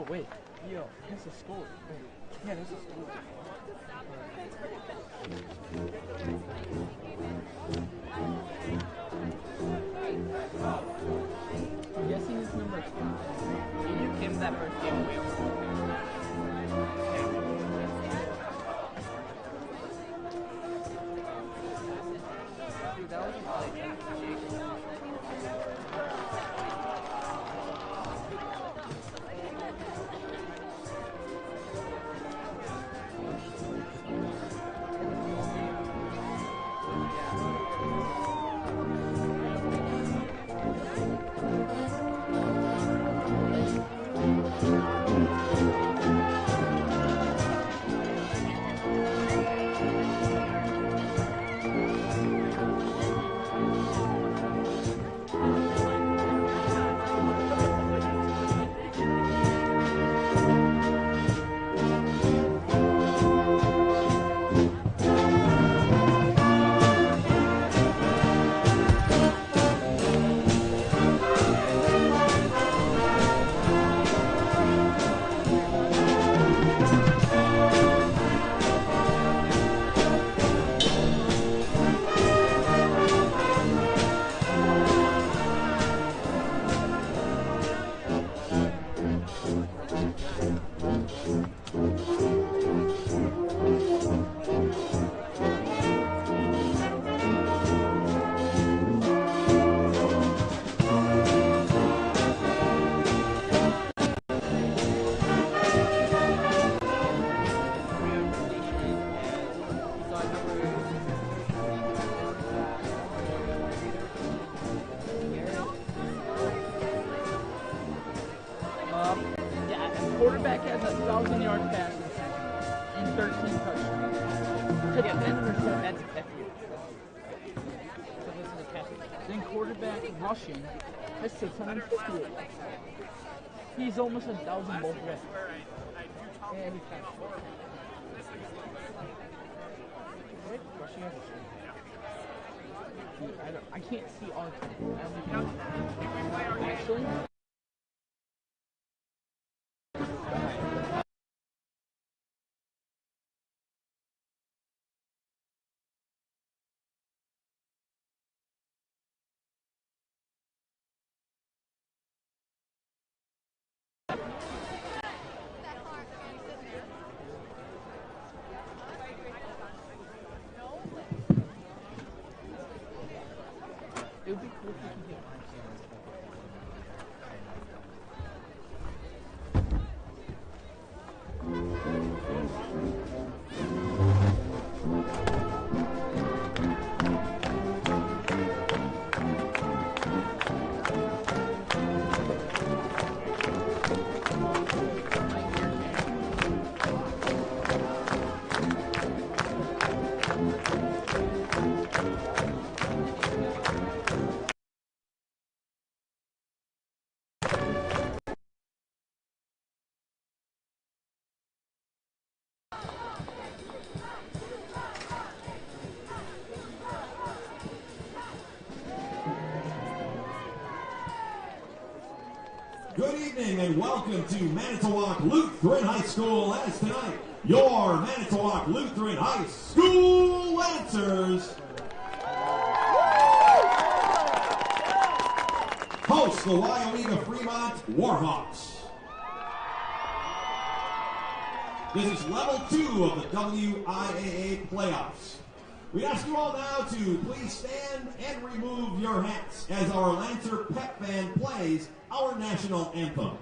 wait. Yo, that's a school. Wait. Yeah, that's a school. I'm guessing it's number 2. Can you Kim that first game away? Dude, that was quarterback has 1,000-yard passes and 13 touchdowns. Yeah, that's huge. So this is a catch. Then quarterback rushing has 658. He's almost 1,000 both ways. And he catches. Rushing has I can't see our team. Actually. It would be cool if we could get Good evening and welcome to Manitowoc Lutheran High School as tonight your Manitowoc Lutheran High School Lancers host the Weyauwega Fremont Warhawks. This is level 2 of the WIAA playoffs. We ask you all now to please stand and remove your hats as our Lancer pep band plays our national anthem.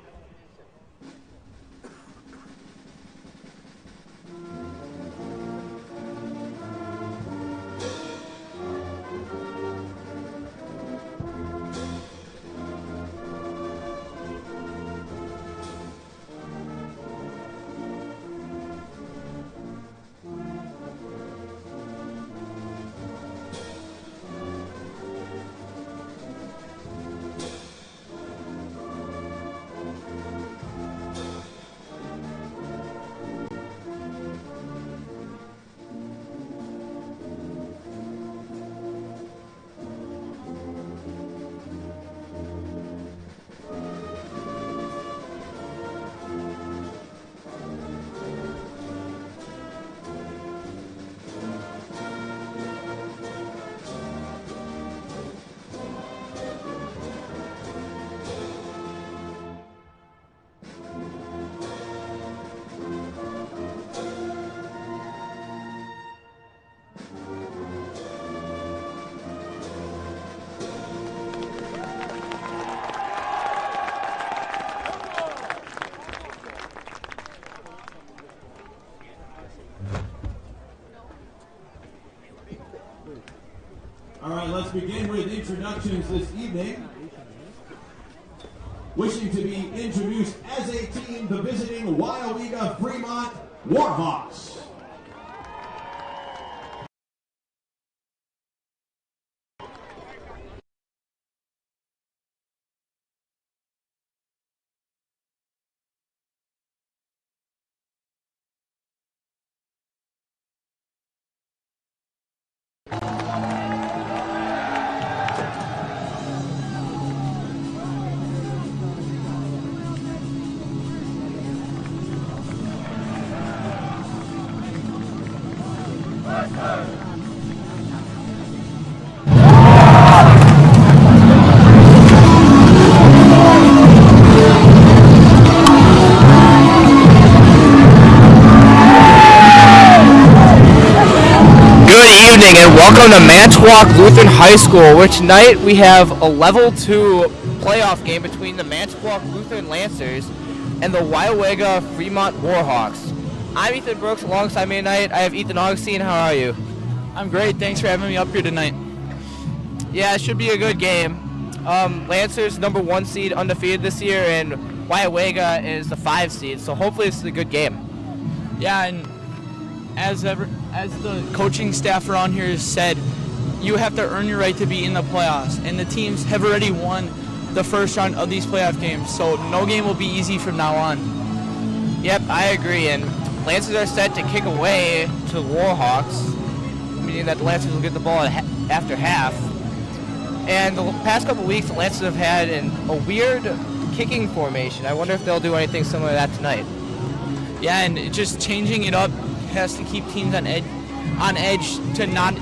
All right, let's begin with introductions this evening. Wishing to be introduced as a team, the visiting Weyauwega Fremont Warhawks. Evening and welcome to Manitowoc Lutheran High School, where tonight we have a level 2 playoff game between the Manitowoc Lutheran Lancers and the Weyauwega Fremont Warhawks. I'm Ethan Brooks. Alongside me tonight I have Ethan Augustine. How are you? I'm great. Thanks for having me up here tonight. Yeah, it should be a good game. Lancers number 1 seed, undefeated this year, and Weyauwega is the 5 seed, so hopefully this is a good game. Yeah, and as the coaching staff around here has said, you have to earn your right to be in the playoffs, and the teams have already won the first round of these playoff games, so no game will be easy from now on. Yep, I agree, and Lancers are set to kick away to Warhawks, meaning that the Lancers will get the ball after half. And the past couple weeks, the Lancers have had a weird kicking formation. I wonder if they'll do anything similar to that tonight. Yeah, and just changing it up has to keep teams on edge to not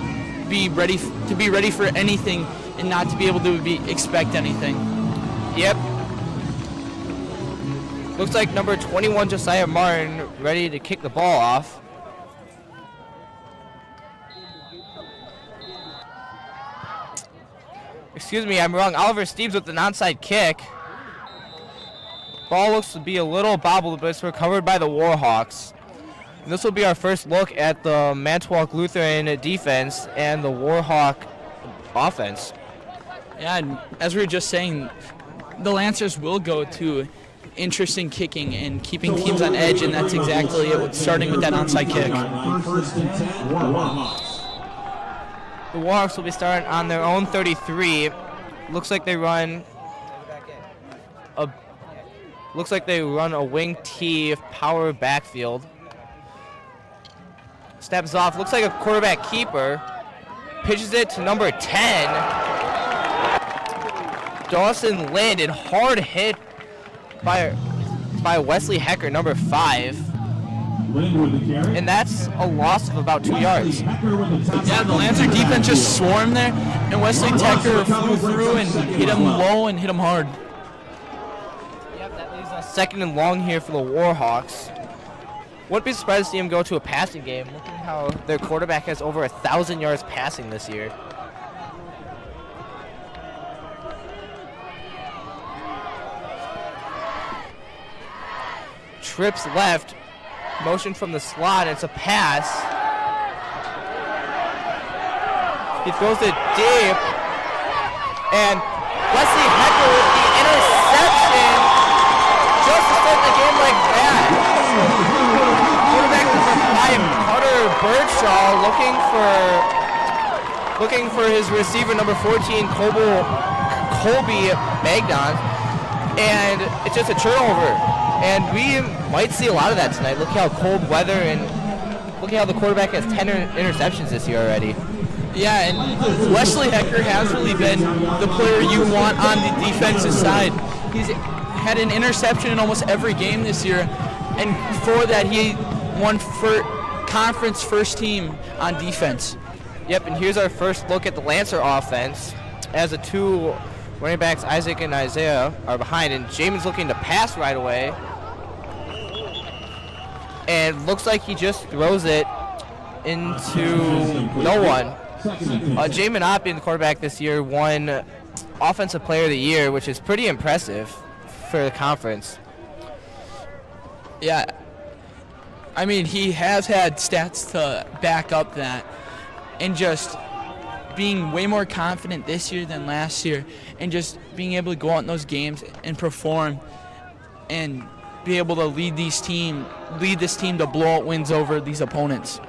be ready for anything and not to be able to expect anything. Yep. Looks like number 21 Josiah Martin ready to kick the ball off. Excuse me, I'm wrong. Oliver Steves with an onside kick. Ball looks to be a little bobbled, but it's recovered by the Warhawks. And this will be our first look at the Manitowoc Lutheran defense and the Warhawk offense. Yeah, and as we were just saying, the Lancers will go to interesting kicking and keeping teams on edge, and that's exactly it, starting with that onside kick. The Warhawks will be starting on their own 33. Looks like they run a wing T power backfield. Steps off, looks like a quarterback keeper. Pitches it to number 10. Dawson Lind, and hard hit by Wesley Hecker, number 5. And that's a loss of about 2 yards. Yeah, the Lancer defense just swarmed there, and Wesley Hecker flew through and hit him low and hit him hard. Yep, that leaves us 2nd and long here for the Warhawks. Wouldn't be surprised to see him go to a passing game. Look at how their quarterback has over 1,000 yards passing this year. Trips left, motion from the slot, it's a pass. He throws it deep, and Wesley Hecker with the interception just to start the game like that. Quarterback number 5, Carter Birdshaw, looking for his receiver number 14, Colby Magnon, and it's just a turnover. And we might see a lot of that tonight. Look how cold weather, and look how the quarterback has 10 interceptions this year already. Yeah, and Wesley Hecker has really been the player you want on the defensive side. He's had an interception in almost every game this year, and for that he won for conference first team on defense. Yep, and here's our first look at the Lancer offense as the 2 running backs, Isaac and Isaiah, are behind, and Jamin's looking to pass right away. And looks like he just throws it into no one. Jamin Ott, being the quarterback this year, won Offensive Player of the Year, which is pretty impressive for the conference. Yeah, I mean, he has had stats to back up that, and just being way more confident this year than last year, and just being able to go out in those games and perform and be able to lead this team to blowout wins over these opponents.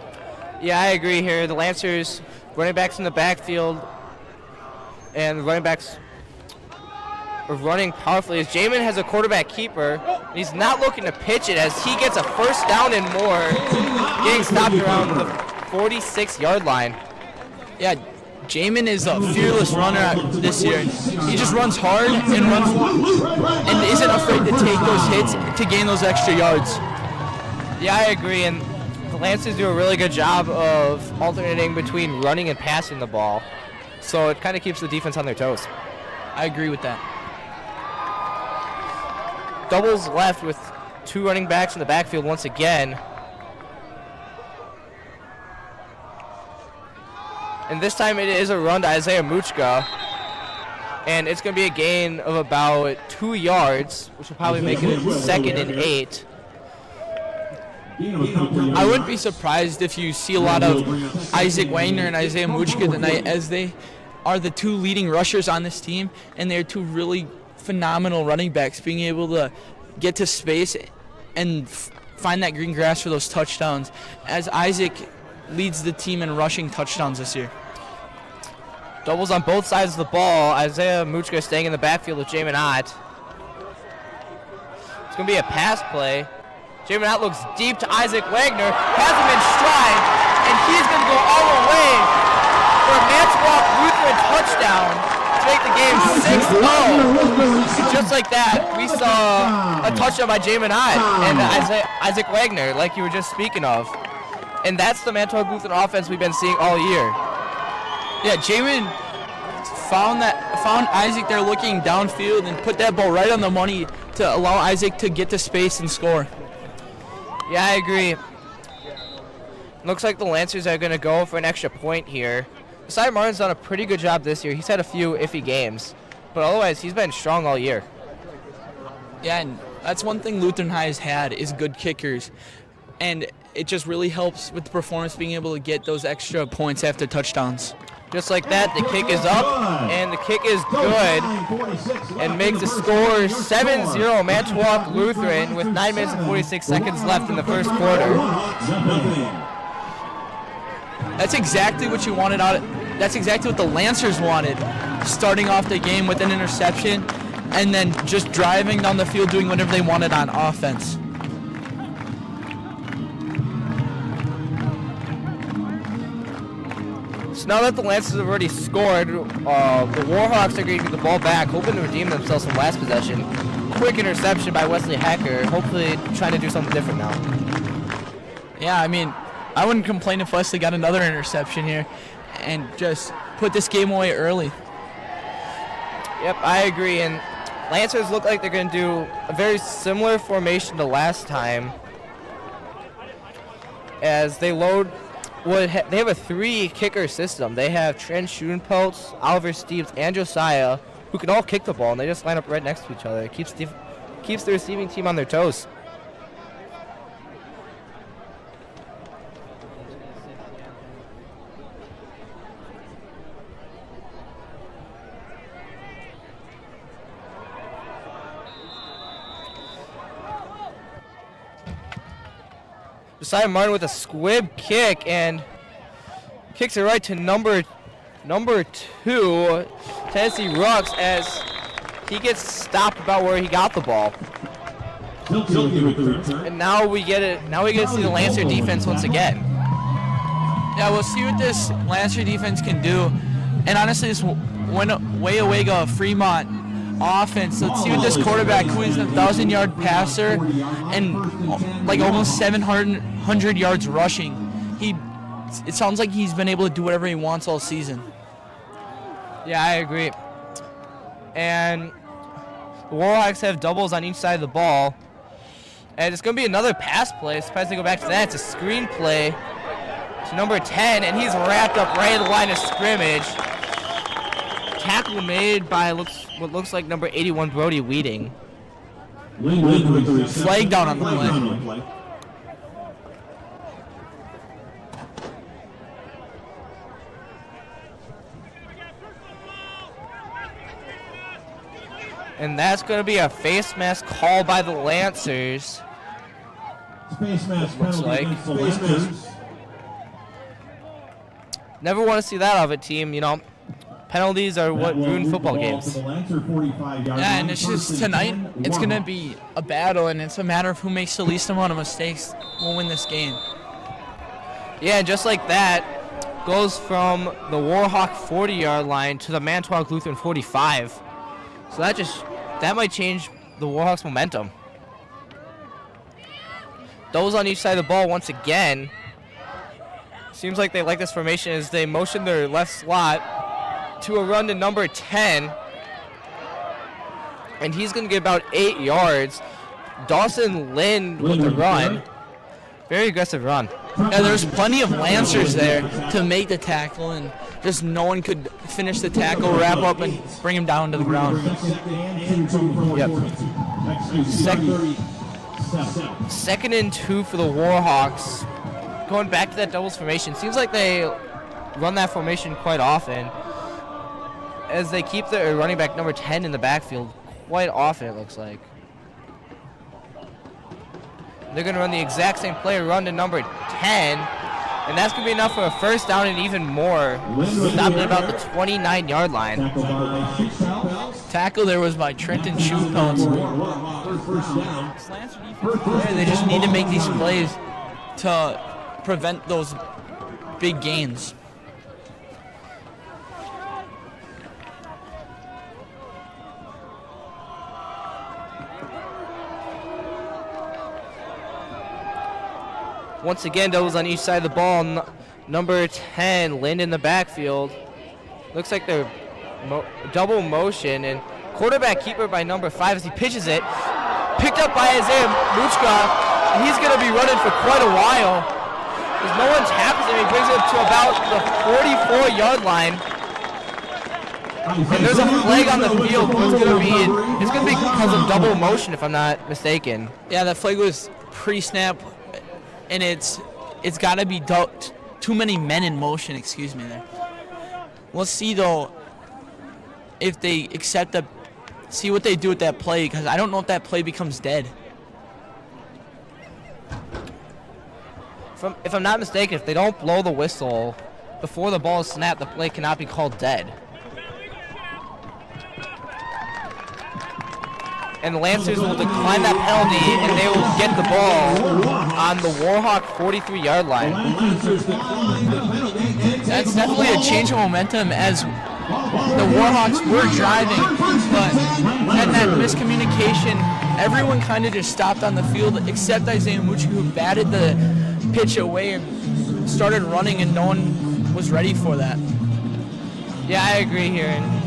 Yeah, I agree here. The Lancers running backs in the backfield and the running backs are running powerfully. As Jamin has a quarterback keeper, he's not looking to pitch it as he gets a first down and more, getting stopped around the 46-yard line. Yeah, Jamin is a fearless runner this year. He just runs hard and isn't afraid to take those hits to gain those extra yards. Yeah, I agree, and the Lancers do a really good job of alternating between running and passing the ball, so it kind of keeps the defense on their toes. I agree with that. Doubles left with 2 running backs in the backfield once again. And this time it is a run to Isaiah Muchka. And it's going to be a gain of about 2 yards, which will probably make it 2nd and 8. I wouldn't be surprised if you see a lot of Isaac Wagner and Isaiah Muchka tonight, as they are the 2 leading rushers on this team, and they're 2 really phenomenal running backs, being able to get to space and find that green grass for those touchdowns, as Isaac leads the team in rushing touchdowns this year. Doubles on both sides of the ball. Isaiah Muchka staying in the backfield with Jamin Ott. It's going to be a pass play. Jamin Ott looks deep to Isaac Wagner, has him in stride, and he's going to go all the way for a Mantua Lutheran touchdown to make the game 6-0. Just like that, we saw a touchdown by Jamin Ott and Isaac Wagner, like you were just speaking of. And that's the Mantua Lutheran offense we've been seeing all year. Yeah, Jamin found Isaac there looking downfield and put that ball right on the money to allow Isaac to get to space and score. Yeah, I agree. Looks like the Lancers are going to go for an extra point here. Josiah Martin's done a pretty good job this year. He's had a few iffy games, but otherwise he's been strong all year. Yeah, and that's one thing Lutheran High has had is good kickers, and it just really helps with the performance, being able to get those extra points after touchdowns. Just like that, the kick is up, and the kick is good, and makes the score 7-0 Mantua Lutheran with 9 minutes and 46 seconds left in the first quarter. That's exactly what you wanted out. That's exactly what the Lancers wanted, starting off the game with an interception and then just driving down the field doing whatever they wanted on offense. So now that the Lancers have already scored, the Warhawks are going to get the ball back, hoping to redeem themselves from last possession. Quick interception by Wesley Hecker, hopefully trying to do something different now. Yeah, I mean, I wouldn't complain if Wesley got another interception here and just put this game away early. Yep, I agree. And Lancers look like they're going to do a very similar formation to last time, as they load. They have a 3-kicker system. They have Trent Schoenpeltz, Oliver Steeves, and Josiah, who can all kick the ball, and they just line up right next to each other. It keeps the receiving team on their toes. Josiah Martin with a squib kick and kicks it right to number 2, Tennessee Rux, as he gets stopped about where he got the ball. And now we get it. Now we get to see the Lancer defense once again. Yeah, we'll see what this Lancer defense can do. And honestly, this Weyauwega Fremont offense, let's see what this quarterback, who is a 1,000-yard passer and like almost 700 yards rushing, it sounds like he's been able to do whatever he wants all season. Yeah, I agree. And the Warhawks have doubles on each side of the ball. And it's going to be another pass play. Surprised they go back to that. It's a screen play to number 10, and he's wrapped up right at the line of scrimmage. Tackle made by what looks like number 81, Brody Weeding. Flag down on the play. And that's going to be a face mask call by the Lancers. Face mask Looks penalty like. against the Lancers. Never want to see that out of a team, you know. Penalties are what ruin football games. Yeah, and it's just tonight, it's going to be a battle, and it's a matter of who makes the least amount of mistakes will win this game. Yeah, just like that, goes from the Warhawk 40-yard line to the Manitowoc Lutheran 45. So that might change the Warhawks' momentum. Those on each side of the ball once again. Seems like they like this formation as they motion their left slot to a run to number 10. And he's going to get about 8 yards. Dawson Lind with the run. Very aggressive run. Yeah, there's plenty of Lancers there to make the tackle, and just no one could finish the tackle, wrap up, and bring him down to the ground. Yep. Second and 2 for the Warhawks. Going back to that doubles formation. Seems like they run that formation quite often, as they keep their running back number 10 in the backfield quite often, it looks like. They're going to run the exact same play, run to number 10, and that's going to be enough for a first down and even more. Stopped at about the 29-yard line. Tackle there was by Trenton Shoepelts. They just need to make these plays to prevent those big gains. Once again, doubles on each side of the ball. Number 10, Lind in the backfield. Looks like they're double motion, and quarterback keeper by number 5 as he pitches it. Picked up by Isaiah Muchka, and he's going to be running for quite a while. As no one tackles him, he brings it to about the 44-yard line. And there's a flag on the field. It's going to be because of double motion, if I'm not mistaken. Yeah, that flag was pre-snap, and it's got to be too many men in motion. Excuse me there. We'll see though if they see what they do with that play, because I don't know if that play becomes dead. If I'm not mistaken, if they don't blow the whistle before the ball is snapped, the play cannot be called dead. And the Lancers will decline that penalty, and they will get the ball on the Warhawk 43-yard line. That's definitely a change of momentum, as the Warhawks were driving, but had that miscommunication. Everyone kind of just stopped on the field except Isaiah Mucci, who batted the pitch away and started running, and no one was ready for that. Yeah, I agree here. And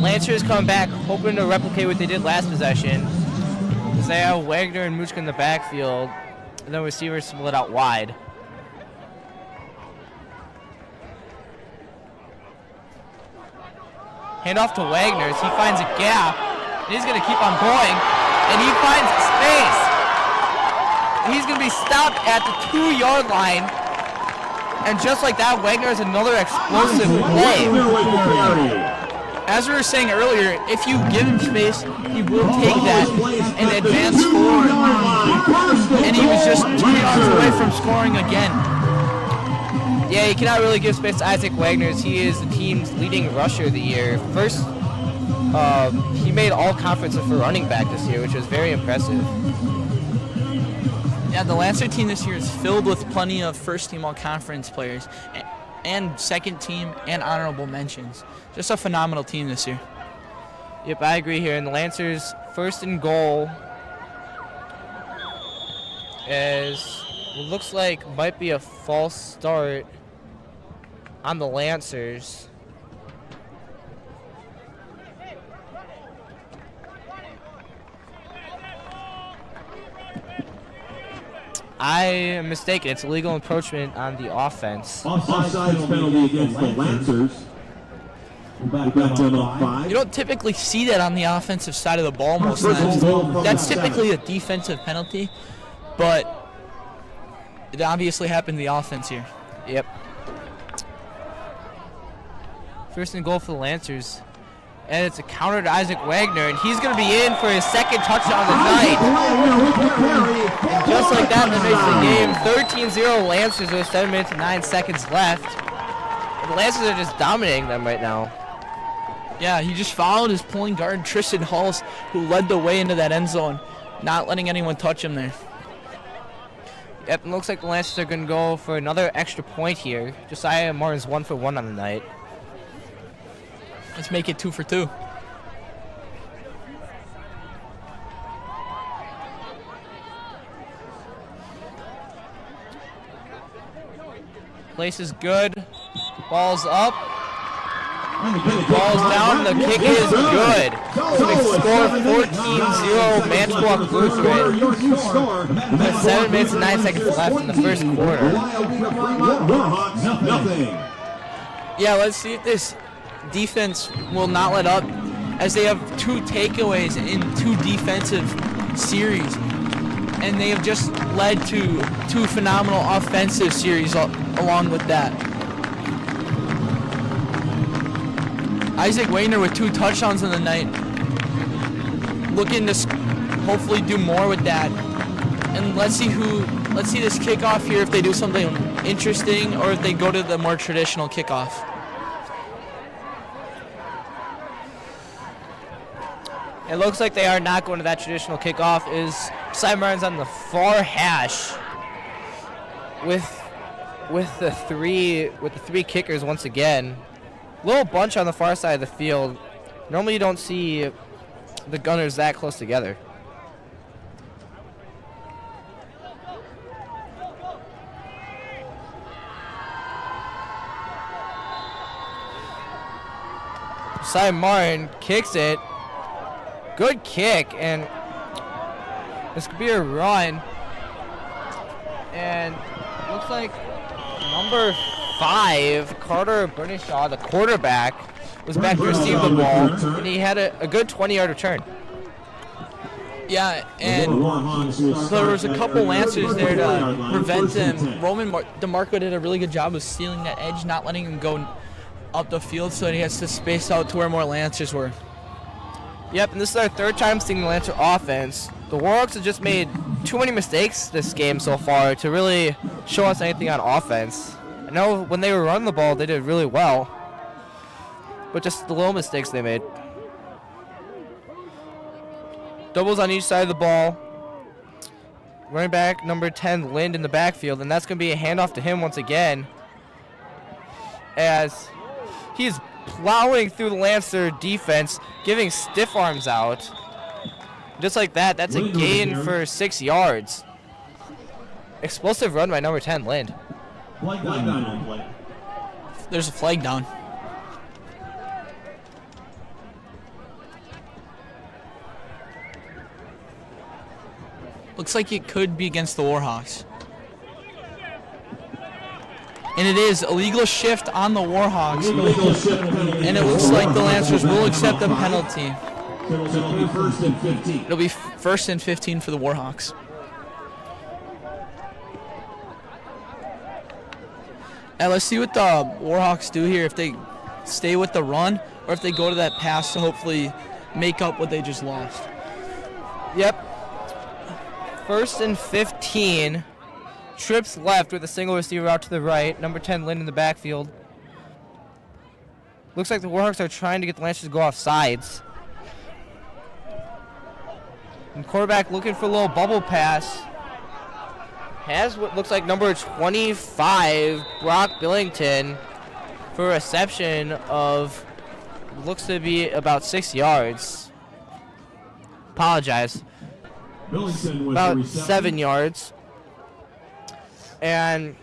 Lancers come back hoping to replicate what they did last possession. As they have Wagner and Muchka in the backfield, and then receivers split out wide. Hand off to Wagner as he finds a gap, and he's going to keep on going, and he finds space. He's going to be stopped at the 2-yard line, and just like that, Wagner has another explosive play. As we were saying earlier, if you give him space, he will take that and advance forward. And he was just 2 yards away from scoring again. Yeah, you cannot really give space to Isaac Wagner, as he is the team's leading rusher of the year. First, he made all conferences for running back this year, which was very impressive. Yeah, the Lancer team this year is filled with plenty of first-team all-conference players and second-team and honorable mentions. Just a phenomenal team this year. Yep, I agree here. And the Lancers first and goal, as it looks like might be a false start on the Lancers. I am mistaken. It's illegal encroachment on the offense. Offside penalty against the Lancers. You don't typically see that on the offensive side of the ball most times. That's typically a defensive penalty, but it obviously happened to the offense here. Yep. First and goal for the Lancers, And it's a counter to Isaac Wagner, and he's going to be in for his second touchdown of the night. And just like that, that makes the game 13-0 Lancers with 7 minutes and 9 seconds left. And the Lancers are just dominating them right now. Yeah, he just followed his pulling guard, Tristan Hulse, who led the way into that end zone, not letting anyone touch him there. Yep, it looks like the Lancers are going to go for another extra point here. Josiah Martin's 1 for 1 on the night. Let's make it 2 for 2. Place is good. Ball's up. Ball's down. The kick is good. Big score 14-0 Manitowoc Lutheran. With 7 minutes and 9 seconds left in the first quarter. Yeah, let's see if this defense will not let up, as they have 2 takeaways in 2 defensive series, and they have just led to 2 phenomenal offensive series along with that. Isaac Wagner with 2 touchdowns in the night, looking to hopefully do more with that. And let's see this kickoff here, if they do something interesting or if they go to the more traditional kickoff. It looks like they are not going to that traditional kickoff. Is Simon Martin's on the far hash with the three kickers once again. Little bunch on the far side of the field. Normally you don't see the gunners that close together. Simon Martin kicks it. Good kick, and this could be a run. And looks like number 5, Carter Burnishaw, the quarterback, was back to receive the ball, and he had a good 20-yard return. Yeah, and there was a couple Lancers there to prevent him. Roman DeMarco did a really good job of stealing that edge, not letting him go up the field, so he has to space out to where more Lancers were. Yep, and this is our 3rd time seeing the Lancer offense. The Warhawks have just made too many mistakes this game so far to really show us anything on offense. I know when they were running the ball, they did really well, but just the little mistakes they made. Doubles on each side of the ball. Running back number 10, Lind, in the backfield, and that's going to be a handoff to him once again, as he's plowing through the Lancer defense, giving stiff arms out. Just like that, that's a gain for 6 yards. Explosive run by number 10, Lind. There's a flag down. Looks like it could be against the Warhawks. And it is illegal shift on the Warhawks. And it looks like the Lancers will accept the penalty. It'll be 1st and 15 for the Warhawks. And let's see what the Warhawks do here, if they stay with the run or if they go to that pass to hopefully make up what they just lost. Yep. 1st and 15. Trips left with a single receiver out to the right. Number 10, Lind, in the backfield. Looks like the Warhawks are trying to get the Lancers to go off sides. And quarterback looking for a little bubble pass. Has what looks like number 25, Brock Billington, for a reception of, looks to be about 6 yards. Apologize. About 7 yards. And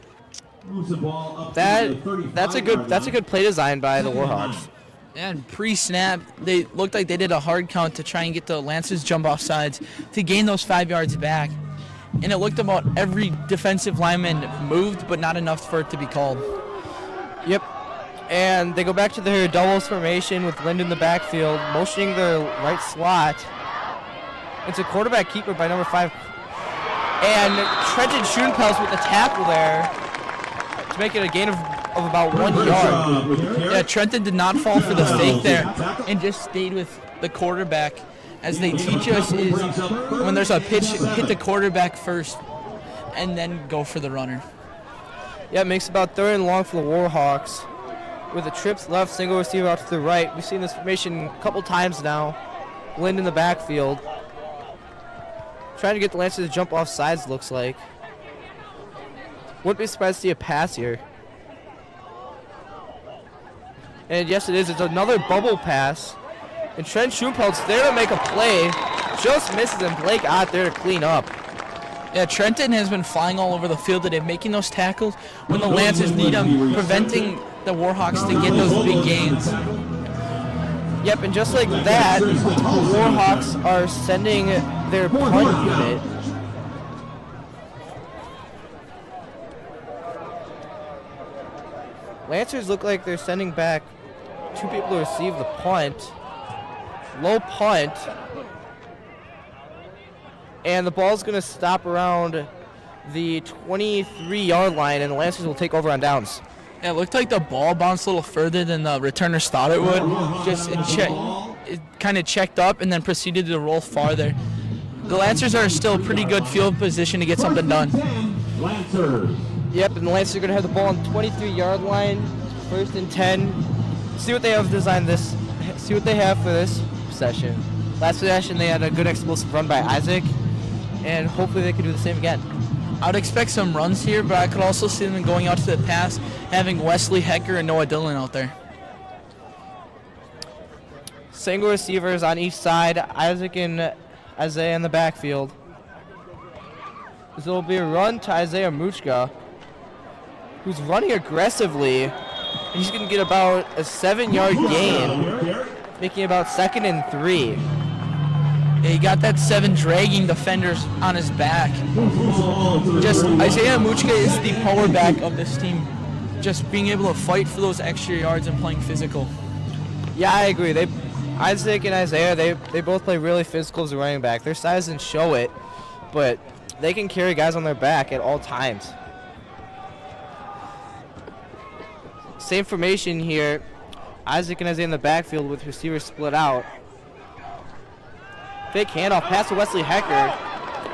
that's a good play design by the Warhawks. And pre-snap, they looked like they did a hard count to try and get the Lancers jump off sides to gain those 5 yards back. And it looked about every defensive lineman moved, but not enough for it to be called. Yep. And they go back to their doubles formation with Lind in the backfield, motioning their right slot. It's a quarterback keeper by number 5. And Trenton Schoenpels with the tackle there to make it a gain of of about 1 yard. Yeah, Trenton did not fall for the fake there and just stayed with the quarterback. As they teach us is when there's a pitch, hit the quarterback first and then go for the runner. Yeah, it makes about 3rd and long for the Warhawks. With the trips left, single receiver out to the right. We've seen this formation a couple times now. Lind in the backfield. Trying to get the Lancers to jump off sides, looks like. Wouldn't be surprised to see a pass here. And yes, it is. It's another bubble pass. And Trent Schumpeld's there to make a play. Just misses, and Blake out there to clean up. Yeah, Trenton has been flying all over the field today, making those tackles when the Lancers need them, preventing the Warhawks to get those big gains. Yep, and just like that, the Warhawks are sending their punt unit. Lancers look like they're sending back 2 people to receive the punt. Low punt. And the ball's going to stop around the 23-yard line, and the Lancers will take over on downs. Yeah, it looked like the ball bounced a little further than the returners thought it would. Just it kind of checked up and then proceeded to roll farther. The Lancers are still pretty good field position to get something done. Yep, and the Lancers are going to have the ball on the 23-yard line, 1st and 10. See what they have designed this. See what they have for this session. Last possession, they had a good explosive run by Isaac, and hopefully they can do the same again. I would expect some runs here, but I could also see them going out to the pass, having Wesley Hecker and Noah Dillon out there. Single receivers on each side, Isaac and Isaiah in the backfield. This will be a run to Isaiah Muchka, who's running aggressively. He's going to get about a 7-yard gain, making about 2nd and 3. Yeah, he got that 7 dragging defenders on his back. Just Isaiah Muchka is the power back of this team. Just being able to fight for those extra yards and playing physical. Yeah, I agree. Isaac and Isaiah, they both play really physical as a running back. Their size doesn't show it, but they can carry guys on their back at all times. Same formation here. Isaac and Isaiah in the backfield with receivers split out. Fake handoff, pass to Wesley Hecker,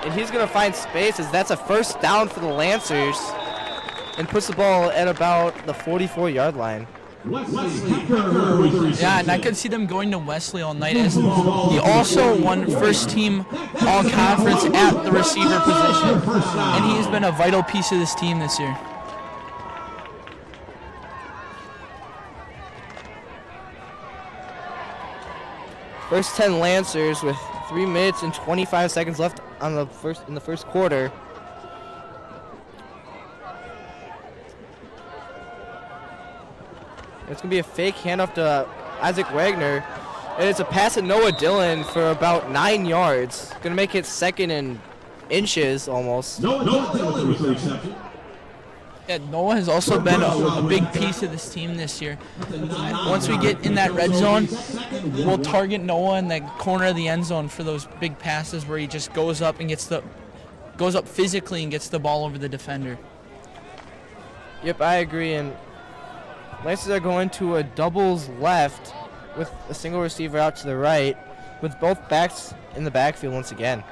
and he's going to find space as that's a 1st down for the Lancers and puts the ball at about the 44-yard line. Yeah, and I could see them going to Wesley all night, as he also won 1st team all-conference at the receiver position, and he's been a vital piece of this team this year. First 10 Lancers with 3 minutes and 25 seconds left on the first quarter. It's going to be a fake handoff to Isaac Wagner. And it's a pass to Noah Dillon for about 9 yards. Going to make it 2nd and inches almost. Noah Dillon with the reception. Yeah, Noah has also been a big piece of this team this year. Once we get in that red zone, we'll target Noah in the corner of the end zone for those big passes where he just goes up and goes up physically and gets the ball over the defender. Yep, I agree. And Lancers are going to a doubles left with a single receiver out to the right, with both backs in the backfield once again.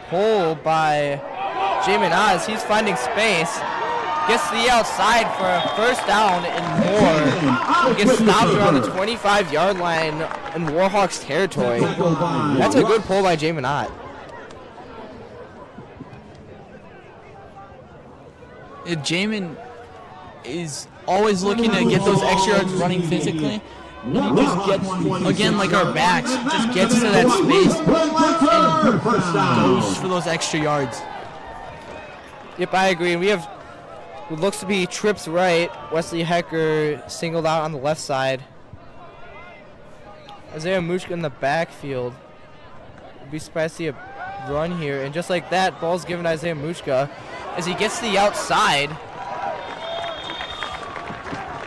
Pull by Jamin Oz. He's finding space. Gets to the outside for a 1st down and more. Gets stopped around the 25-yard line in Warhawks territory. That's a good pull by Jamin Oz. Jamin is always looking to get those extra yards running physically. He just gets, again, like our backs, just gets to that space and goes for those extra yards. Yep, I agree. And we have what looks to be trips right. Wesley Hecker singled out on the left side. Isaiah Muchka in the backfield. Would be surprised to see a run here. And just like that, ball's given to Isaiah Muchka as he gets to the outside.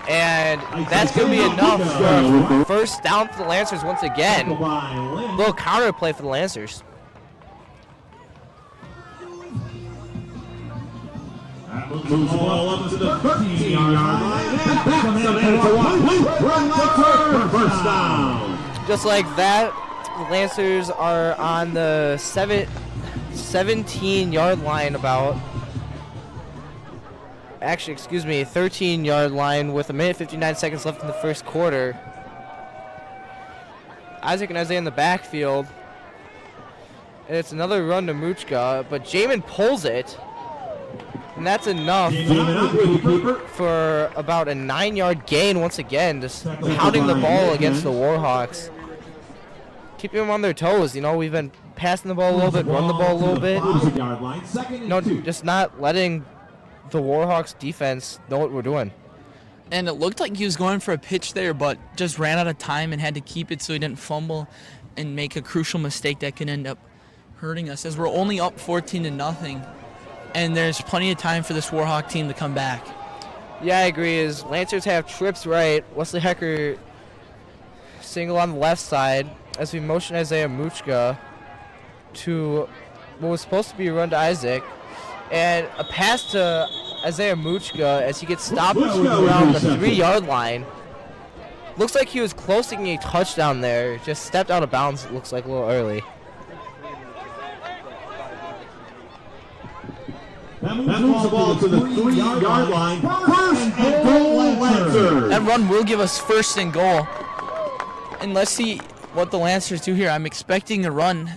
And that's going to be enough for 1st down for the Lancers once again. A little counter play for the Lancers. Moves the ball up to the 13-yard line. And back to the run for first down. Just like that, the Lancers are on the 17-yard line about. Actually, excuse me, 13-yard line with 1:59 seconds left in the first quarter. Isaac and Isaiah in the backfield. And it's another run to Muchka, but Jamin pulls it. And that's enough for about a 9-yard gain once again, just pounding the ball against the Warhawks. Keeping them on their toes. You know, we've been passing the ball a little bit, run the ball a little bit. No, just not letting the Warhawks defense know what we're doing. And it looked like he was going for a pitch there, but just ran out of time and had to keep it so he didn't fumble and make a crucial mistake that can end up hurting us, as we're only up 14-0, and there's plenty of time for this Warhawk team to come back. Yeah, I agree. As Lancers have trips right, Wesley Hecker single on the left side as we motion Isaiah Muchka to what was supposed to be a run to Isaac, and a pass to Isaiah Muchka as he gets stopped around the 3-yard line. Looks like he was close to getting a touchdown there. Just stepped out of bounds, it looks like, a little early. That moves the ball to the 3-yard line. First and goal, Lancers. That run will give us first and goal. And let's see what the Lancers do here. I'm expecting a run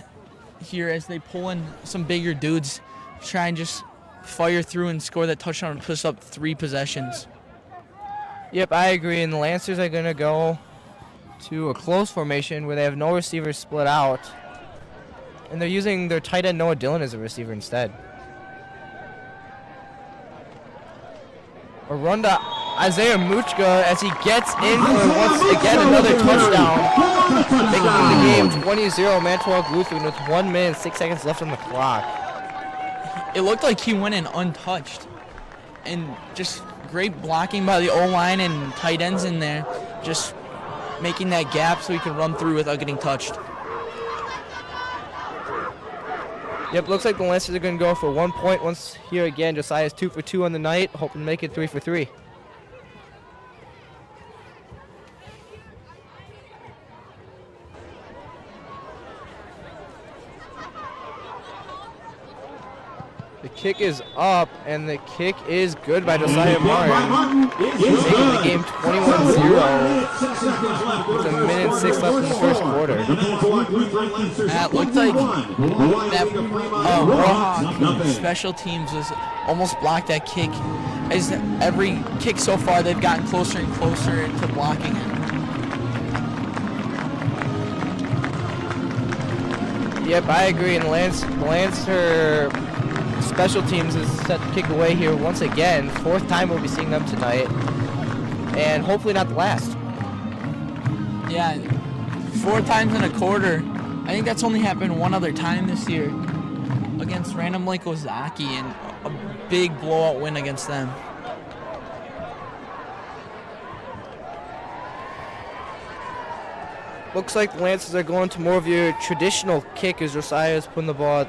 here as they pull in some bigger dudes, try and just fire through and score that touchdown and push up 3 possessions. Yep, I agree. And the Lancers are going to go to a close formation where they have no receivers split out. And they're using their tight end Noah Dillon as a receiver instead. A run to Isaiah Muchka as he gets in for once again another touchdown. Making the game 20-0 Manitowoc Lutheran with 1 minute and 6 seconds left on the clock. It looked like he went in untouched. And just great blocking by the O-line and tight ends in there. Just making that gap so he can run through without getting touched. Yep, looks like the Lancers are going to go for 1 point once here again. Josiah's 2 for 2 on the night, hoping to make it 3 for 3. The kick is up, and the kick is good by Josiah Martin, making the game 21-0 with 1 minute and 6 left in the first quarter. That looked like that Warhawk special teams was almost blocked that kick. As every kick so far, they've gotten closer and closer to blocking it. Yep, I agree. And Lancer special teams is set to kick away here once again. 4th time we'll be seeing them tonight, and hopefully not the last. Yeah, 4 times in a quarter. I think that's only happened one other time this year against Random Lake Ozaki, and a big blowout win against them. Looks like the Lancers are going to more of your traditional kick as Josiah is putting the ball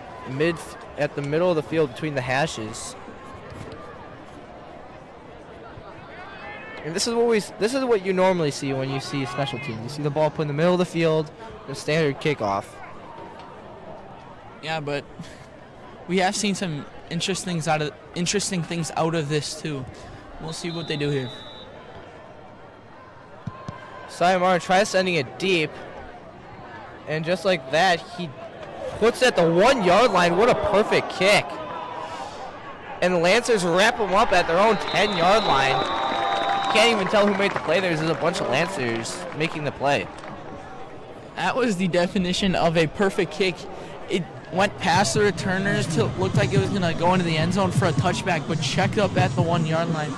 at the middle of the field between the hashes. And this is what you normally see when you see special teams. You see the ball put in the middle of the field, the standard kickoff. Yeah, but we have seen some interesting things out of this too. We'll see what they do here. Josiah Martin tries sending it deep, and just like that, he puts it at the 1-yard line. What a perfect kick. And the Lancers wrap him up at their own 10-yard line. Can't even tell who made the play. There's a bunch of Lancers making the play. That was the definition of a perfect kick. It went past the returners till it looked like it was going to go into the end zone for a touchback, but checked up at the 1-yard line.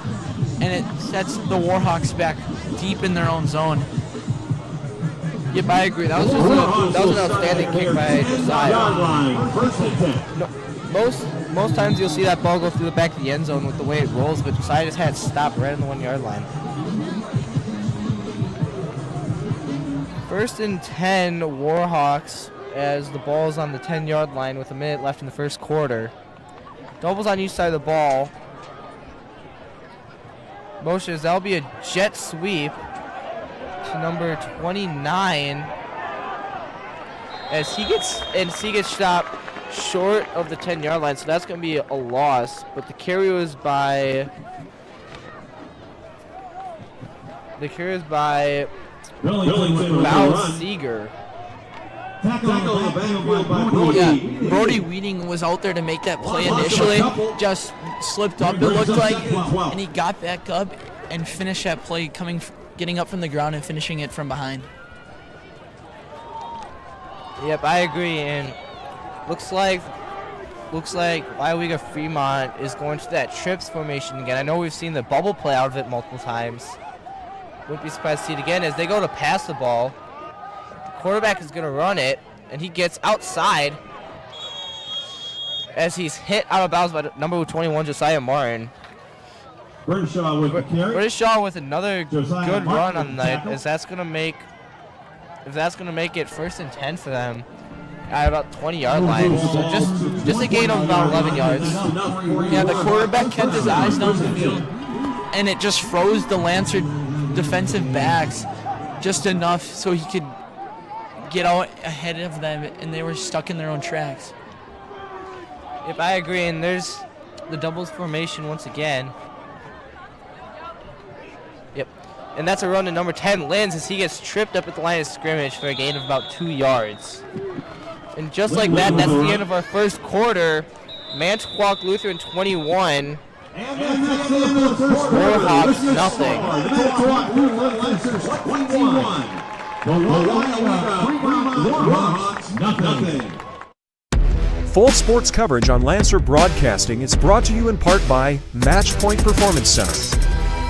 And it sets the Warhawks back deep in their own zone. Yep, I agree. That was an outstanding kick by Josiah. Most times you'll see that ball go through the back of the end zone with the way it rolls, but Josiah just had it stop right on the 1-yard line. 1st and 10 Warhawks as the ball is on the 10-yard line with a minute left in the first quarter. Doubles on each side of the ball. motions. That'll be a jet sweep to number 29 as he gets stopped short of the 10-yard line, so that's going to be a loss. But the carry was by Bao Seeger. Tackle on the backfield by Brody. Yeah, Brody Weeding was out there to make that play initially, just slipped up it looked like, and he got back up and finished that play getting up from the ground and finishing it from behind. Yep, I agree, and looks like Weyauwega Fremont is going to that trips formation again. I know we've seen the bubble play out of it multiple times. Wouldn't be surprised to see it again as they go to pass the ball. Quarterback is going to run it, and he gets outside as he's hit out of bounds by number 21, Josiah Martin. Burnshaw with the carry. Burnshaw with another Josiah good Martin run on the with the night, tackle. as that's going to make it 1st and 10 for them at about 20-yard line. So just a gain of about 11 yards. Yeah, the quarterback kept his eyes down the field, and it just froze the Lancer defensive backs just enough so he could get out ahead of them, and they were stuck in their own tracks. Yep, I agree, and there's the doubles formation once again. Yep, and that's a run to number 10, Linz, as he gets tripped up at the line of scrimmage for a gain of about 2 yards. And just like that, that's the end of our first quarter. Manitowoc Lutheran 21. And that's the end of the first quarter. Warhawks nothing. Manitowoc Lutheran Lancers 21. The Weyauwega Fremont Warhawks nothing. Full sports coverage on Lancer Broadcasting is brought to you in part by Match Point Performance Center.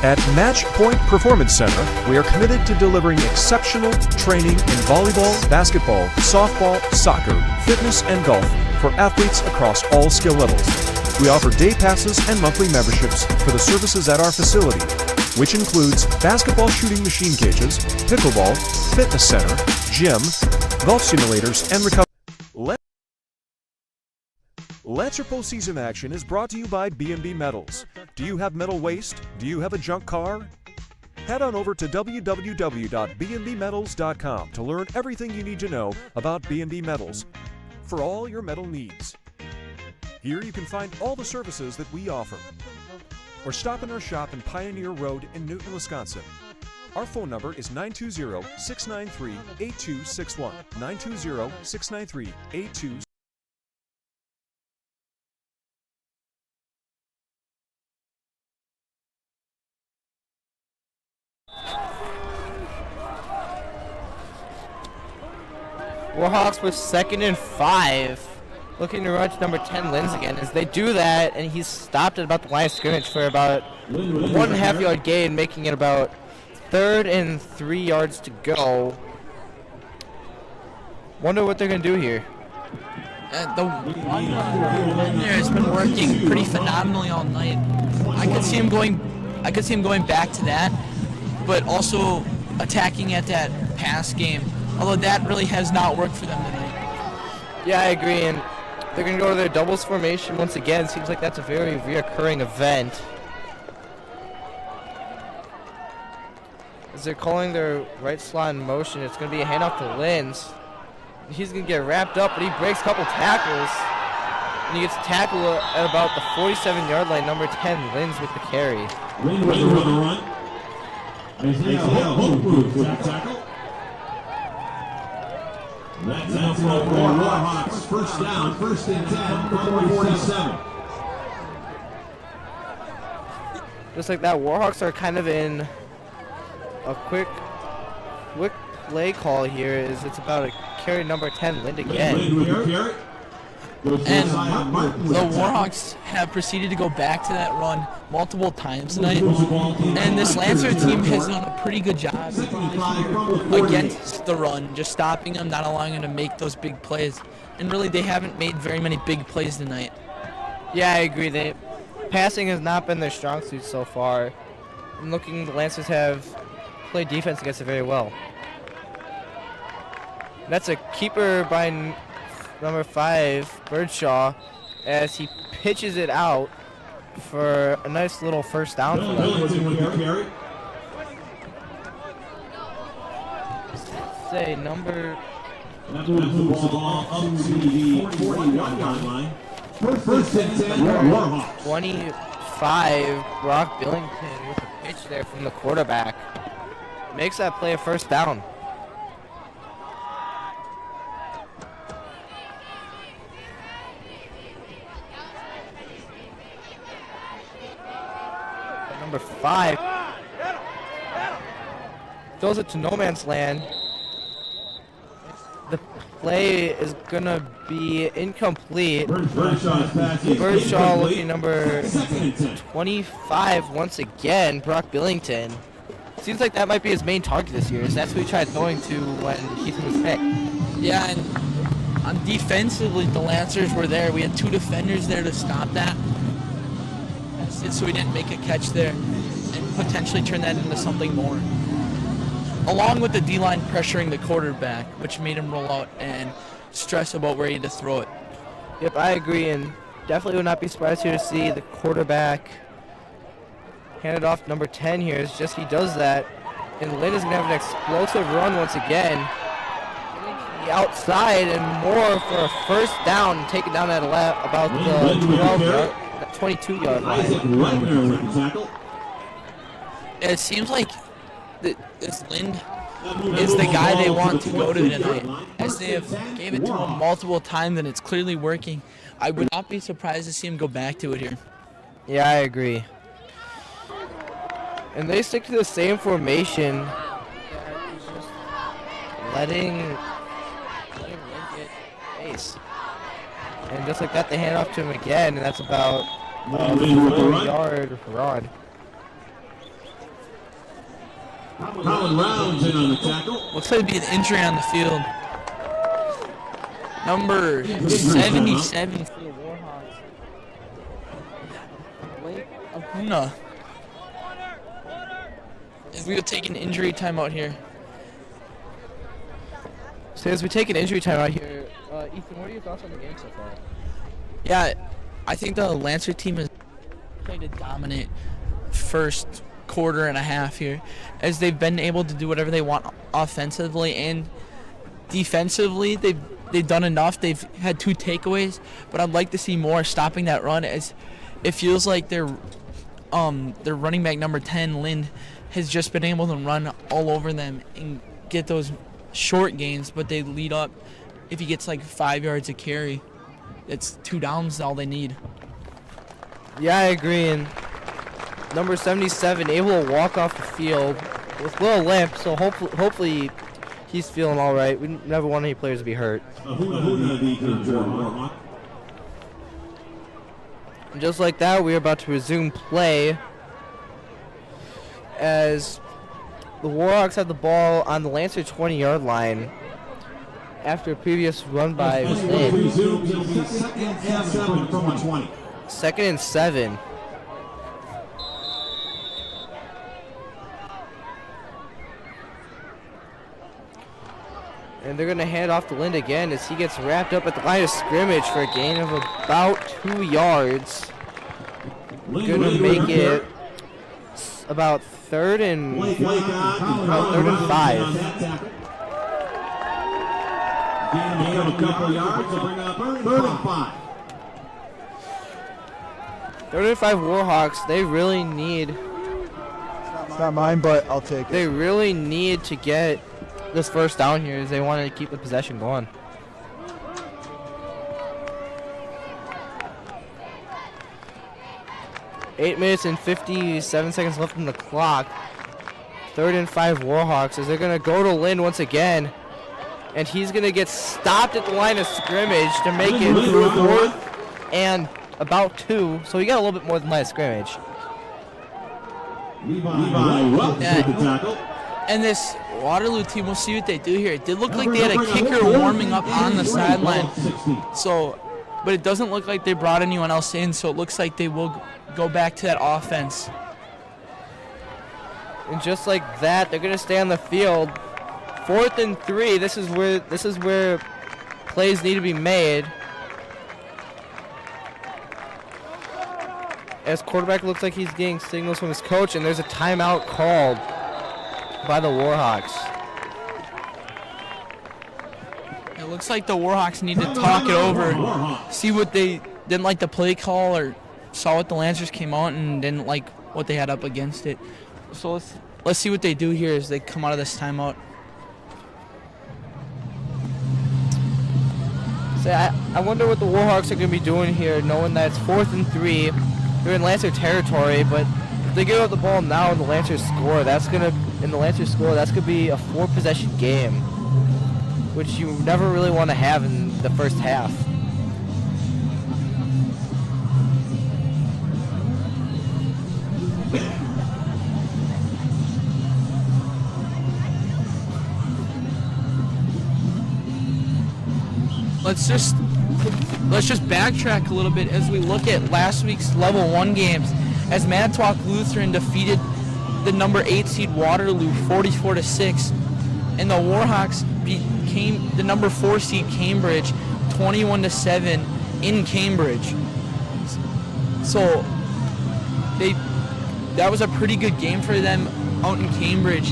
At Match Point Performance Center, we are committed to delivering exceptional training in volleyball, basketball, softball, soccer, fitness, and golf for athletes across all skill levels. We offer day passes and monthly memberships for the services at our facility, which includes basketball shooting machine cages, pickleball, fitness center, gym, golf simulators, and recovery. Lancer postseason action is brought to you by B&B Metals. Do you have metal waste? Do you have a junk car? Head on over to www.bnbmetals.com to learn everything you need to know about B&B Metals for all your metal needs. Here you can find all the services that we offer. Or stop in our shop in Pioneer Road in Newton, Wisconsin. Our phone number is 920-693-8261. 920-693-8261. Warhawks with 2nd and 5. Looking to run to number 10, Linz again. As they do that, and he's stopped at about the line of scrimmage for about 1.5 yard gain, making it about 3rd and 3 yards to go. Wonder what they're going to do here. The one there has been working pretty phenomenally all night. I could see him going back to that, but also attacking at that pass game. Although that really has not worked for them tonight. Yeah, I agree, and they're going to go to their doubles formation once again. Seems like that's a very reoccurring event. As they're calling their right slot in motion, it's going to be a handoff to Linz. He's going to get wrapped up, but he breaks a couple tackles. And he gets tackled at about the 47-yard line, number 10, Linz with the carry. Linz with the run. Isaiah Hope with the tackle. That's enough for Warhawks. First down, 1st and 10 from 47. Just like that, Warhawks are kind of in a quick play call here. It's about a carry number 10, Lind again. And the Warhawks have proceeded to go back to that run multiple times tonight. And this Lancer team has done a pretty good job against the run, just stopping them, not allowing them to make those big plays. And really, they haven't made very many big plays tonight. Yeah, I agree. Passing has not been their strong suit so far. And the Lancers have played defense against it very well. That's a keeper by number 5, Birdshaw, as he pitches it out for a nice little first down for them. Billington with the carry. Say number That moves the ball up to the 41-yard line. First and 10, Warhawks. 25, Brock Billington with a pitch there from the quarterback. Makes that play a first down. Number 5 throws it to no man's land. The play is gonna be incomplete. Birdshaw looking number 25 once again. Brock Billington. Seems like that might be his main target this year. That's who he tried throwing to when Keith was picked. Yeah, and defensively, the Lancers were there. We had 2 defenders there to stop that, so we didn't make a catch there and potentially turn that into something more. Along with the D-line pressuring the quarterback, which made him roll out and stress about where he had to throw it. Yep, I agree, and definitely would not be surprised here to see the quarterback handed off number 10 here. It's just he does that, and Lynn is going to have an explosive run once again. The outside and more for a first down, take it down at about the 22-yard line. It seems like this Lind is the guy they want to go to tonight, as they have gave it to him multiple times and it's clearly working. I would not be surprised to see him go back to it here. Yeah, I agree. And they stick to the same formation, just letting Lind get pace. And just like that, they hand off to him again, and that's about a 4-yard rod. Colin Rounds in on the tackle. Looks like it'd be an injury on the field. Number 77 for the Warhawks. Blake Ahuna. If we could take an injury timeout here. So as we take an injury timeout here, Ethan, what are your thoughts on the game so far? Yeah, I think the Lancer team has played a dominant first quarter and a half here, as they've been able to do whatever they want offensively and defensively. They've done enough. They've had 2 takeaways, but I'd like to see more stopping that run, as it feels like their running back number 10, Lind, has just been able to run all over them and get those short gains, but they lead up. If he gets like 5 yards a carry, it's 2 downs all they need. Yeah, I agree. And number 77 able to walk off the field with a little limp, so hopefully he's feeling all right. We never want any players to be hurt. And just like that, we're about to resume play as the Warhawks have the ball on the Lancer 20-yard line after a previous run by Lind. Second and 7. And they're going to hand off to Lind again as he gets wrapped up at the line of scrimmage for a gain of about 2 yards. Going to make it about third and 5. Gain of a couple yards to bring up third and 5. Third and 5 Warhawks, they really need... It's not mine, but I'll take it. They really need to get this first down here as they want to keep the possession going. Eight minutes and 57 seconds left on the clock. Third and 5 Warhawks as they're going to go to Lind once again. And he's going to get stopped at the line of scrimmage to make it 4th and about 2. So he got a little bit more than line of scrimmage. And this Waterloo team, we'll see what they do here. It did look like they had a kicker warming up on the sideline. But it doesn't look like they brought anyone else in, so it looks like they will go back to that offense. And just like that, they're going to stay on the field. 4th and 3. This is where plays need to be made. as quarterback looks like he's getting signals from his coach, and there's a timeout called by the Warhawks. It looks like the Warhawks need to talk it over, see what they didn't like the play call, or saw what the Lancers came out and didn't like what they had up against it. So let's see what they do here as they come out of this timeout. So I wonder what the Warhawks are going to be doing here, knowing that it's 4th and 3. They're in Lancer territory, but if they give up the ball now and the Lancers score, that's going to be a 4-possession game, which you never really want to have in the first half. Let's just backtrack a little bit as we look at last week's level 1 games, as Manitowoc Lutheran defeated the number 8 seed Waterloo 44-6, and the Warhawks became the number 4 seed Cambridge 21-7 in Cambridge. So that was a pretty good game for them out in Cambridge.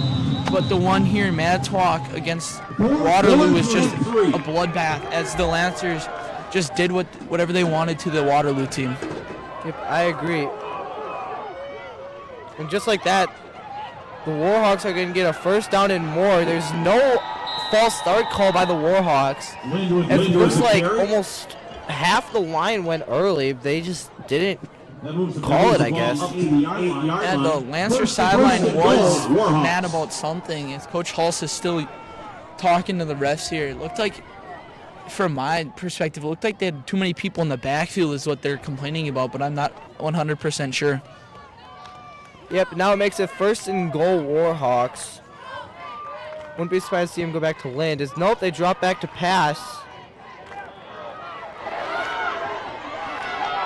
But the one here in Manitowoc against Waterloo was just a bloodbath, as the Lancers just did whatever they wanted to the Waterloo team. Yep, I agree. And just like that, the Warhawks are going to get a first down and more. There's no false start call by the Warhawks. It looks like almost half the line went early. They just didn't call it, I guess. And the Lancer sideline was mad about something. As Coach Hulse is still talking to the refs here. It looked like, from my perspective, it looked like they had too many people in the backfield is what they're complaining about, but I'm not 100% sure. Yep, now it makes it 1st and goal Warhawks. Wouldn't be surprised to see him go back to Lind. Nope, they drop back to pass.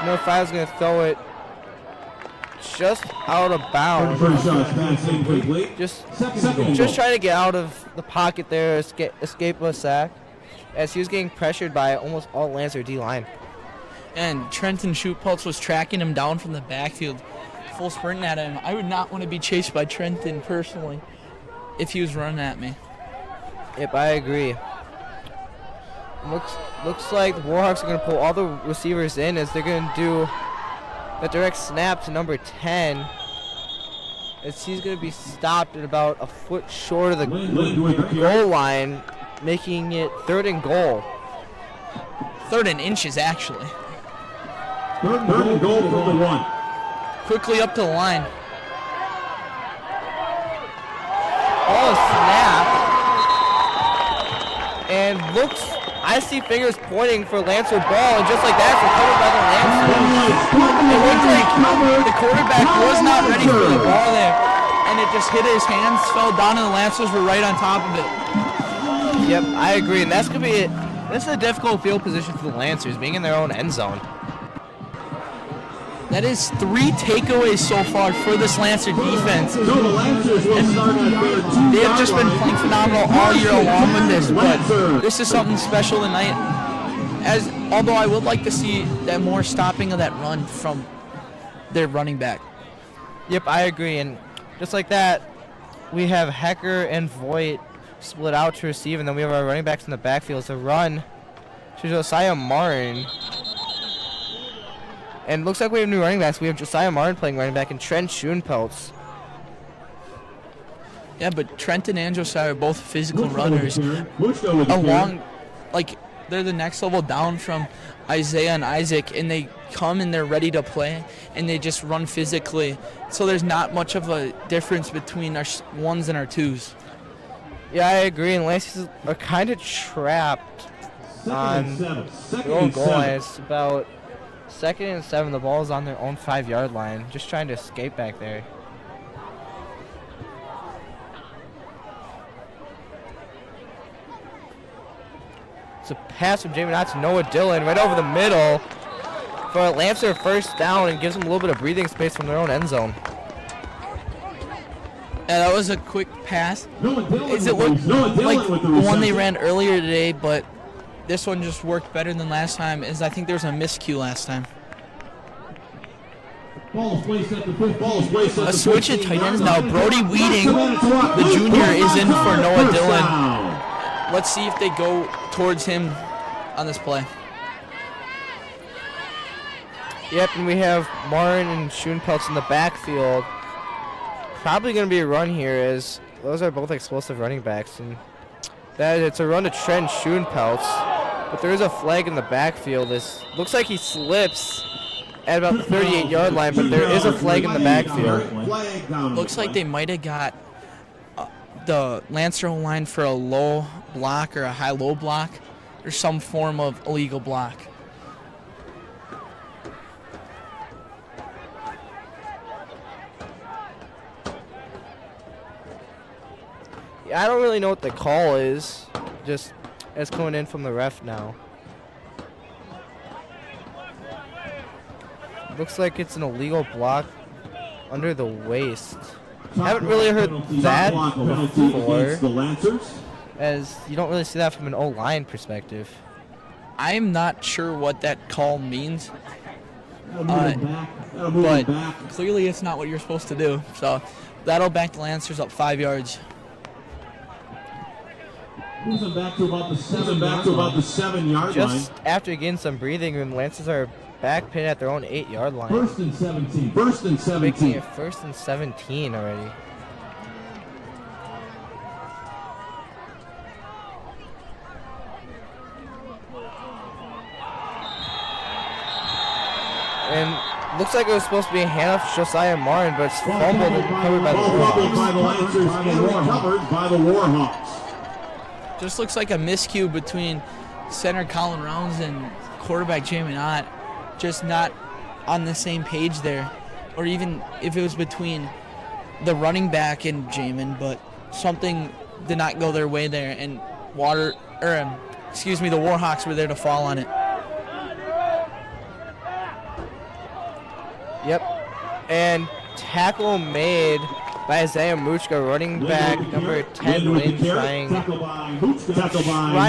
No, Five's going to throw it just out of bounds. Just trying to get out of the pocket there, escape a sack, as he was getting pressured by almost all Lancer D-line. And Trenton Shootpulse was tracking him down from the backfield, full sprinting at him. I would not want to be chased by Trenton personally if he was running at me. Yep, I agree. Looks like the Warhawks are going to pull all the receivers in, as they're going to do a direct snap to number 10, as he's going to be stopped at about a foot short of the goal line, making it 3rd and goal. 3rd and inches, actually. 3rd and goal from the 1. Quickly up to the line. Ball snapped. And I see fingers pointing for Lancer ball, and just like that, it's recovered by the Lancers. It looked like the quarterback was not ready for the ball there, and it just hit his hands, fell down, and the Lancers were right on top of it. Yep, I agree, and that's going to be it. This is a difficult field position for the Lancers, being in their own end zone. That is 3 takeaways so far for this Lancer defense. So the Lancers will start at their 2. They have just been playing phenomenal all year along with this, but this is something special tonight. Although I would like to see that more stopping of that run from their running back. Yep, I agree, and just like that, we have Hecker and Voigt split out to receive, and then we have our running backs in the backfield. It's a run to Josiah Martin. And looks like we have new running backs. We have Josiah Martin playing running back and Trent Schoenpeltz. Yeah, but Trenton and Josiah are both physical runners. Along, like, they're the next level down from Isaiah and Isaac, and they come and they're ready to play, and they just run physically. So there's not much of a difference between our 1s and our 2s. Yeah, I agree. And Lancers are kind of trapped on their own goal line. It's about 2nd and 7. The ball is on their own 5-yard line, just trying to escape back there. It's a pass from Jamie Knott to Noah Dillon right over the middle for a Lancer 1st down, and gives them a little bit of breathing space from their own end zone. Yeah, that was a quick pass. It looked like the one they ran earlier today, but this one just worked better than last time, as I think there was a miscue last time. Ball's placed at the 15. Let's switch it tight ends now. Brody Weeding, the junior, is in for Noah Dillon. Let's see if they go towards him on this play. Yep, and we have Martin and Schoenpeltz in the backfield. Probably going to be a run here, as those are both explosive running backs. And it's a run to Trent Schoenpeltz, but there is a flag in the backfield. This looks like he slips at about the 38-yard line, but there is a flag in the backfield. Looks like they might have got the Lancer line for a low block or a high-low block or some form of illegal block. I don't really know what the call is, just it's coming in from the ref now. Looks like it's an illegal block under the waist. I haven't really heard that before, as you don't really see that from an O-line perspective. I'm not sure what that call means, but clearly it's not what you're supposed to do. So that'll back the Lancers up 5 yards. Moving back to about the 7-yard line. Just after getting some breathing room, Lancers are back pin at their own 8-yard line. First and 17. Making it 1st and 17 already. And looks like it was supposed to be a handoff to Josiah Martin, but it's fumbled and covered by the Warhawks. Just looks like a miscue between center Colin Rounds and quarterback Jamin Ott. Just not on the same page there. Or even if it was between the running back and Jamin, but something did not go their way there, and the Warhawks were there to fall on it. Yep. And tackle made by Isaiah Muchka, running back number 10, Lynn, trying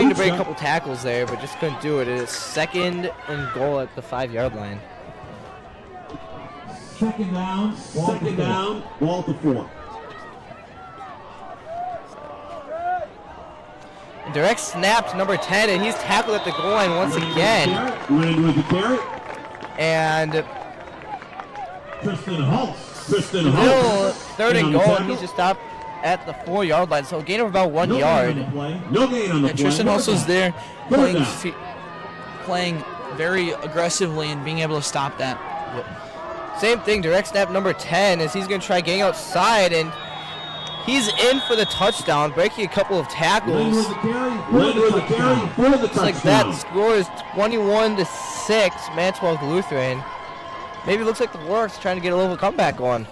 to break a couple tackles there, but just couldn't do it. It is 2nd and goal at the 5-yard line. Second down, ball to 4. Direct snap to number 10, and he's tackled at the goal line once again. And Tristan still 3rd and goal, and he's just stopped at the 4-yard line, so a gain of about 1 yard. No gain on the play. Tristan Hulse's there playing very aggressively and being able to stop that. Yep. Same thing, direct snap number 10, as he's going to try getting outside, and he's in for the touchdown, breaking a couple of tackles. It's like that score is 21-6, Manitowoc Lutheran. Maybe it looks like the Warhawks trying to get a little comeback on.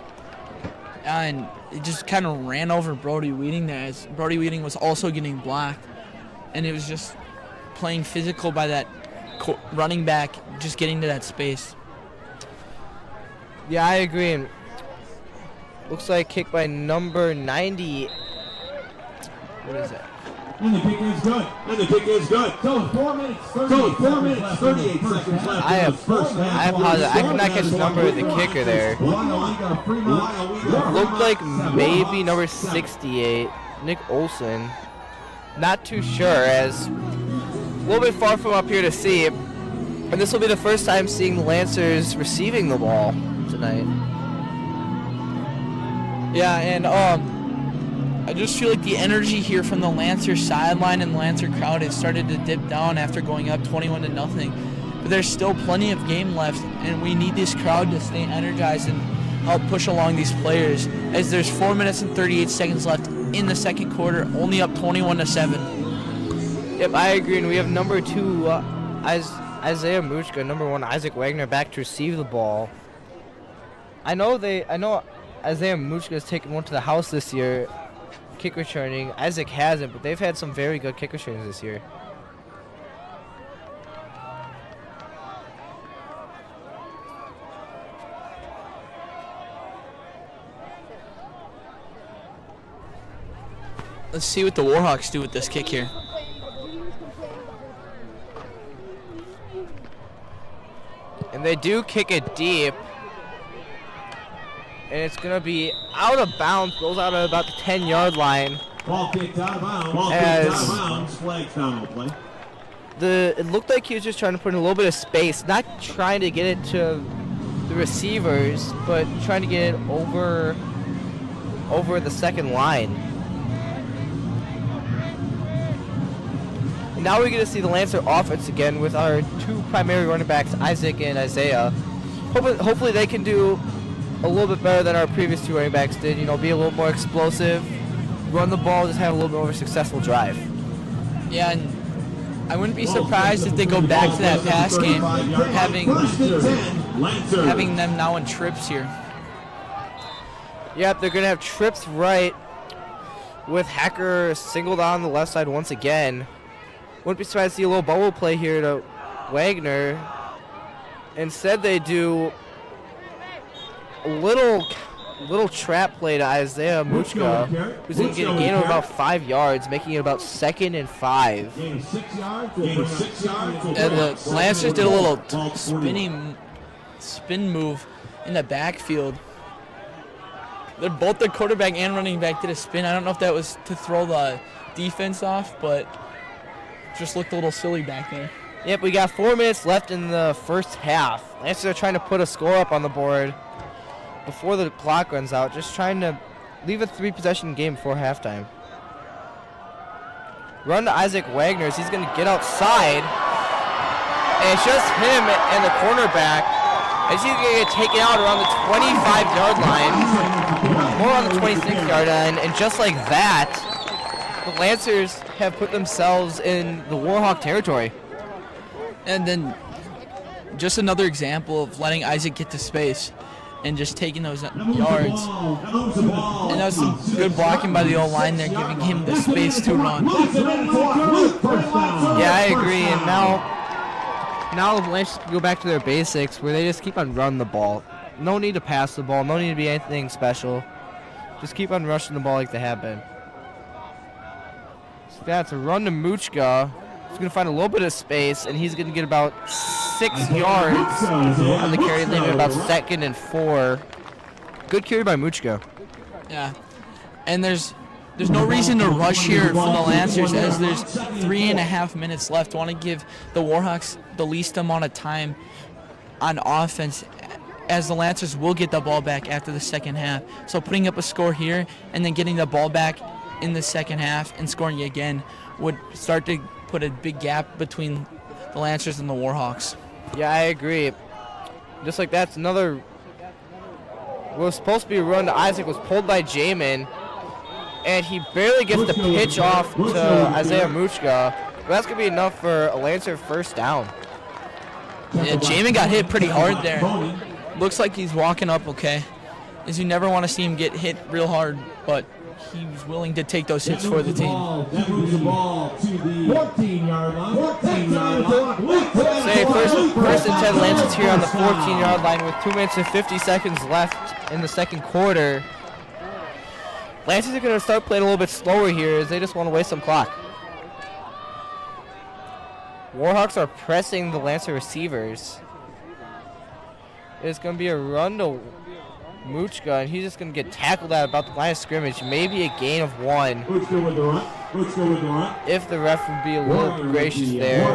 And it just kind of ran over Brody Weeding there, as Brody Weeding was also getting blocked. And it was just playing physical by that running back, just getting to that space. Yeah, I agree. And looks like kick by number 90. What is that? And the kick is good. So 4 minutes, 38 seconds left. I apologize. I could not catch the number of the kicker there. Looked like maybe number 68, Nick Olson. Not too sure, as a little bit far from up here to see. And this will be the first time seeing the Lancers receiving the ball tonight. Yeah, and I just feel like the energy here from the Lancer sideline and the Lancer crowd has started to dip down after going up 21-0. But there's still plenty of game left, and we need this crowd to stay energized and help push along these players, as there's 4 minutes and 38 seconds left in the second quarter, only up 21-7. Yep, I agree. And we have number 2, Isaiah Muchka, number 1, Isaac Wagner, back to receive the ball. I know Isaiah Muchka has taken one to the house this year, kick returning. Isaac hasn't, but they've had some very good kick returners this year. Let's see what the Warhawks do with this kick here. And they do kick it deep. And it's going to be out of bounds. Goes out at about the 10-yard line. Ball kicked out of bounds. Ball As kicked out of bounds. Flags down on the play. It looked like he was just trying to put in a little bit of space, not trying to get it to the receivers, but trying to get it over the second line. And now we're going to see the Lancer offense again with our two primary running backs, Isaac and Isaiah. Hopefully they can do a little bit better than our previous two running backs did. You know, be a little more explosive, run the ball, just have a little bit more of a successful drive. Yeah, and I wouldn't be surprised if they go back to that pass game, having them now in trips here. Yep, they're going to have trips right with Hacker singled on the left side once again. Wouldn't be surprised to see a little bubble play here to Wagner. Instead, they do a little trap play to Isaiah Muchka, who's going to get a gain of about 5 yards, making it about 2nd and 5. Gain 6 yards. Gain 6 yards. And the Lancers did a little spin move in the backfield. Both the quarterback and running back did a spin. I don't know if that was to throw the defense off, but just looked a little silly back there. Yep, we got 4 minutes left in the first half. Lancers are trying to put a score up on the board before the clock runs out, just trying to leave a 3-possession game before halftime. Run to Isaac Wagner as he's going to get outside. And it's just him and the cornerback as he's going to get taken out around the 25-yard line, more on the 26-yard line, and just like that, the Lancers have put themselves in the Warhawk territory. And then just another example of letting Isaac get to space and just taking those yards. And that was some good blocking by the old line there, giving him the space to run. Yeah, I agree. And now the Lancers can go back to their basics where they just keep on running the ball. No need to pass the ball. No need to be anything special. Just keep on rushing the ball like they have been. So that's a run to Muchka. He's going to find a little bit of space, and he's going to get about 6 yards on the carry, leaving about 2nd and 4. Good carry by Muchka. Yeah, and there's no reason to rush here for the Lancers as there's 3.5 minutes left. Want to give the Warhawks the least amount of time on offense, as the Lancers will get the ball back after the second half. So putting up a score here and then getting the ball back in the second half and scoring again would start to put a big gap between the Lancers and the Warhawks. Yeah, I agree. Just like that's another. What was supposed to be a run to Isaac was pulled by Jamin, and he barely gets the pitch off to Isaiah Muchka. But that's going to be enough for a Lancer first down. Yeah, Jamin got hit pretty hard there. Looks like he's walking up okay, as you never want to see him get hit real hard, but he's willing to take those hits for the team. That moves the ball to the 14-yard line. 14-yard line. Say first and 10 Lancers here on the 14-yard line with 2 minutes and 50 seconds left in the second quarter. Lancers are going to start playing a little bit slower here as they just want to waste some clock. Warhawks are pressing the Lancer receivers. It's going to be a run to Muchka, and he's just going to get tackled at about the line of scrimmage. Maybe a gain of 1. Muchka with the run. Muchka with the run. If the ref would be a little gracious there.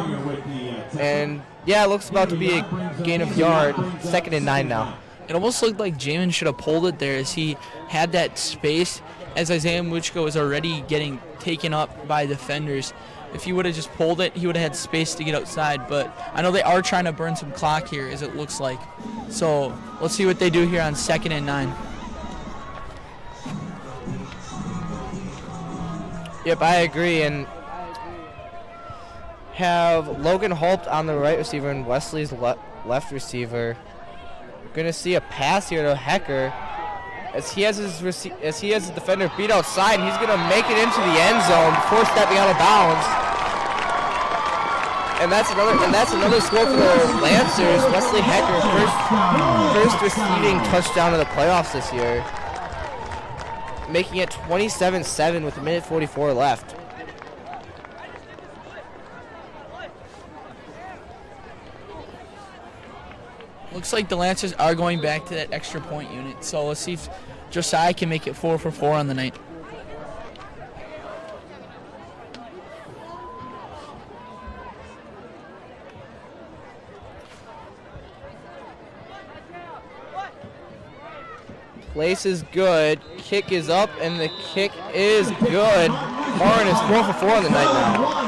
And yeah, it looks about to be a gain of yard. 2nd and 9 now. It almost looked like Jamin should have pulled it there as he had that space as Isaiah Muchka was already getting taken up by defenders. If he would have just pulled it, he would have had space to get outside. But I know they are trying to burn some clock here, as it looks like. So let's see what they do here on 2nd and 9. Yep, I agree. And have Logan Holt on the right receiver and Wesley's left receiver. We're going to see a pass here to Hecker. As he has his defender beat outside, he's going to make it into the end zone before stepping out of bounds. And that's another score for the Lancers. Wesley Hecker, first receiving touchdown of the playoffs this year, making it 27-7 with 1:44 left. looks like the Lancers are going back to that extra point unit. So let's see if Josiah can make it 4 for 4 on the night. Place is good. Kick is up, and the kick is good. Martin is 4 for 4 on the night now.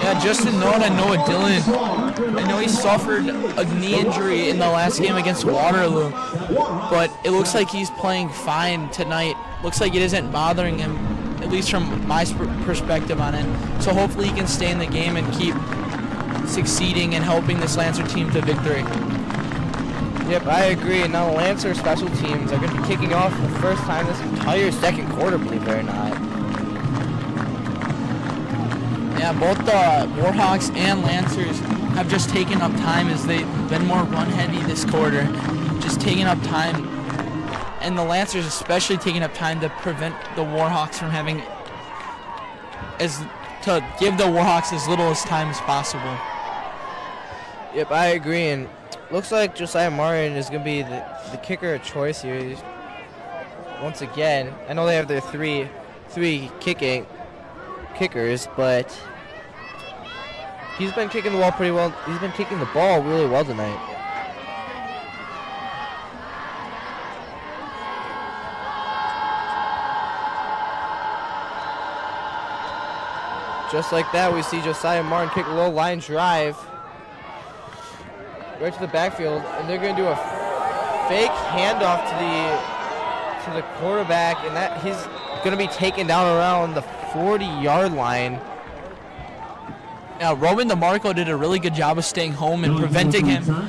Yeah, just a note on Noah Dillon. I know he suffered a knee injury in the last game against Waterloo, but it looks like he's playing fine tonight. Looks like it isn't bothering him, at least from my perspective on it. So hopefully he can stay in the game and keep succeeding and helping this Lancer team to victory. Yep, I agree. And now the Lancer special teams are going to be kicking off for the first time this entire second quarter, believe it or not. Yeah, both the Warhawks and Lancers have just taken up time as they've been more run-heavy this quarter. Just taking up time. And the Lancers especially taking up time to prevent the Warhawks from having to give the Warhawks as little as time as possible. Yep, I agree. And looks like Josiah Martin is going to be the kicker of choice here. Once again, I know they have their three kickers, but he's been kicking the ball pretty well. He's been kicking the ball really well tonight. Just like that, we see Josiah Martin kick a low line drive right to the backfield, and they're going to do a fake handoff to the quarterback, and that he's going to be taken down around the 40-yard line. Now, Roman DeMarco did a really good job of staying home and preventing him from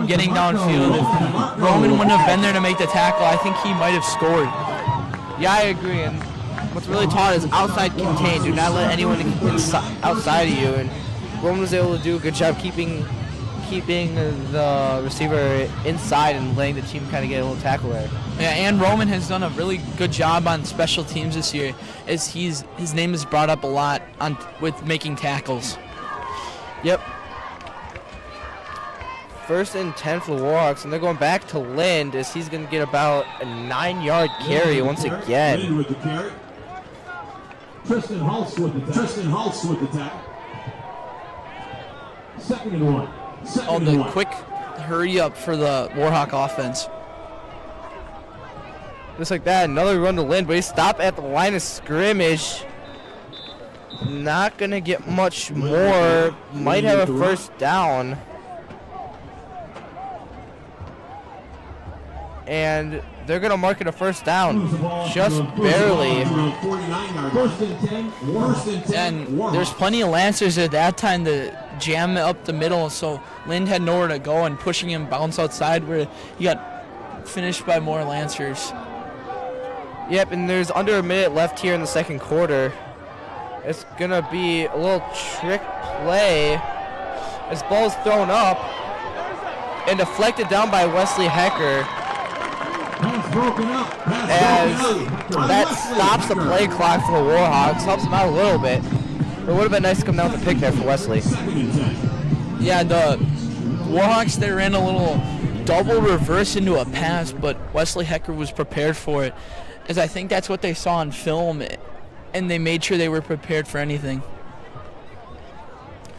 getting downfield. If Roman wouldn't have been there to make the tackle, I think he might have scored. Yeah, I agree. And what's really taught is outside contain. Do not let anyone outside of you. And Roman was able to do a good job keeping the receiver inside and letting the team kind of get a little tackle there. Yeah, and Roman has done a really good job on special teams this year, as his name is brought up a lot with making tackles. Yep. 1st and 10 for the Warhawks, and they're going back to Lind as he's going to get about a 9-yard carry once again. Lind with the carry. Tristan Hulse with the tackle. 2nd and 1. The quick hurry up for the Warhawk offense. Just like that, another run to Lind, but he stopped at the line of scrimmage. Not going to get much more. Might have a 1st down. And they're going to mark it a 1st down, just barely. And there's plenty of Lancers at that time to jam up the middle, so Lind had nowhere to go, and pushing him bounce outside where he got finished by more Lancers. Yep, and there's under a minute left here in the second quarter. It's going to be a little trick play. This ball's thrown up and deflected down by Wesley Hecker. As that stops the play clock for the Warhawks, helps them out a little bit. It would have been nice to come down with a pick there for Wesley. Yeah, the Warhawks, they ran a little double reverse into a pass, but Wesley Hecker was prepared for it, as I think that's what they saw on film, and they made sure they were prepared for anything.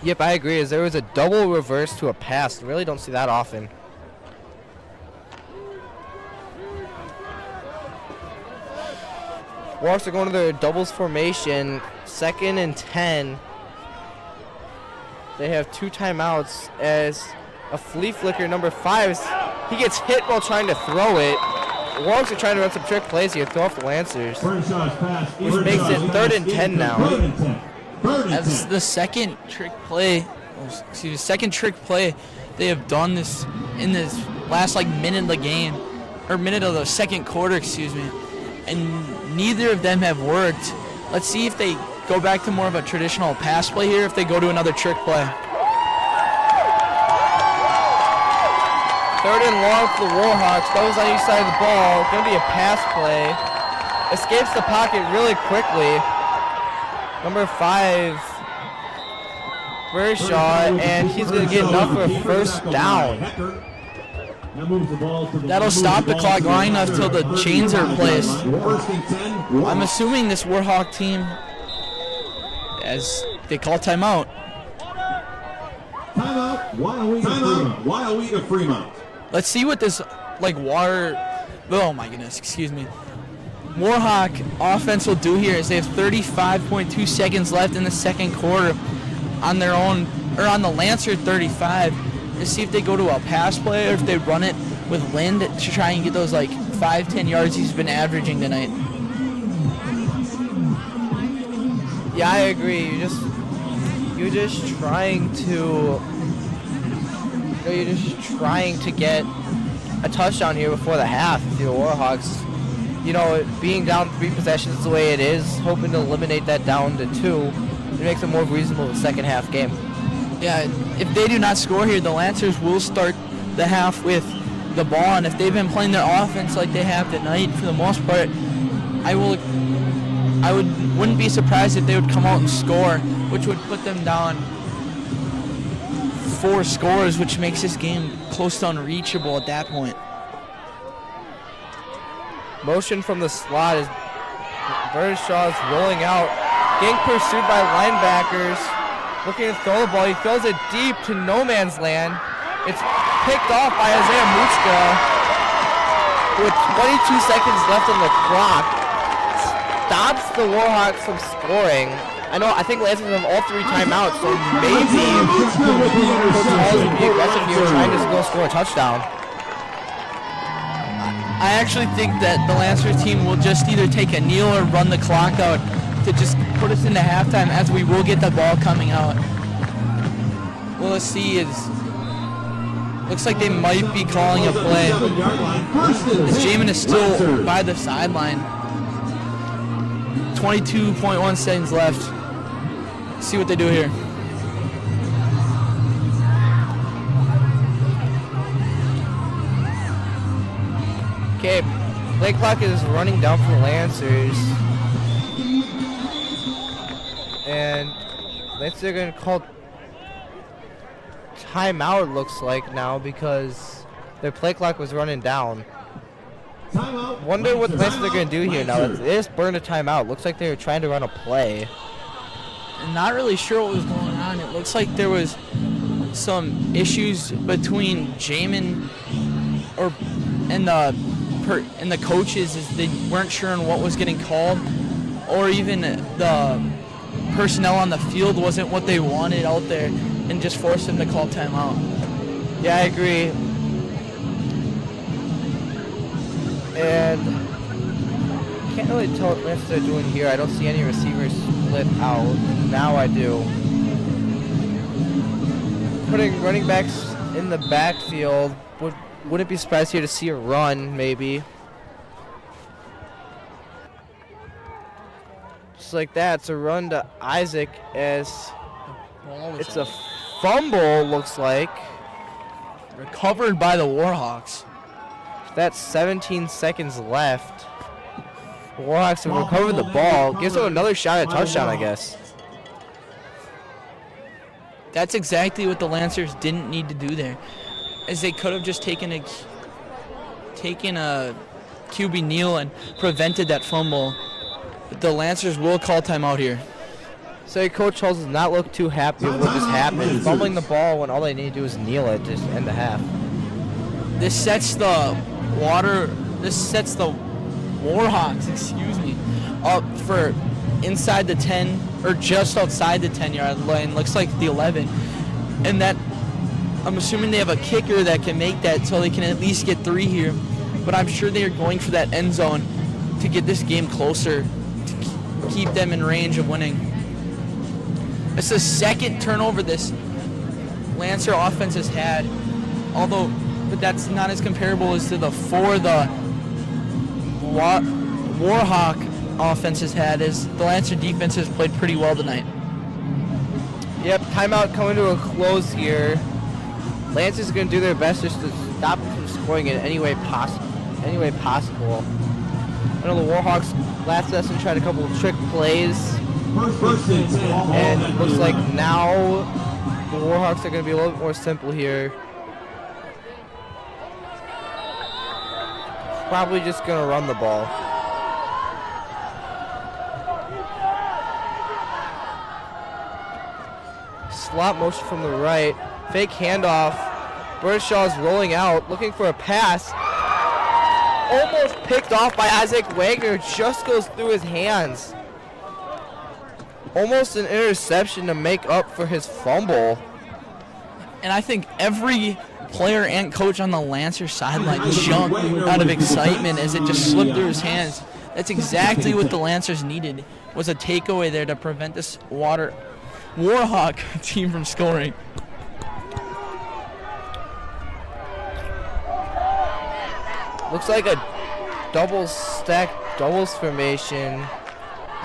Yep, I agree, as there was a double reverse to a pass. Really don't see that often. Warhawks are going to their doubles formation, 2nd and 10. They have 2 timeouts as a flea flicker, number 5. He gets hit while trying to throw it. Warhawks are trying to run some trick plays here, throw off the Lancers, which makes it 3rd and 10 now. That's the second trick play they have done this in this last minute of the game, or minute of the second quarter, and neither of them have worked. Let's see if they go back to more of a traditional pass play here, if they go to another trick play. 3rd and long for the Warhawks. Goes on each side of the ball. Going to be a pass play. Escapes the pocket really quickly. Number 5 Vershaw, and he's going to get enough for a first down. That'll stop the clock long enough till the chains are replaced. I'm assuming this Warhawk team, as they call timeout. Timeout, Weyauwega Fremont. Let's see what this, oh my goodness, excuse me. Warhawk offense will do here is they have 35.2 seconds left in the second quarter on their own, or on the Lancer 35, to see if they go to a pass play or if they run it with Lind to try and get those 5-10 yards he's been averaging tonight. Yeah, I agree. You're just trying to get a touchdown here before the half if you're Warhawks. Being down 3 possessions the way it is, hoping to eliminate that down to 2, it makes it more reasonable second half game. Yeah, if they do not score here, the Lancers will start the half with the ball, and if they've been playing their offense like they have tonight for the most part, wouldn't be surprised if they would come out and score, which would put them down 4 scores, which makes this game close to unreachable at that point. Motion from the slot as Vershaw is rolling out, getting pursued by linebackers, looking to throw the ball. He throws it deep to no man's land. It's picked off by Isaiah Mutzka with 22 seconds left on the clock. Stops the Warhawks from scoring. I think Lancers have all 3 timeouts, so maybe Coach Halls would be aggressive here trying to go score a touchdown. I actually think that the Lancer team will just either take a kneel or run the clock out to just put us into halftime, as we will get the ball coming out. Well, let's see, looks like they might be calling a play. As Jamin is still by the sideline. 22.1 seconds left. Let's see what they do here. Okay, play clock is running down for the Lancers. And Lancers are going to call timeout, it looks like, now, because their play clock was running down. Wonder what the Lancers are going to do here now. They just burned a timeout. Looks like they were trying to run a play. I'm not really sure what was going on. It looks like there was some issues between Jamin and the coaches, as they weren't sure on what was getting called, or even the personnel on the field wasn't what they wanted out there and just forced them to call timeout. Yeah, I agree. And can't really tell what Lancers are doing here. I don't see any receivers split out. Now I do. Putting running backs in the backfield. Wouldn't be surprised here to see a run, maybe. Just like that, it's a run to Isaac as it's a fumble, looks like. Recovered by the Warhawks. That's 17 seconds left. The Warhawks have recovered the ball. Gives them another shot at a touchdown, I guess. That's exactly what the Lancers didn't need to do there, as they could have just taken a QB kneel and prevented that fumble. But the Lancers will call timeout here. So Coach Halls does not look too happy with what just happened. Fumbling the ball when all they need to do is kneel it to end the half. This sets the Warhawks, up for inside the 10 or just outside the 10-yard line. Looks like the 11. And that, I'm assuming they have a kicker that can make that, so they can at least get 3 here. But I'm sure they are going for that end zone to get this game closer, to keep them in range of winning. It's the second turnover this Lancer offense has had, but that's not as comparable as to the 4 the Warhawk offense has had, as the Lancer defense has played pretty well tonight. Yep, timeout coming to a close here. Lancers going to do their best just to stop them from scoring in any way possible. I know the Warhawks last session tried a couple of trick plays, and it looks like now the Warhawks are going to be a little bit more simple here. Probably just going to run the ball. Slot motion from the right. Fake handoff. Burshaw's rolling out, looking for a pass. Almost picked off by Isaac Wagner. Just goes through his hands. Almost an interception to make up for his fumble. And I think every player and coach on the Lancer sideline jumped out of excitement as it just slipped through his hands. That's exactly what the Lancers needed, was a takeaway there to prevent this Warhawk team from scoring. Looks like a double stack doubles formation.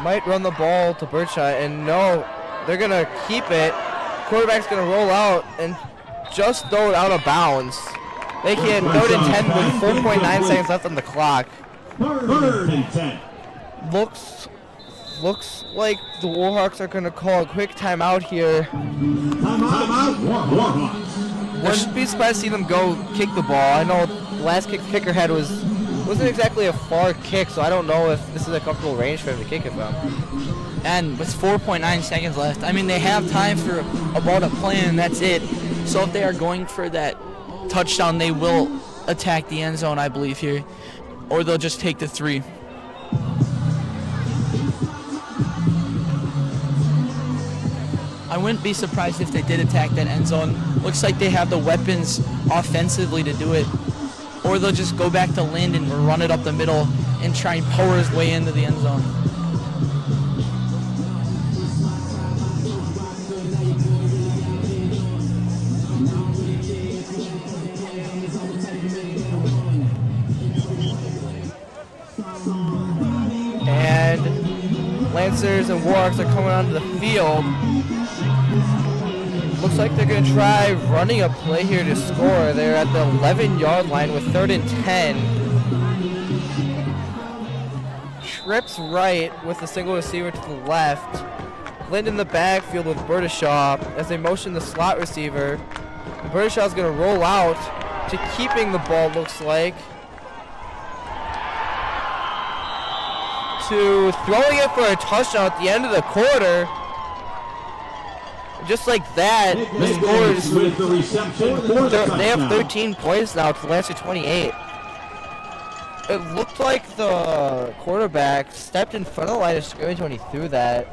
Might run the ball to Birdshot, and no, they're gonna keep it. Quarterback's gonna roll out and just throw it out of bounds. They can third and 10 with 4.9 seconds left on the clock. Third and 10. Looks like the Warhawks are gonna call a quick timeout here. Timeout. Warhawks. I should be surprised to see them go kick the ball. I know the last kick the kicker had wasn't exactly a far kick, so I don't know if this is a comfortable range for him to kick it from. And with 4.9 seconds left, I mean, they have time for a ball to play, and that's it. So if they are going for that touchdown, they will attack the end zone, I believe, here. Or they'll just take the 3. I wouldn't be surprised if they did attack that end zone. Looks like they have the weapons offensively to do it. Or they'll just go back to Lind and run it up the middle and try and power his way into the end zone. And Lancers and Warhawks are coming onto the field. Looks like they're going to try running a play here to score. They're at the 11-yard line with 3rd and 10. Trips right with a single receiver to the left. Lind in the backfield with Berdishaw as they motion the slot receiver. Berdishaw's going to roll out to keeping the ball, looks like, to throwing it for a touchdown at the end of the quarter. Just like that, the score is, they have 13 points now to the Lancer 28. It looked like the quarterback stepped in front of the line of scrimmage when he threw that.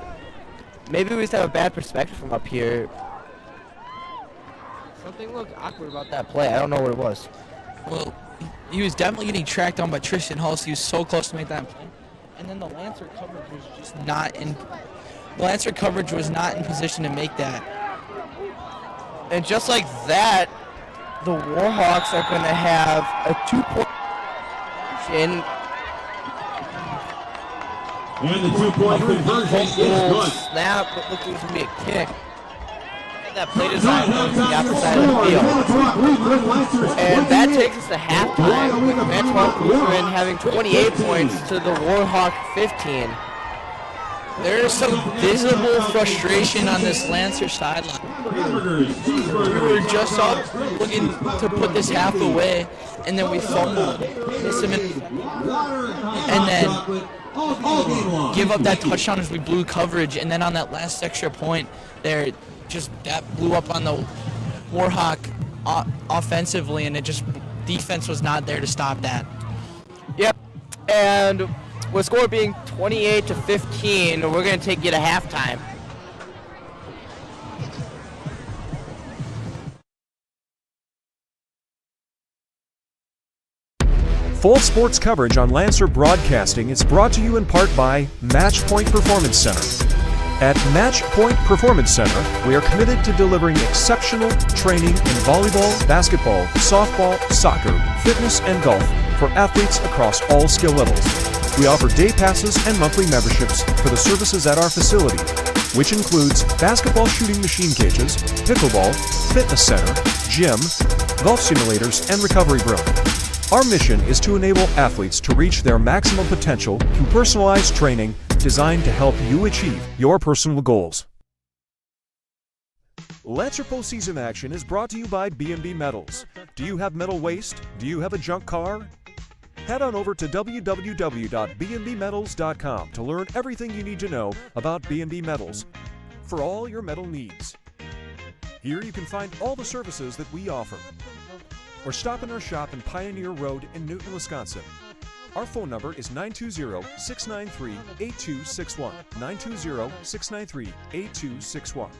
Maybe we just have a bad perspective from up here. Something looked awkward about that play. I don't know what it was. Well, he was definitely getting tracked down by Tristan Hulse. He was so close to make that play. And then the Lancer coverage was just not in. The Lancer coverage was not in position to make that. And just like that, the Warhawks are going to have a 2-point conversion. And the 2-point conversion is good. Snap, but looked like it was going to be a kick. And that play design was the opposite side of the field. And that takes us to halftime with Manitowoc Lutheran having 28 points to the Warhawk 15. There is some visible frustration on this Lancer sideline. We were just up looking to put this half away, and then we fumbled, miss him, and then give up that touchdown as we blew coverage. And then on that last extra point, there, just that blew up on the Warhawk offensively, and it just defense was not there to stop that. Yep, and with score being 28-15, we're going to take you to halftime. Full sports coverage on Lancer Broadcasting is brought to you in part by Match Point Performance Center. At Match Point Performance Center, we are committed to delivering exceptional training in volleyball, basketball, softball, soccer, fitness, and golf for athletes across all skill levels. We offer day passes and monthly memberships for the services at our facility, which includes basketball shooting machine cages, pickleball, fitness center, gym, golf simulators, and recovery room. Our mission is to enable athletes to reach their maximum potential through personalized training designed to help you achieve your personal goals. Lancer postseason action is brought to you by B&B Metals. Do you have metal waste? Do you have a junk car? Head on over to www.bnbmetals.com to learn everything you need to know about B&B Metals for all your metal needs. Here you can find all the services that we offer. Or stop in our shop in Pioneer Road in Newton, Wisconsin. Our phone number is 920-693-8261. 920-693-8261.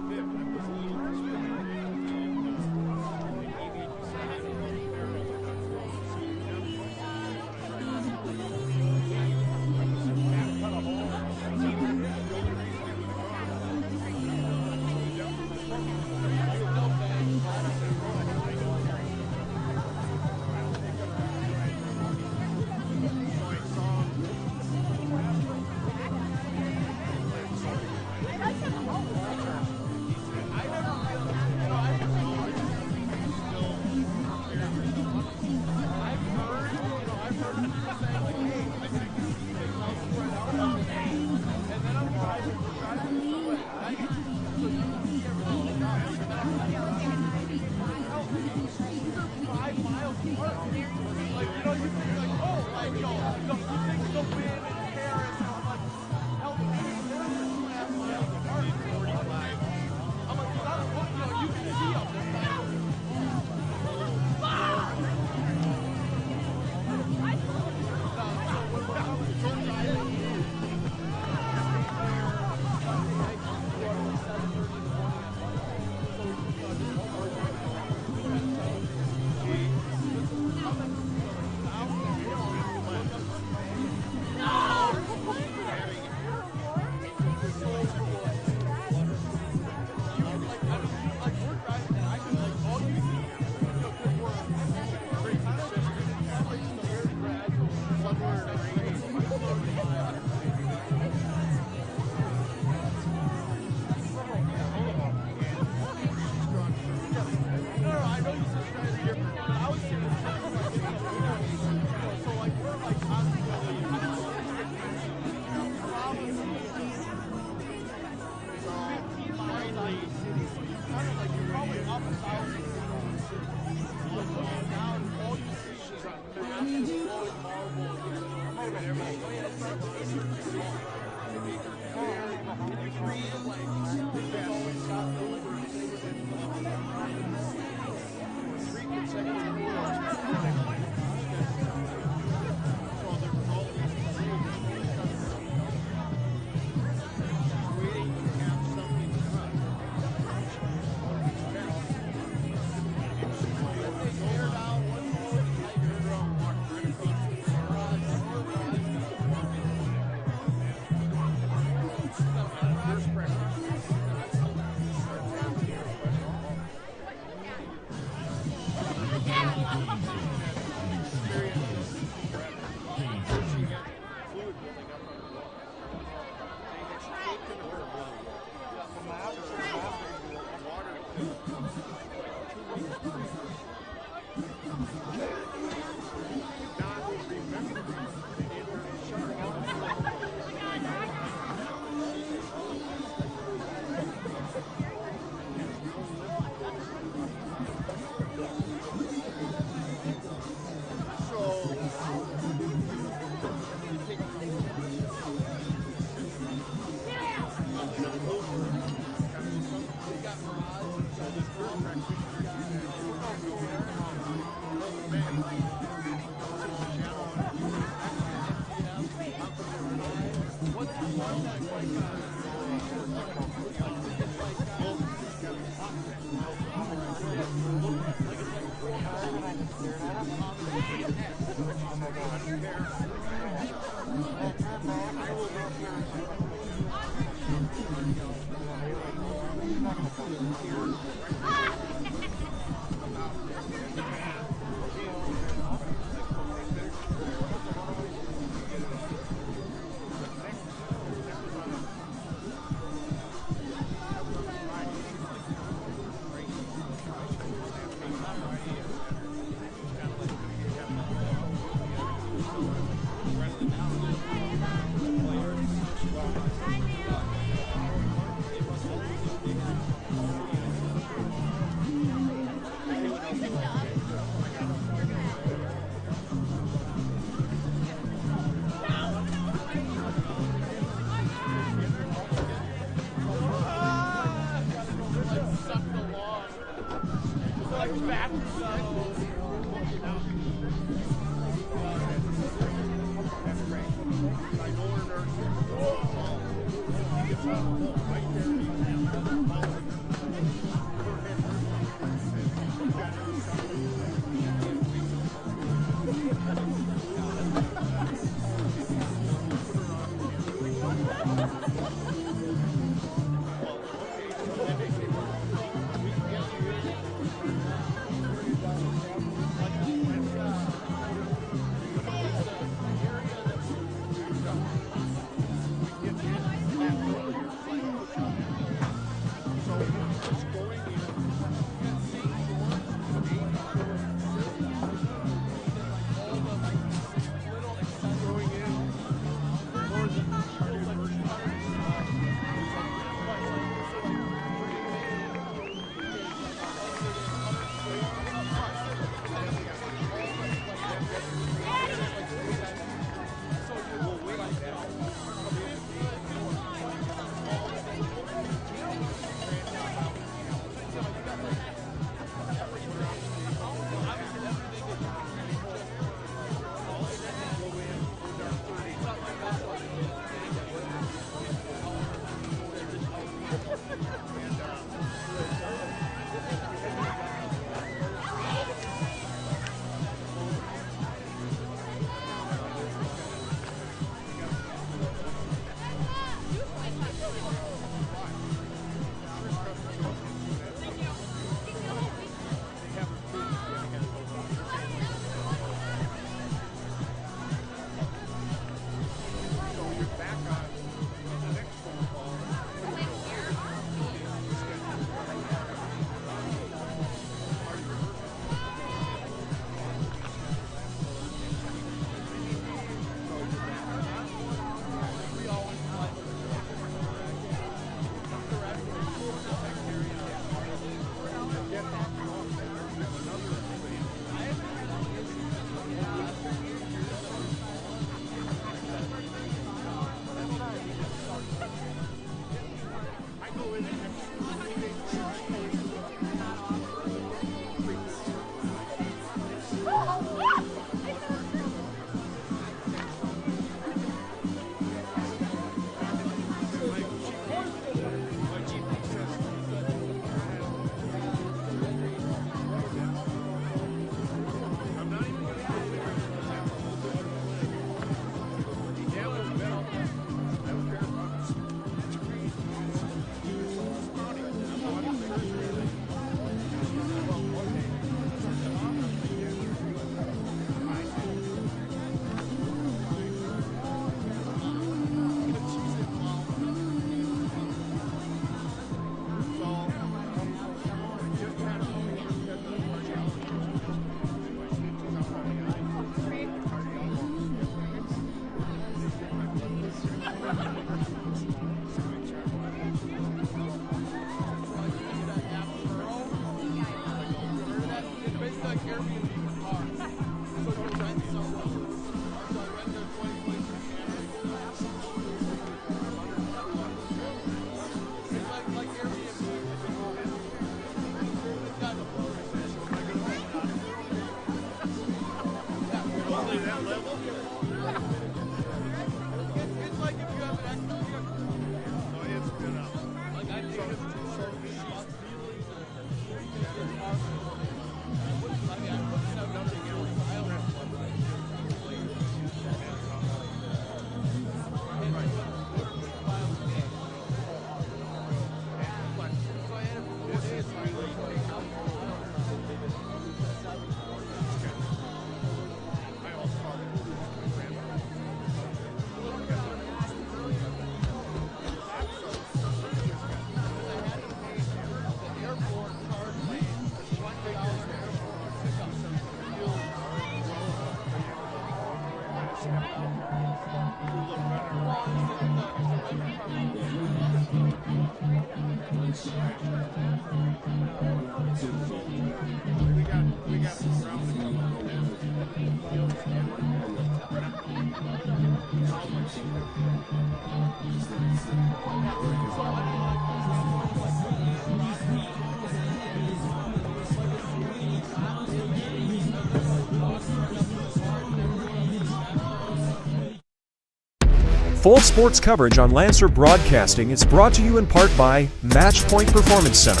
Full sports coverage on Lancer Broadcasting is brought to you in part by Matchpoint Performance Center.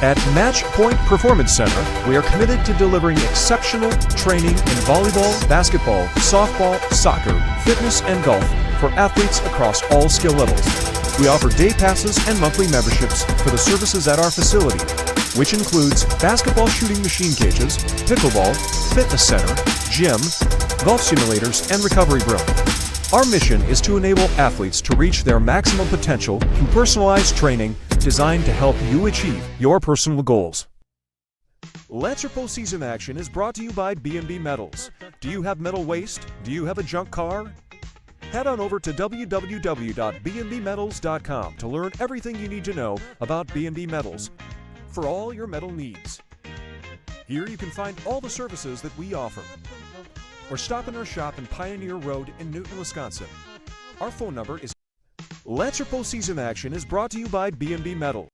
At Matchpoint Performance Center, we are committed to delivering exceptional training in volleyball, basketball, softball, soccer, fitness, and golf for athletes across all skill levels. We offer day passes and monthly memberships for the services at our facility, which includes basketball shooting machine cages, pickleball, fitness center, gym, golf simulators, and recovery room. Our mission is to enable athletes to reach their maximum potential through personalized training designed to help you achieve your personal goals. Lancer postseason action is brought to you by B&B Metals. Do you have metal waste? Do you have a junk car? Head on over to www.bnbmetals.com to learn everything you need to know about B&B Metals for all your metal needs. Here you can find all the services that we offer. Or stop in our shop in Pioneer Road in Newton, Wisconsin. Our phone number is... Lancer postseason action is brought to you by B&B Metal.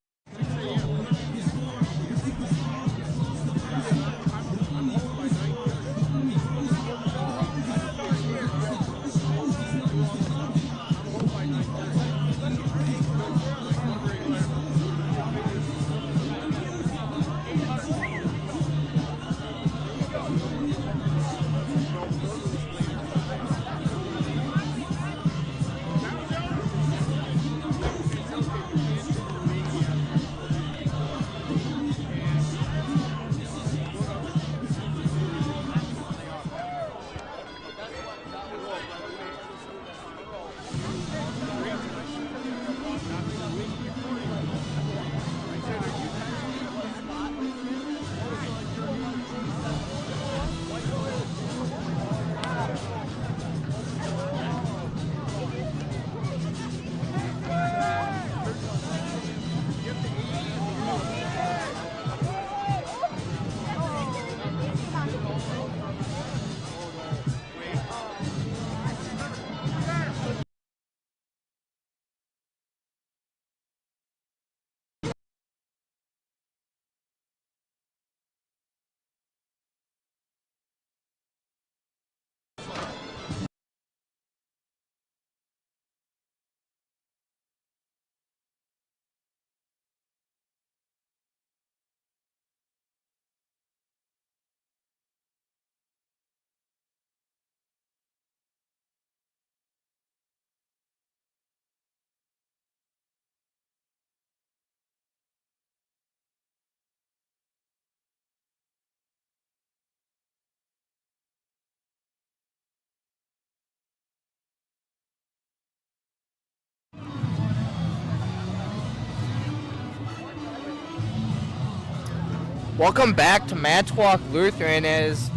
Welcome back to Matchwalk Lutheran as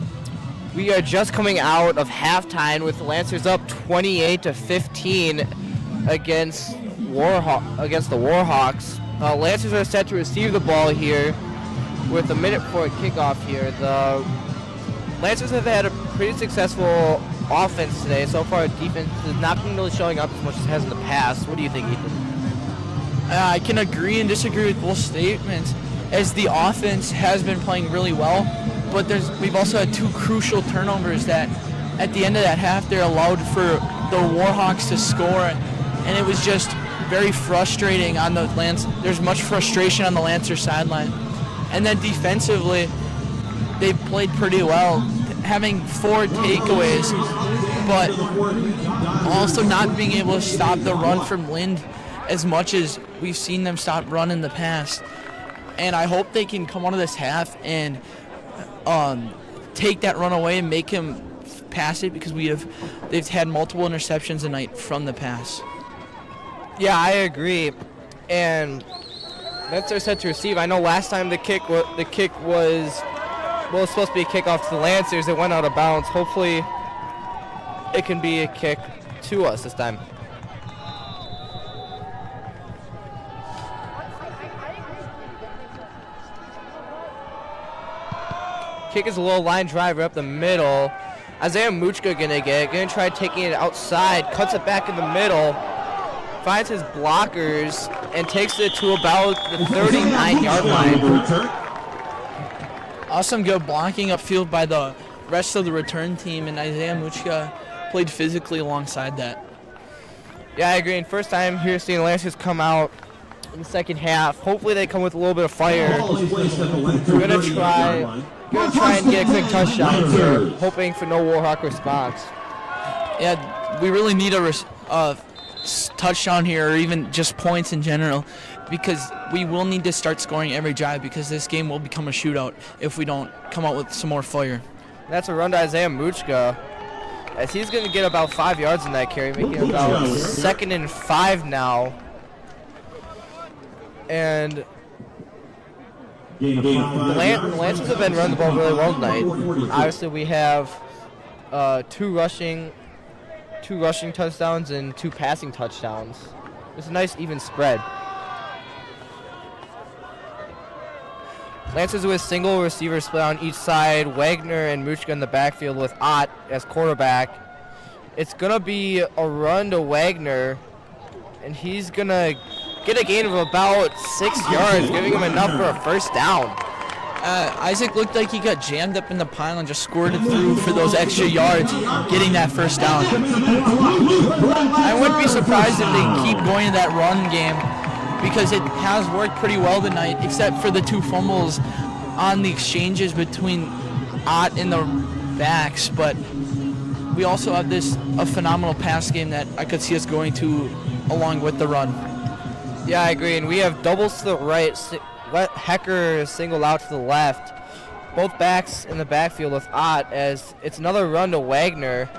we are just coming out of halftime with the Lancers up 28-15 against the Warhawks. Lancers are set to receive the ball here with a minute before kickoff here. The Lancers have had a pretty successful offense today. So far, defense has not been really showing up as much as it has in the past. What do you think, Ethan? I can agree and disagree with both statements, as the offense has been playing really well, but we've also had two crucial turnovers that at the end of that half they allowed for the Warhawks to score, and it was just very frustrating on the Lance. There's much frustration on the Lancer sideline. And then defensively, they played pretty well, having 4 takeaways, but also not being able to stop the run from Lind as much as we've seen them stop run in the past. And I hope they can come out of this half and take that run away and make him pass it, because they've had multiple interceptions tonight from the pass. Yeah, I agree. And that's our set to receive. I know last time the kick was supposed to be a kickoff to the Lancers. It went out of bounds. Hopefully it can be a kick to us this time. kick is a little line driver up the middle. Isaiah Muchka gonna get it, gonna try taking it outside, cuts it back in the middle, finds his blockers, and takes it to about the 39-yard line. Awesome good blocking upfield by the rest of the return team, and Isaiah Muchka played physically alongside that. Yeah, I agree. And first time here seeing Lancers come out in the second half. Hopefully they come with a little bit of fire. We're gonna try and get a quick touchdown here, hoping for no Warhawk response. Yeah, we really need a touchdown here, or even just points in general, because we will need to start scoring every drive, because this game will become a shootout if we don't come out with some more fire. That's a run to Isaiah Muchka, as he's going to get about 5 yards in that carry, making about 2nd and 5 now. And the Lancers have been running the ball really well tonight. Obviously, we have two rushing touchdowns and 2 passing touchdowns. It's a nice even spread. Lancers with single receiver split on each side. Wagner and Muchka in the backfield with Ott as quarterback. It's going to be a run to Wagner, and he's going to get a gain of about 6 yards, giving him enough for a first down. Isaac looked like he got jammed up in the pile and just squirted through for those extra yards, getting that first down. I wouldn't be surprised if they keep going to that run game, because it has worked pretty well tonight, except for the 2 fumbles on the exchanges between Ott and the backs. But we also have a phenomenal pass game that I could see us going to along with the run. Yeah, I agree. And we have doubles to the right, Hecker single out to the left. Both backs in the backfield with Ott, as it's another run to Wagner.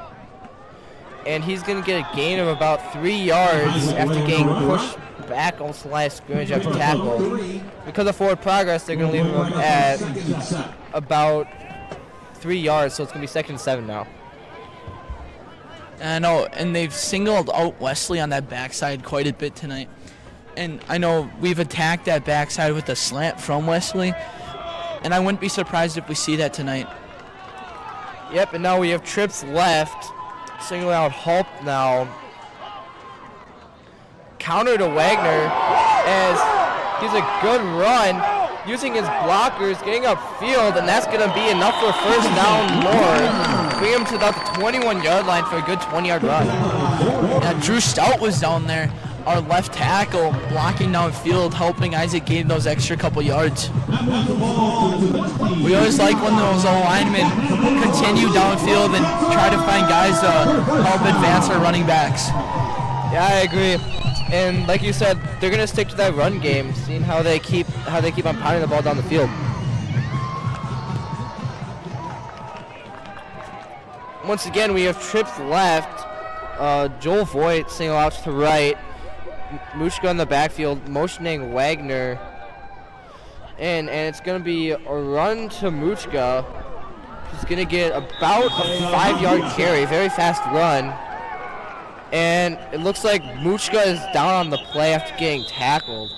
And he's going to get a gain of about 3 yards after getting pushed back on the line of scrimmage after tackle. Because of forward progress, they're going to leave him at about 3 yards, so it's going to be 2nd and 7 now. I know, and they've singled out Wesley on that backside quite a bit tonight. And I know we've attacked that backside with a slant from Wesley, and I wouldn't be surprised if we see that tonight. Yep, and now we have trips left. Single out Hulp now. Counter to Wagner, as he's a good run, using his blockers, getting upfield, and that's going to be enough for a first down more. Bring him to about the 21-yard line for a good 20-yard run. Yeah, Drew Stout was down there, our left tackle, blocking downfield, helping Isaac gain those extra couple yards. We always like when those linemen continue downfield and try to find guys to help advance our running backs. Yeah, I agree. And like you said, they're going to stick to that run game, seeing how they keep on pounding the ball down the field. Once again, we have trips left. Joel Voigt single out to the right. Muchka in the backfield, motioning Wagner. And it's going to be a run to Muchka. He's going to get about a 5-yard carry, very fast run. And it looks like Muchka is down on the play after getting tackled.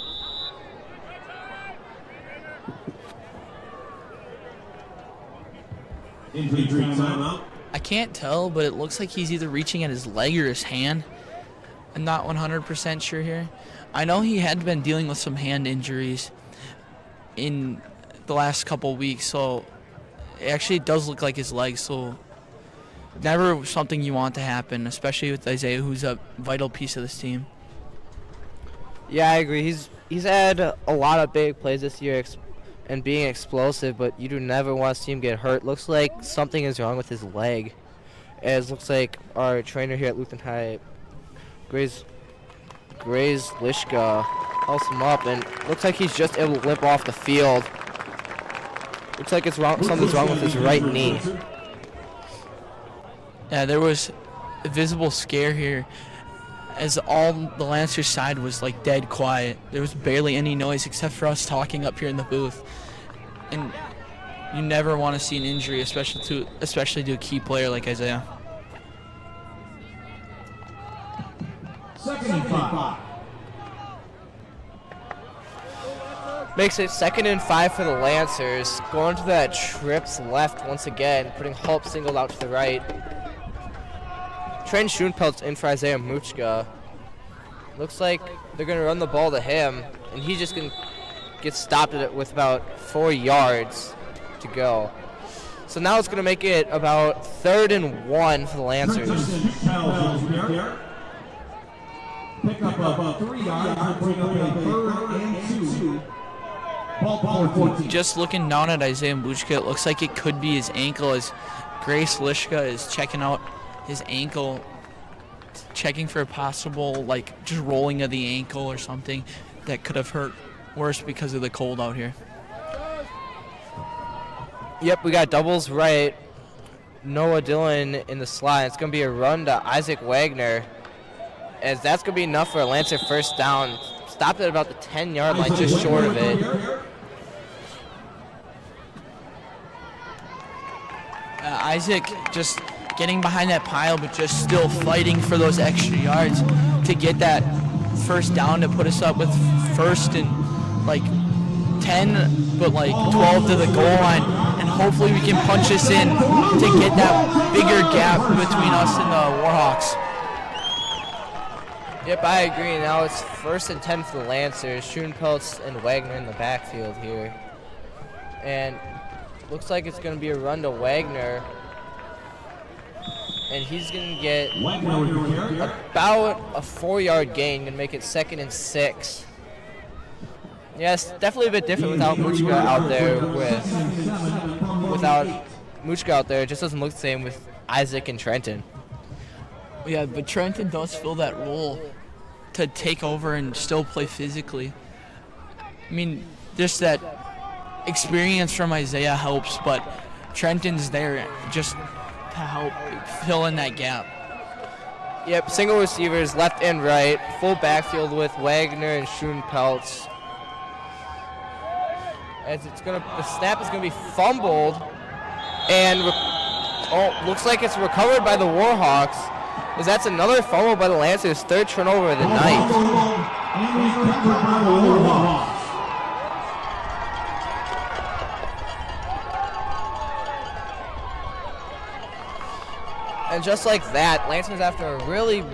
I can't tell, but it looks like he's either reaching at his leg or his hand. I'm not 100% sure here. I know he had been dealing with some hand injuries in the last couple weeks, so it actually does look like his leg, so never something you want to happen, especially with Isaiah, who's a vital piece of this team. Yeah, I agree. He's had a lot of big plays this year and being explosive, but you do never want to see him get hurt. Looks like something is wrong with his leg, as looks like our trainer here at Lutheran High, Grace Lishka, helps him up, and looks like he's just able to limp off the field. Looks like something's wrong with his right knee. Yeah, there was a visible scare here, as all the Lancers side was like dead quiet. There was barely any noise except for us talking up here in the booth. And you never want to see an injury, especially to a key player like Isaiah. 2nd and 5. Makes it 2nd and 5 for the Lancers. Going to that trips left once again, putting Hulp singled out to the right. Trent Schoenpelt's in for Isaiah Muchka. Looks like they're going to run the ball to him, and he's just going to get stopped at it with about 4 yards to go. So now it's going to make it about 3rd and 1 for the Lancers. Pick up about 3 yards and bring up a 3rd and 2. Ball 14. Just looking down at Isaiah Muchka, it looks like it could be his ankle as Grace Lishka is checking out his ankle, checking for a possible, like, just rolling of the ankle or something that could have hurt worse because of the cold out here. Yep, we got doubles right. Noah Dillon in the slot. It's going to be a run to Isaac Wagner, as that's going to be enough for a Lancer first down. Stopped at about the 10-yard line, just short of it. Isaac just getting behind that pile, but just still fighting for those extra yards to get that first down to put us up with 1st and like 10, but like 12 to the goal line, and hopefully we can punch this in to get that bigger gap between us and the Warhawks. Yep, I agree. Now it's 1st and 10 for the Lancers. Schoenpeltz and Wagner in the backfield here. And looks like it's going to be a run to Wagner. And he's going to get about a 4-yard gain, going to make it 2nd and 6. Yes, definitely a bit different without Muchka out there. Without Muchka out there, it just doesn't look the same with Isaac and Trenton. Yeah, but Trenton does fill that role to take over and still play physically. I mean, just that experience from Isaiah helps, but Trenton's there just to help fill in that gap. Yep, single receivers left and right, full backfield with Wagner and Schoenpeltz. As the snap is gonna be fumbled, and looks like it's recovered by the Warhawks. As that's another fumble by the Lancers, 3rd turnover of the night. And just like that, Lancers, after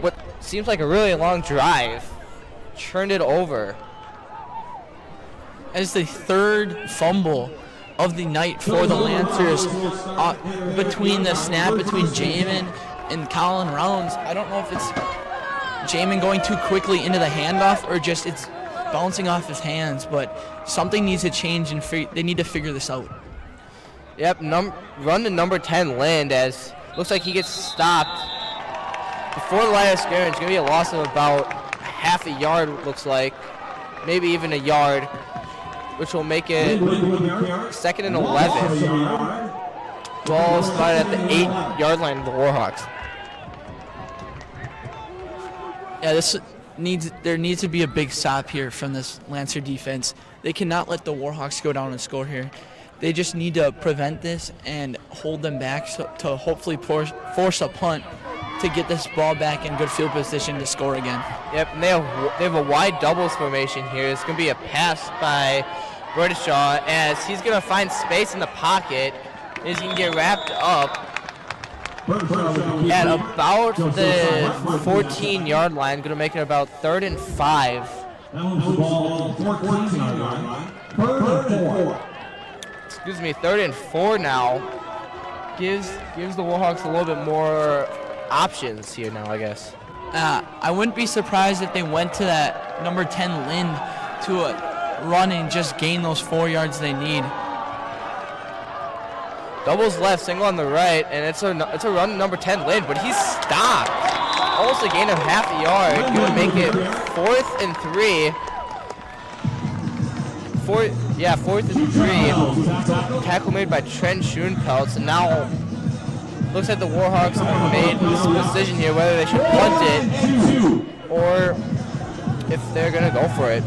what seems like a really long drive, turned it over. As the 3rd fumble of the night for the Lancers, between the snap between Jamin and Colin Rounds. I don't know if it's Jamin going too quickly into the handoff or just it's bouncing off his hands, but something needs to change and they need to figure this out. Yep, run to number 10, Lind, as looks like he gets stopped before the line of scrimmage. It's going to be a loss of about half a yard, looks like, maybe even a yard, which will make it 2nd and 11. Ball spotted at the 8-yard line of the Warhawks. Yeah, there needs to be a big stop here from this Lancer defense. They cannot let the Warhawks go down and score here. They just need to prevent this and hold them back to hopefully force a punt to get this ball back in good field position to score again. Yep, and they have a wide doubles formation here. It's going to be a pass by Burdishaw as he's going to find space in the pocket as he can get wrapped up at about the 14-yard line. Going to make it about 3rd and 5. Excuse me, 3rd and 4 now. Gives the Warhawks a little bit more options here now, I guess. I wouldn't be surprised if they went to that number 10 Lind to run and just gain those 4 yards they need. Doubles left, single on the right, and it's a run number 10 Lind, but he's stopped. Almost a gain of half a yard. Going to make it 4th and 3. 4th and 3. Tackle made by Trent Schoenpeltz, and now looks like the Warhawks have made this decision here whether they should punt it or if they're going to go for it.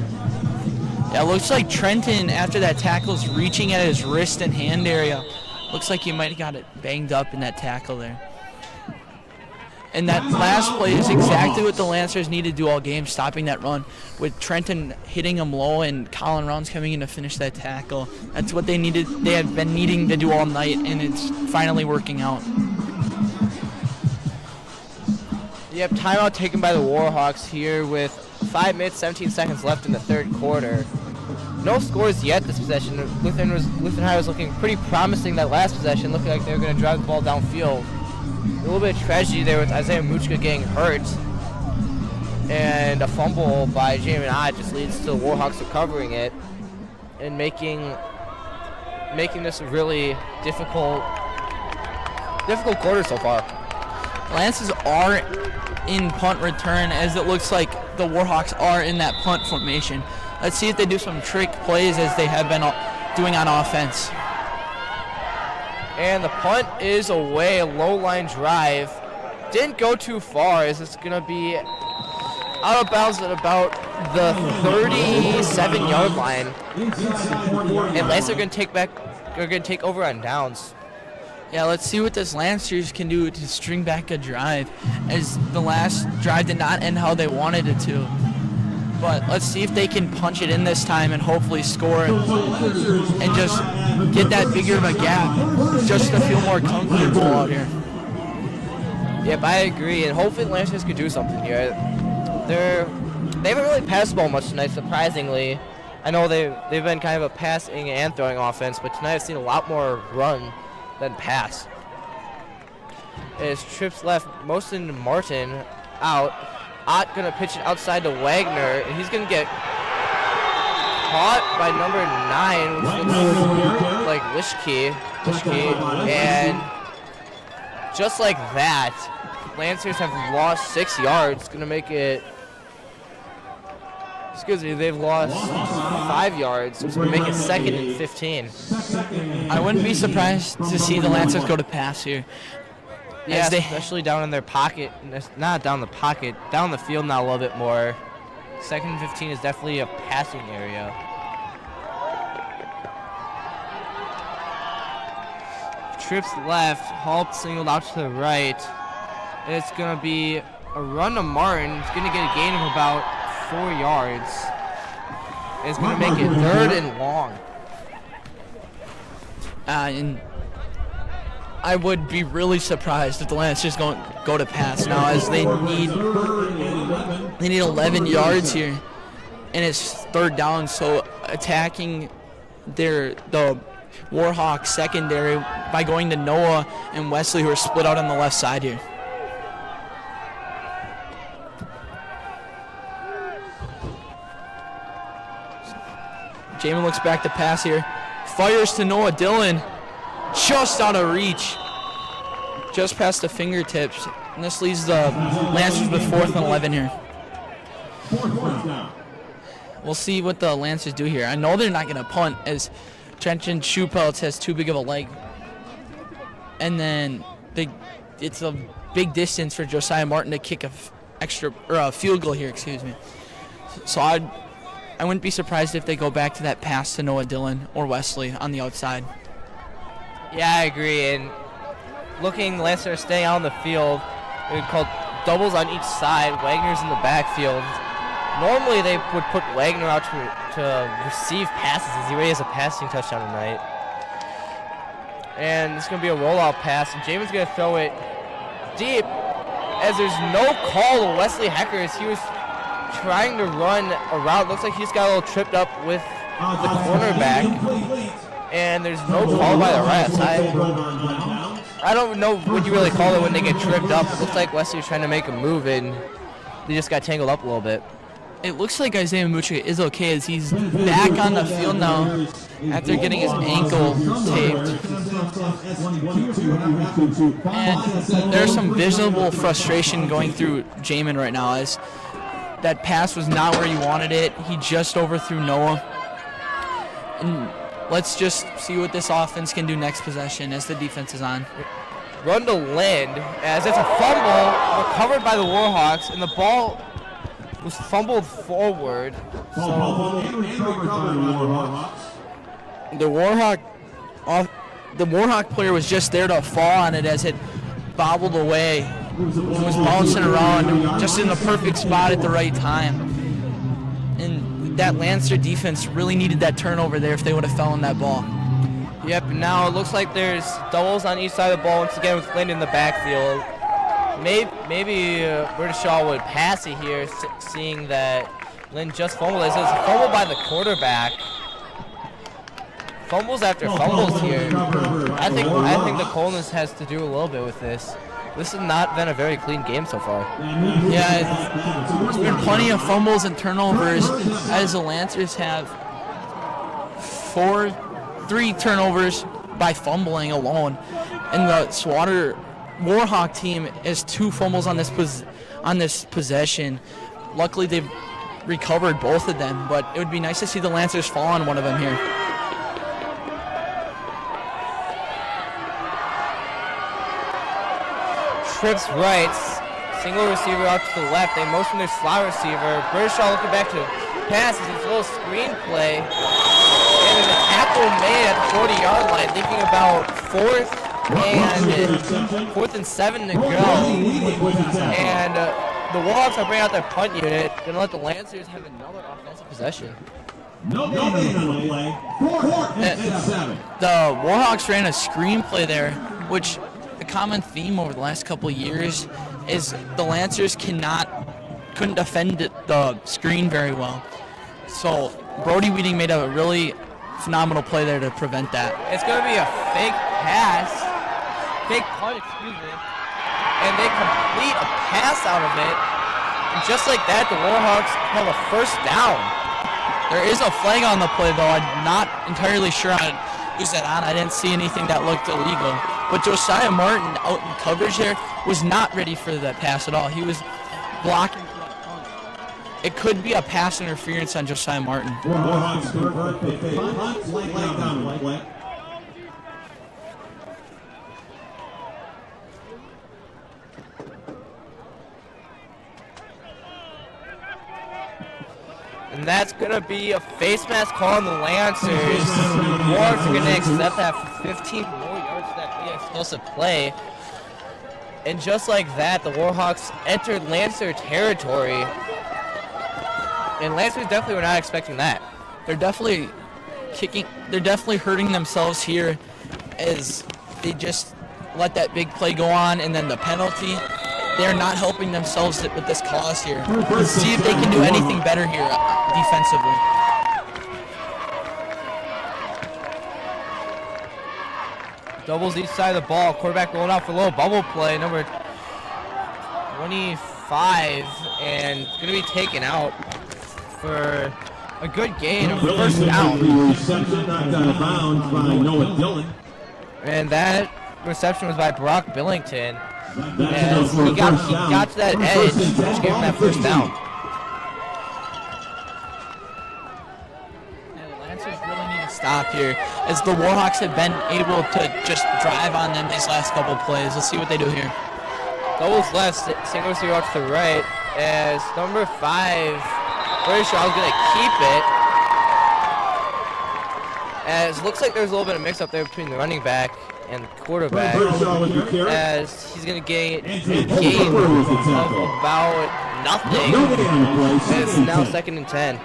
Yeah, it looks like Trenton, after that tackle, is reaching at his wrist and hand area. Looks like he might have got it banged up in that tackle there. And that last play is exactly what the Lancers need to do all game, stopping that run. With Trenton hitting him low and Colin Rounds coming in to finish that tackle. That's what they needed. They had been needing to do all night, and it's finally working out. Yep, timeout taken by the Warhawks here with 5 minutes, 17 seconds left in the third quarter. No scores yet this possession. Lutheran High was looking pretty promising that last possession, looking like they were going to drive the ball downfield. A little bit of tragedy there with Isaiah Muchka getting hurt. And a fumble by Jamin Ott just leads to the Warhawks recovering it and making this a really difficult quarter so far. Lancers are in punt return, as it looks like the Warhawks are in that punt formation. Let's see if they do some trick plays as they have been doing on offense. And the punt is away, a low line drive. Didn't go too far, as it's going to be out of bounds at about the 37-yard line. And Lancers are going to take over on downs. Yeah, let's see what this Lancers can do to string back a drive, as the last drive did not end how they wanted it to. But let's see if they can punch it in this time and hopefully score and just get that bigger of a gap just to feel more comfortable out here. Yep, I agree, and hopefully Lancers can do something here. They haven't really passed the ball much tonight, surprisingly. I know they've been kind of a passing and throwing offense, but tonight I've seen a lot more run than pass. As trips left, Mosten and Martin out. Ott gonna pitch it outside to Wagner, and he's gonna get caught by number 9, which looks like Lischke, and just like that, Lancers have lost 6 yards. Gonna make it. Excuse me, they've lost 5 yards, which would make it 2nd and 15. I wouldn't be surprised to see the Lancers go to pass here. Yeah, especially down in their pocket. Not down the pocket, down the field now a little bit more. 2nd and 15 is definitely a passing area. Trips left, Halt singled out to the right. And it's going to be a run to Martin. It's going to get a gain of about 4 yards. It's going to make it 3rd and long. And I would be really surprised if the Lancers go to pass now, as they need 11 yards here, and it's 3rd down. So attacking the Warhawks secondary by going to Noah and Wesley, who are split out on the left side here. Jamin looks back to pass here. Fires to Noah Dillon. Just out of reach. Just past the fingertips. And this leaves the Lancers with 4th and 11 here. We'll see what the Lancers do here. I know they're not going to punt, as Trenton Shoepeltz has too big of a leg. And then it's a big distance for Josiah Martin to kick a field goal here, excuse me. So I wouldn't be surprised if they go back to that pass to Noah Dillon or Wesley on the outside. Yeah, I agree. And looking, Lancers staying out on the field, they would call doubles on each side. Wagner's in the backfield. Normally they would put Wagner out to receive passes, as he already has a passing touchdown tonight. And it's going to be a rollout pass, and Jamin's going to throw it deep, as there's no call to Wesley Hecker as he was trying to run a route. Looks like he's got a little tripped up with the cornerback, and there's no call by the refs. I don't know what you really call it when they get tripped up. It looks like Wesley was trying to make a move, and they just got tangled up a little bit. It looks like Isaiah Muchka is okay, as he's back on the field now after getting his ankle taped. And there's some visible frustration going through Jamin right now, as that pass was not where he wanted it. He just overthrew Noah. And let's just see what this offense can do next possession as the defense is on. Run to land, as it's a fumble recovered by the Warhawks, and the ball was fumbled forward. So the Warhawk player was just there to fall on it as it bobbled away was bouncing around just in the perfect spot at the right time. And that Lancer defense really needed that turnover there if they would have fell on that ball. Yep, now it looks like there's doubles on each side of the ball once again with Lynn in the backfield. Maybe Burdishaw would pass it here, seeing that Lynn just fumbled. It says fumble by the quarterback. Fumbles after fumbles here. I think the coldness has to do a little bit with this. This has not been a very clean game so far. Yeah, there's been plenty of fumbles and turnovers, as the Lancers have 3 turnovers by fumbling alone, and the Swatter Warhawk team has 2 fumbles on this possession. Luckily, they've recovered both of them, but it would be nice to see the Lancers fall on one of them here. Trips right, single receiver out to the left. They motion their slot receiver. Burdishaw looking back to pass. It's a little screen play. And there's a tackle made at the 40-yard line, thinking about 4th and 7 to go. And the Warhawks are bringing out their punt unit. Going to let the Lancers have another offensive possession. No gain on the play. 4th and 7. The Warhawks ran a screen play there, which the common theme over the last couple of years is the Lancers couldn't defend the screen very well. So Brody Weeding made a really phenomenal play there to prevent that. It's going to be a fake punt, and they complete a pass out of it. And just like that, the Warhawks have a first down. There is a flag on the play, though. I'm not entirely sure who's that on. I didn't see anything that looked illegal. But Josiah Martin out in coverage there was not ready for that pass at all. He was blocking for that punt. It could be a pass interference on Josiah Martin. Warhawks convert the punt, flag down play. And that's going to be a face mask call on the Lancers. The Warhawks are going to accept that for 15 more yards for that big explosive play. And just like that, the Warhawks entered Lancer territory. And Lancers definitely were not expecting that. They're definitely hurting themselves here as they just let that big play go on, and then the penalty. They're not helping themselves with this cause here. Let's see if they can do anything better here defensively. Doubles each side of the ball. Quarterback rolling out for a little bubble play. Number 25, and it's going to be taken out for a good gain of first down. And that reception was by Brock Billington. As he got to that edge, which gave him that first down. Yeah, the Lancers really need to stop here, as the Warhawks have been able to just drive on them these last couple of plays. Let's see what they do here. Doubles left, single receiver out to the right, as number 5, Burdishaw is going to keep it. As looks like there's a little bit of mix-up there between the running back and the quarterback, as he's going to gain a gain of about nothing. And it's now 2nd and 10.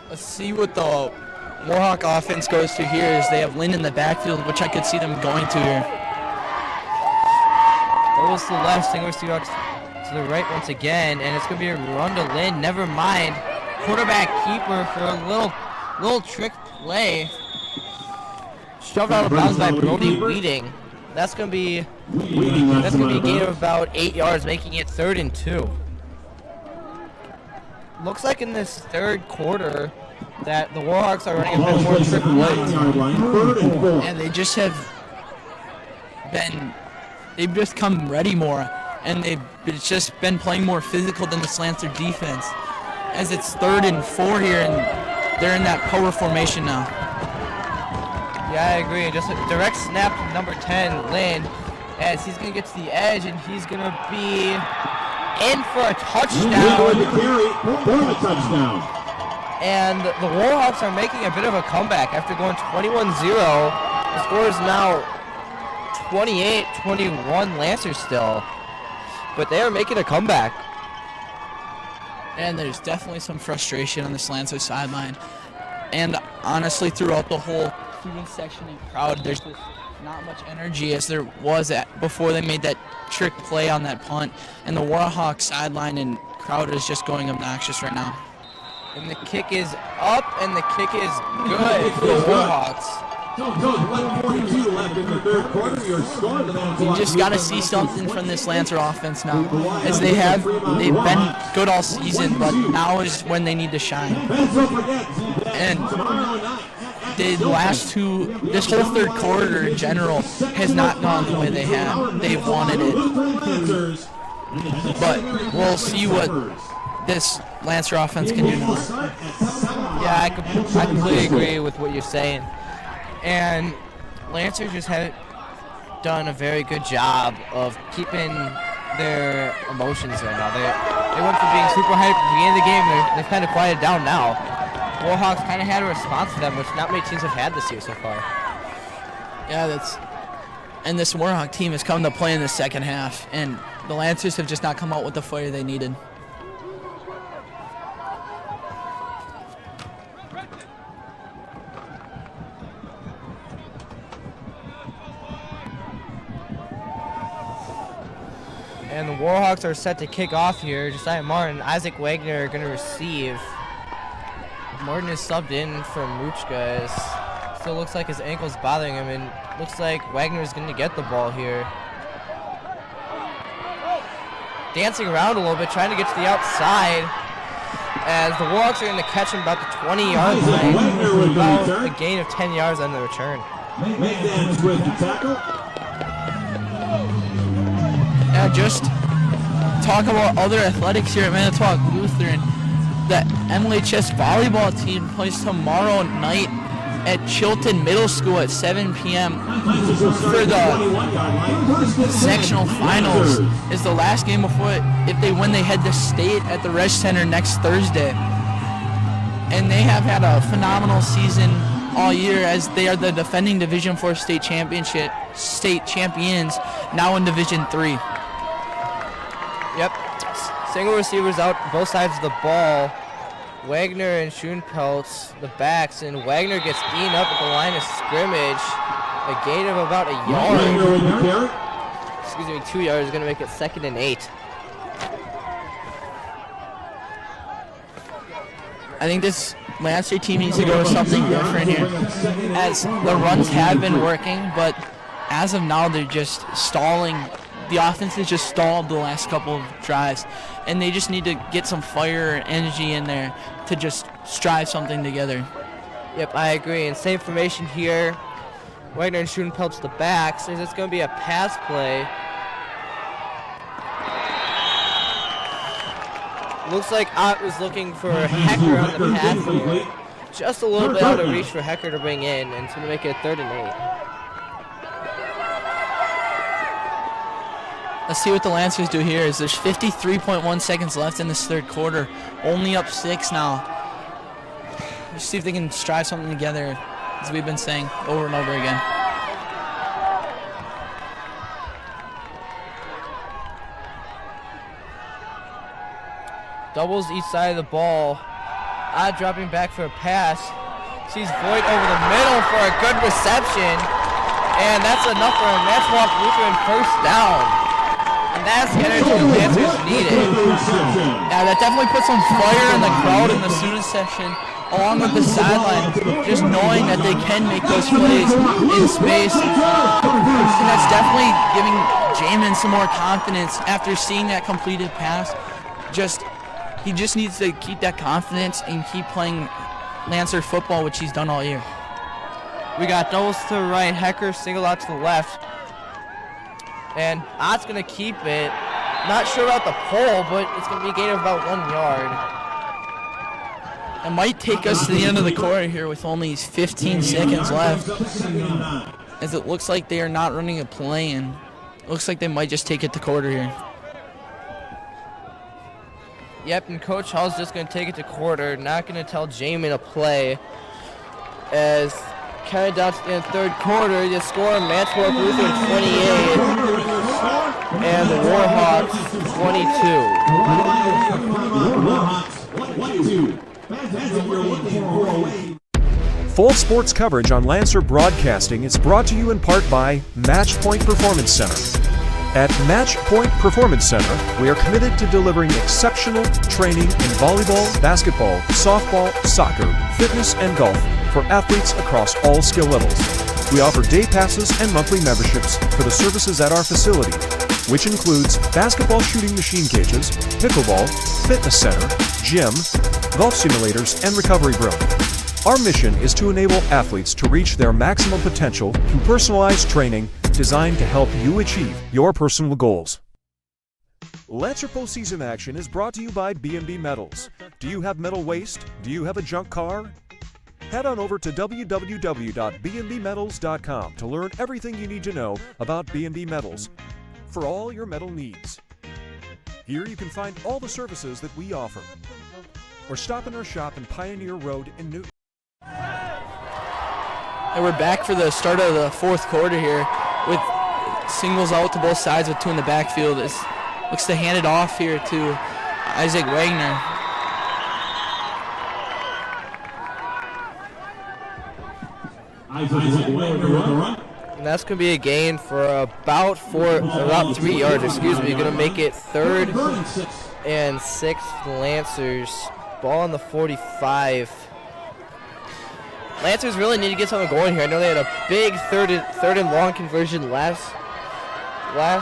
Let's see what the Warhawk offense goes to here, as they have Lynn in the backfield, which I could see them going to here. Goes to the left, single receiver out to the right once again, and it's going to be a run to Lynn. Never mind. Quarterback keeper for a little trick play. Shoved out of bounds by Brody Weeding. That's going to be a gain of about 8 yards, making it 3rd and 2. Looks like in this third quarter that the Warhawks are running a bit more trick plays. And they just have they've just come ready more, and it's just been playing more physical than the Lancer defense, as it's 3rd and 4 here, and they're in that power formation now. Yeah, I agree. Just a direct snap to number 10, Lynn, as he's going to get to the edge, and he's going to be in for a touchdown. And the Warhawks are making a bit of a comeback after going 21-0. The score is now 28-21 Lancers still. But they are making a comeback. And there's definitely some frustration on this Lancer sideline. And honestly, throughout the whole student section and crowd, there's just not much energy as there was before they made that trick play on that punt. And the Warhawks sideline and crowd is just going obnoxious right now. And the kick is up, and the kick is good for the Warhawks. 11:42 left in the third quarter. Your score, You just got to see something from this Lancer offense now, as they've been good all season, but now is when they need to shine. And the last this whole third quarter in general has not gone the way they've wanted it. But we'll see what this Lancer offense can do now. Yeah, I completely agree with what you're saying. And Lancers just haven't done a very good job of keeping their emotions right now. They went from being super hyped at the beginning of the game. They've kind of quieted down now. Warhawks kind of had a response to them, which not many teams have had this year so far. Yeah, and this Warhawk team has come to play in the second half, and the Lancers have just not come out with the fire they needed. And the Warhawks are set to kick off here. Josiah Martin, Isaac Wagner are going to receive. Martin is subbed in from Ruchka. Still looks like his ankle's bothering him, and looks like Wagner is going to get the ball here. Dancing around a little bit, trying to get to the outside, as the Warhawks are going to catch him about the 20-yard line. About a gain of 10 yards on the return. McDaniels with the tackle. Yeah, just talk about other athletics here at Manitowoc Lutheran. The MLHS volleyball team plays tomorrow night at Chilton Middle School at 7 p.m. for the sectional finals. Is the last game before it. If they win, they head to state at the Resch Center next Thursday. And they have had a phenomenal season all year, as they are the defending Division IV state champions, now in Division III. Yep. Single receivers out both sides of the ball. Wagner and Schoenpeltz, the backs, and Wagner gets eaten up at the line of scrimmage. A gain of about a yard. Excuse me, 2 yards is going to make it 2nd and 8. I think this Lancer team needs to go with something different here, as the runs have been working, but as of now they're just stalling. The offense has just stalled the last couple of drives, and they just need to get some fire and energy in there to just strive something together. Yep, I agree. And same formation here. Wagner and Schoenpeltz the backs. So it's going to be a pass play. Looks like Ott was looking for Hecker on the pass here. Just a little bit out of reach for Hecker to bring in, and it's going to make it 3rd and 8. Let's see what the Lancers do here. There's 53.1 seconds left in this third quarter. Only up 6 now. Let's see if they can strive something together, as we've been saying over and over again. Doubles each side of the ball. Odd dropping back for a pass. Sees Voigt over the middle for a good reception. And that's enough for a Manitowoc Lutheran first down. And that's the energy the Lancers needed. Yeah, that definitely put some fire in the crowd in the student section, along with the sideline, just knowing that they can make those plays in space. And that's definitely giving Jamin some more confidence after seeing that completed pass. He just needs to keep that confidence and keep playing Lancer football, which he's done all year. We got doubles to the right, Hecker single out to the left. And Ott's going to keep it. Not sure about the pole, but it's going to be a gain of about 1 yard. It might take us to the end of the quarter here with only 15 seconds left, as it looks like they are not running a play, and it looks like they might just take it to quarter here. Yep, and Coach Hall's just going to take it to quarter, not going to tell Jamin to play. As kind of down to the end of third quarter, you score Mantua Lutheran 28 and the Warhawks 22. Full sports coverage on Lancer Broadcasting is brought to you in part by Match Point Performance Center. At Match Point Performance Center, we are committed to delivering exceptional training in volleyball, basketball, softball, soccer, fitness, and golf for athletes across all skill levels. We offer day passes and monthly memberships for the services at our facility, which includes basketball shooting machine cages, pickleball, fitness center, gym, golf simulators, and recovery room. Our mission is to enable athletes to reach their maximum potential through personalized training designed to help you achieve your personal goals. Lancer postseason action is brought to you by B&B Metals. Do you have metal waste? Do you have a junk car? Head on over to www.bnbmetals.com to learn everything you need to know about B&B Metals for all your metal needs. Here you can find all the services that we offer. Or stop in our shop in Pioneer Road in Newton. And we're back for the start of the fourth quarter here with singles out to both sides with two in the backfield. It looks to hand it off here to Isaac Wagner. And that's going to be a gain for about 3 yards, Going to make it 3rd and 6 Lancers. Ball on the 45. Lancers really need to get something going here. I know they had a big third and long conversion last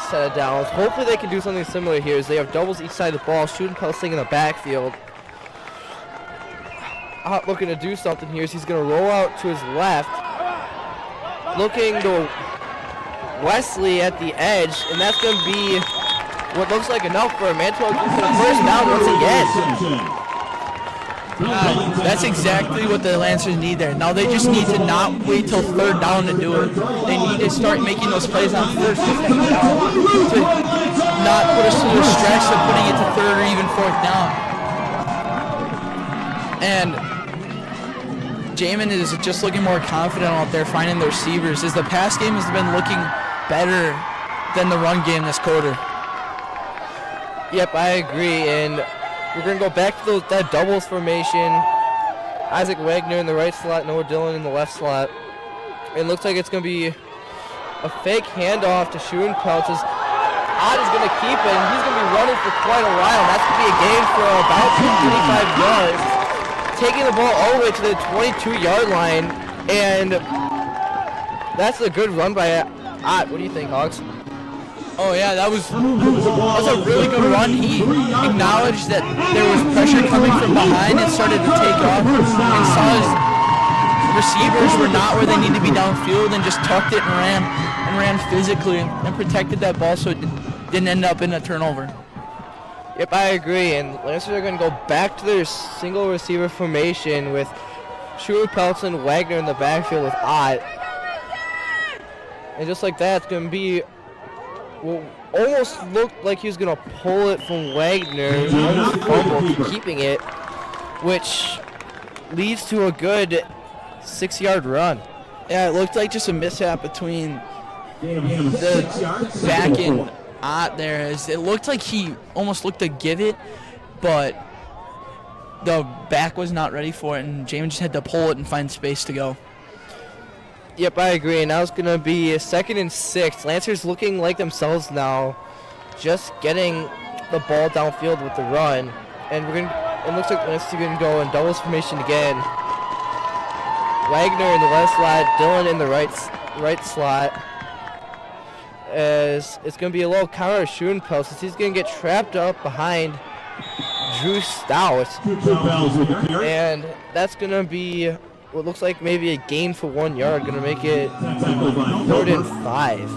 set of downs. Hopefully they can do something similar here as they have doubles each side of the ball. Shooting Pelsing in the backfield. Out looking to do something here as he's going to roll out to his left. Looking to Wesley at the edge, and that's going to be what looks like enough for Mantua for the first down once again. That's exactly what the Lancers need there. Now they just need to not wait till third down to do it. They need to start making those plays on first and second down to not put us to the stretch of putting it to third or even fourth down. And Jamin is just looking more confident out there finding the receivers as the pass game has been looking better than the run game this quarter. Yep, I agree, and we're going to go back to that doubles formation. Isaac Wagner in the right slot, Noah Dillon in the left slot. It looks like it's going to be a fake handoff to Schoenpeltz. Ott is going to keep it, and he's going to be running for quite a while. That's going to be a gain for about 25 yards. Taking the ball all the way to the 22-yard line, and that's a good run by Ott. What do you think, Hogs? Oh yeah, that was a really good run. He acknowledged that there was pressure coming from behind and started to take off and saw his receivers were not where they need to be downfield and just tucked it and ran physically and protected that ball so it didn't end up in a turnover. Yep, I agree, and Lancers are going to go back to their single receiver formation with Schoenpeltz and Wagner in the backfield with Ott. And just like that, it's going to be well, almost looked like he was going to pull it from Wagner, almost keeping it, which leads to a good 6-yard run. Yeah, it looked like just a mishap between the back and Ott there. As it looked like he almost looked to give it, but the back was not ready for it, and Jamin just had to pull it and find space to go. Yep, I agree, and now it's going to be a 2nd and 6. Lancers looking like themselves now, just getting the ball downfield with the run. And it looks like Lancers are going to go in doubles formation again. Wagner in the left slot, Dillon in the right slot. As it's going to be a little counter to Schoenpeltz, as he's going to get trapped up behind Drew Stout. And that's going to be what looks like maybe a gain for 1 yard, going to make it 3rd and 5.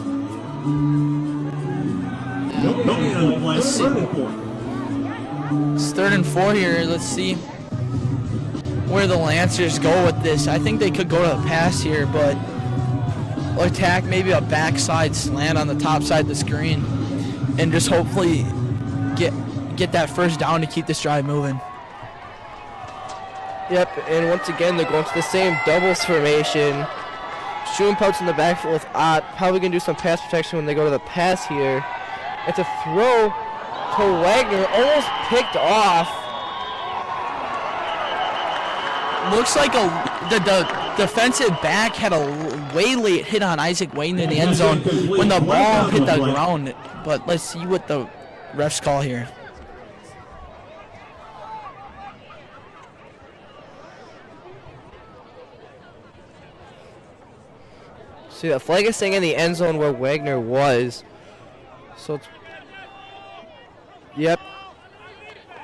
Let's see. It's 3rd and 4 here. Let's see where the Lancers go with this. I think they could go to the pass here, but attack maybe a backside slant on the top side of the screen and just hopefully get get that first down to keep this drive moving. Yep, and once again, they're going to the same doubles formation. Shooting pouch in the backfield with Ott. Probably going to do some pass protection when they go to the pass here. It's a throw to Wagner, almost picked off. Looks like the defensive back had a way late hit on Isaac Wayne in the end zone when the ball hit the ground. But let's see what the refs call here. See, that flag is saying in the end zone where Wagner was. So it's... Yep.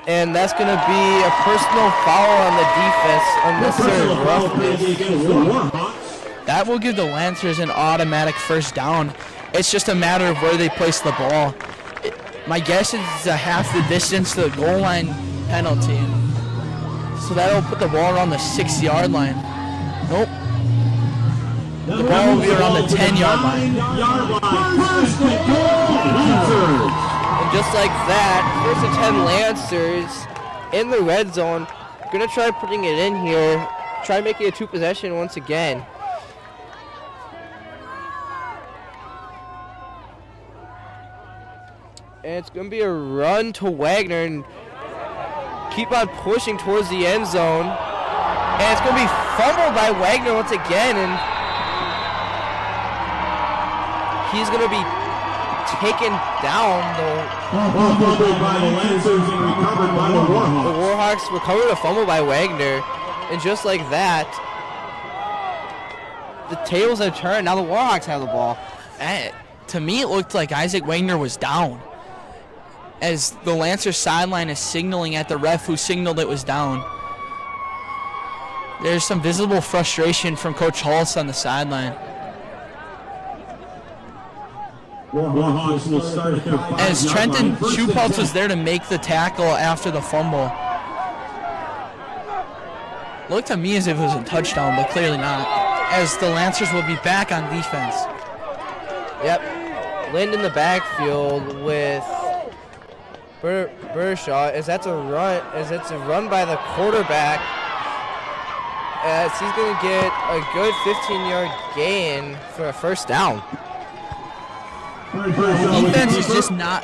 And that's going to be a personal foul on the defense, unnecessary roughness. That will give the Lancers an automatic first down. It's just a matter of where they place the ball. My guess is it's a half the distance to the goal line penalty. So that'll put the ball around the 6-yard line. Nope. The ball will be around the 10-yard line. And just like that, first and 10 Lancers in the red zone. Gonna try putting it in here. Try making a 2-possession once again. And it's gonna be a run to Wagner and keep on pushing towards the end zone. And it's gonna be fumbled by Wagner once again, and he's gonna be taken down though. Fumbled by the Lancers and recovered by the Warhawks. The Warhawks recovered a fumble by Wagner, and just like that, the tables have turned. Now the Warhawks have the ball. To me, it looked like Isaac Wagner was down, as the Lancers sideline is signaling at the ref who signaled it was down. There's some visible frustration from Coach Hulse on the sideline. Warhawks will start at their 5-yard As Trenton line. Schupaltz was there to make the tackle after the fumble. Looked to me as if it was a touchdown, but clearly not, as the Lancers will be back on defense. Yep. Lind in the backfield with Bershaw, as it's a run by the quarterback, as he's going to get a good 15-yard gain for a first down. The defense is just not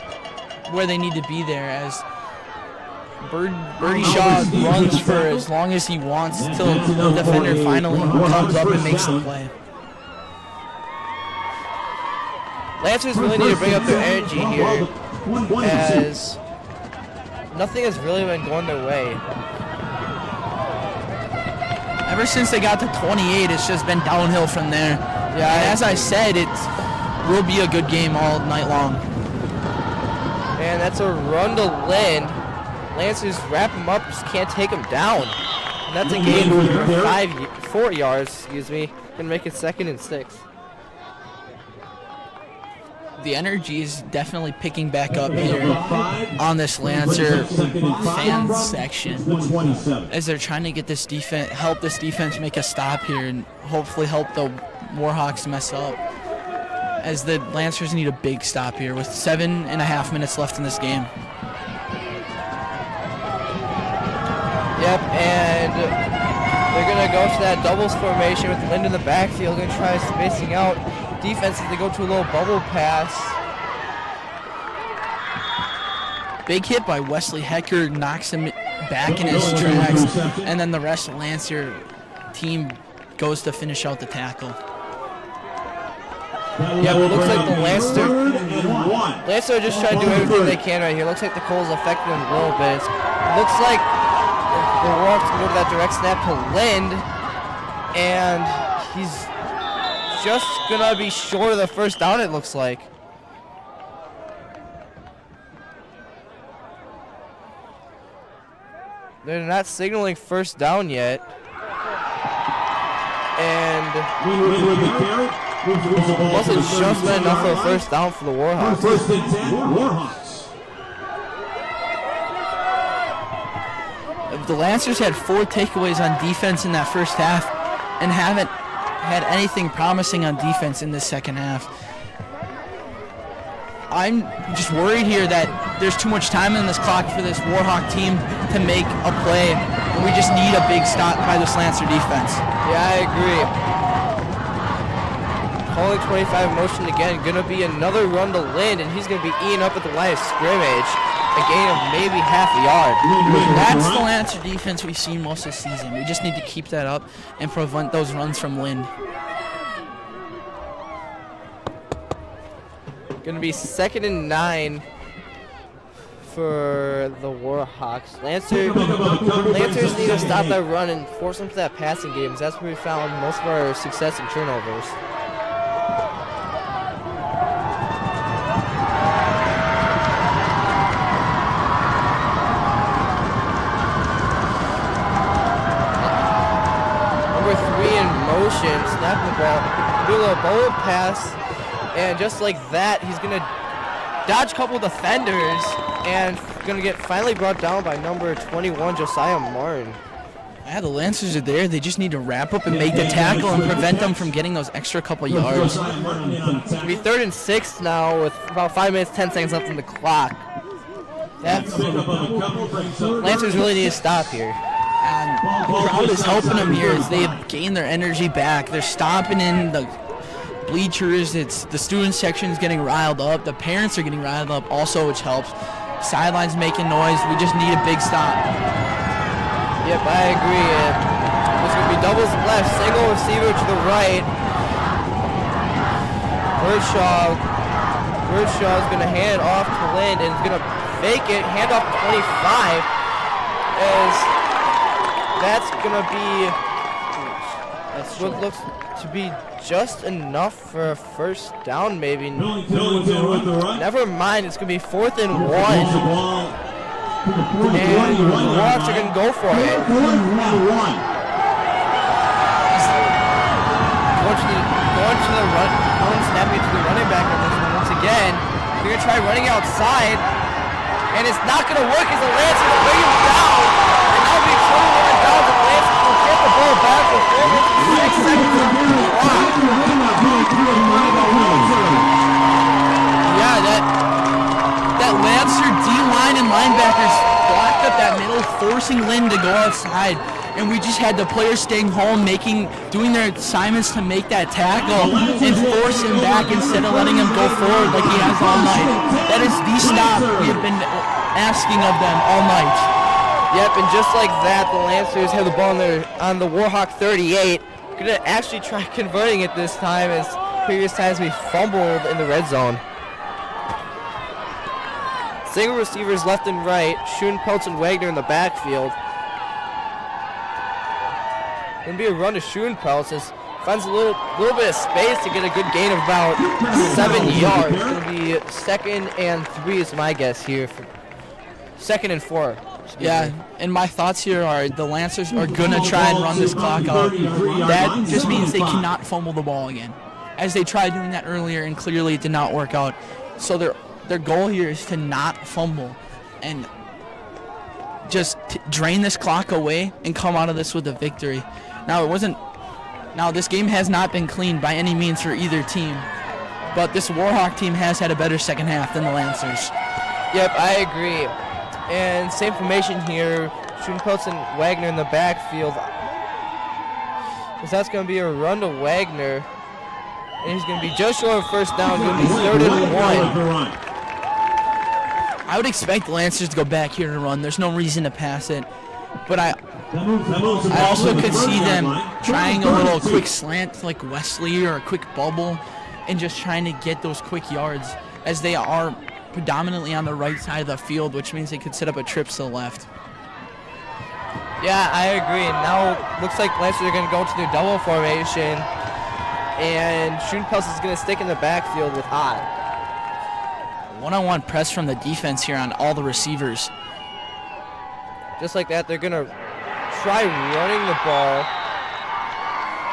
where they need to be there, as Birdie Shaw runs for as long as he wants till the defender finally comes up and makes the play. Lancers really need to bring up their energy here, as nothing has really been going their way. Ever since they got to 28, it's just been downhill from there. Yeah, and as I said, it will be a good game all night long. And that's a run to Lind. Lancers wrap him up, just can't take him down. And that's a gain for 4 yards, and make it 2nd and 6. The energy is definitely picking back up here on this Lancer fan section, as they're trying to get this defense, help this defense make a stop here, and hopefully help the Warhawks mess up, as the Lancers need a big stop here with 7.5 minutes left in this game. Yep, and they're going to go to that doubles formation with Lind in the backfield, going to try spacing out defense as they go to a little bubble pass. Big hit by Wesley Hecker, knocks him back in his tracks, and then the rest of the Lancer team goes to finish out the tackle. Yep, it looks like the Lancer just trying to do everything they can right here. Looks like the Coles affected them a little bit. Looks like the Warhawks can go to that direct snap to Lind, and he's just gonna be short of the first down, it looks like. They're not signaling first down yet. And wasn't just enough for a first down for the Warhawks. First and 10, Warhawks. The Lancers had 4 takeaways on defense in that first half and haven't had anything promising on defense in the second half. I'm just worried here that there's too much time in this clock for this Warhawk team to make a play. And we just need a big stop by this Lancer defense. Yeah, I agree. Calling 25 motion again. Going to be another run to Lind, and he's going to be eating up at the line of scrimmage. A gain of maybe half a yard. That's the Lancer defense we've seen most of the season. We just need to keep that up and prevent those runs from Lind. Going to be 2nd and 9 for the Warhawks. Lancers need to stop that run and force them to that passing game. That's where we found most of our success in turnovers. Number 3 in motion, snapping the ball, do a little bullet pass, and just like that, he's going to dodge a couple defenders and going to get finally brought down by number 21, Josiah Martin. Yeah, the Lancers are there. They just need to wrap up and make the tackle and prevent them from getting those extra couple yards. It's going to be 3rd and 6 now with about 5 minutes, 10 seconds left on the clock. Lancers really need to stop here. And the crowd is helping them here as they have gained their energy back. They're stomping in the bleachers. It's the student section is getting riled up. The parents are getting riled up also, which helps. Sidelines making noise. We just need a big stop. Yep, I agree. There's going to be doubles left, single receiver to the right. Birdshaw is going to hand off to Lind and is going to fake it, hand off 25. As that's going to be what looks to be just enough for a first down, maybe. Never mind, it's going to be 4th and 1. And the Warhawks are going to go for it. Going to the run, snapping to the running back on this one once again. They're going to try running outside, and it's not going to work as the Lancers will bring him down. And now being 21 down, the Lancers will get the ball back with 4 minutes and 6 seconds on the clock. Yeah, that Lancer D-line and linebackers blocked up that middle, forcing Lind to go outside. And we just had the players staying home, doing their assignments to make that tackle and force him back instead of letting him go forward like he has all night. That is the stop we have been asking of them all night. Yep, and just like that, the Lancers have the ball on the Warhawk 38. Going to actually try converting it this time, as previous times we fumbled in the red zone. Single receivers left and right. Schoenpeltz and Wagner in the backfield. Going to be a run to Schoenpeltz as finds a little bit of space to get a good gain of about 7 yards. It's going to be 2nd and 3 is my guess here. 2nd and 4. Yeah, and my thoughts here are the Lancers are going to try and run this clock out. That just means they cannot fumble the ball again, as they tried doing that earlier and clearly it did not work out. So their goal here is to not fumble and just drain this clock away and come out of this with a victory. Now this game has not been clean by any means for either team, but this Warhawk team has had a better second half than the Lancers. Yep, I agree. And same formation here, Schoenpeltz and Wagner in the backfield. So that's going to be a run to Wagner. And he's going to be just short of first down, going to be 3rd and 1. I would expect the Lancers to go back here and run. There's no reason to pass it. But I also could see them trying a little quick slant like Wesley or a quick bubble and just trying to get those quick yards, as they are predominantly on the right side of the field, which means they could set up a trip to the left. Yeah, I agree. Now looks like Lancers are going to go to their double formation, and Schoenpeltz is going to stick in the backfield with High. One-on-one press from the defense here on all the receivers. Just like that, they're going to try running the ball,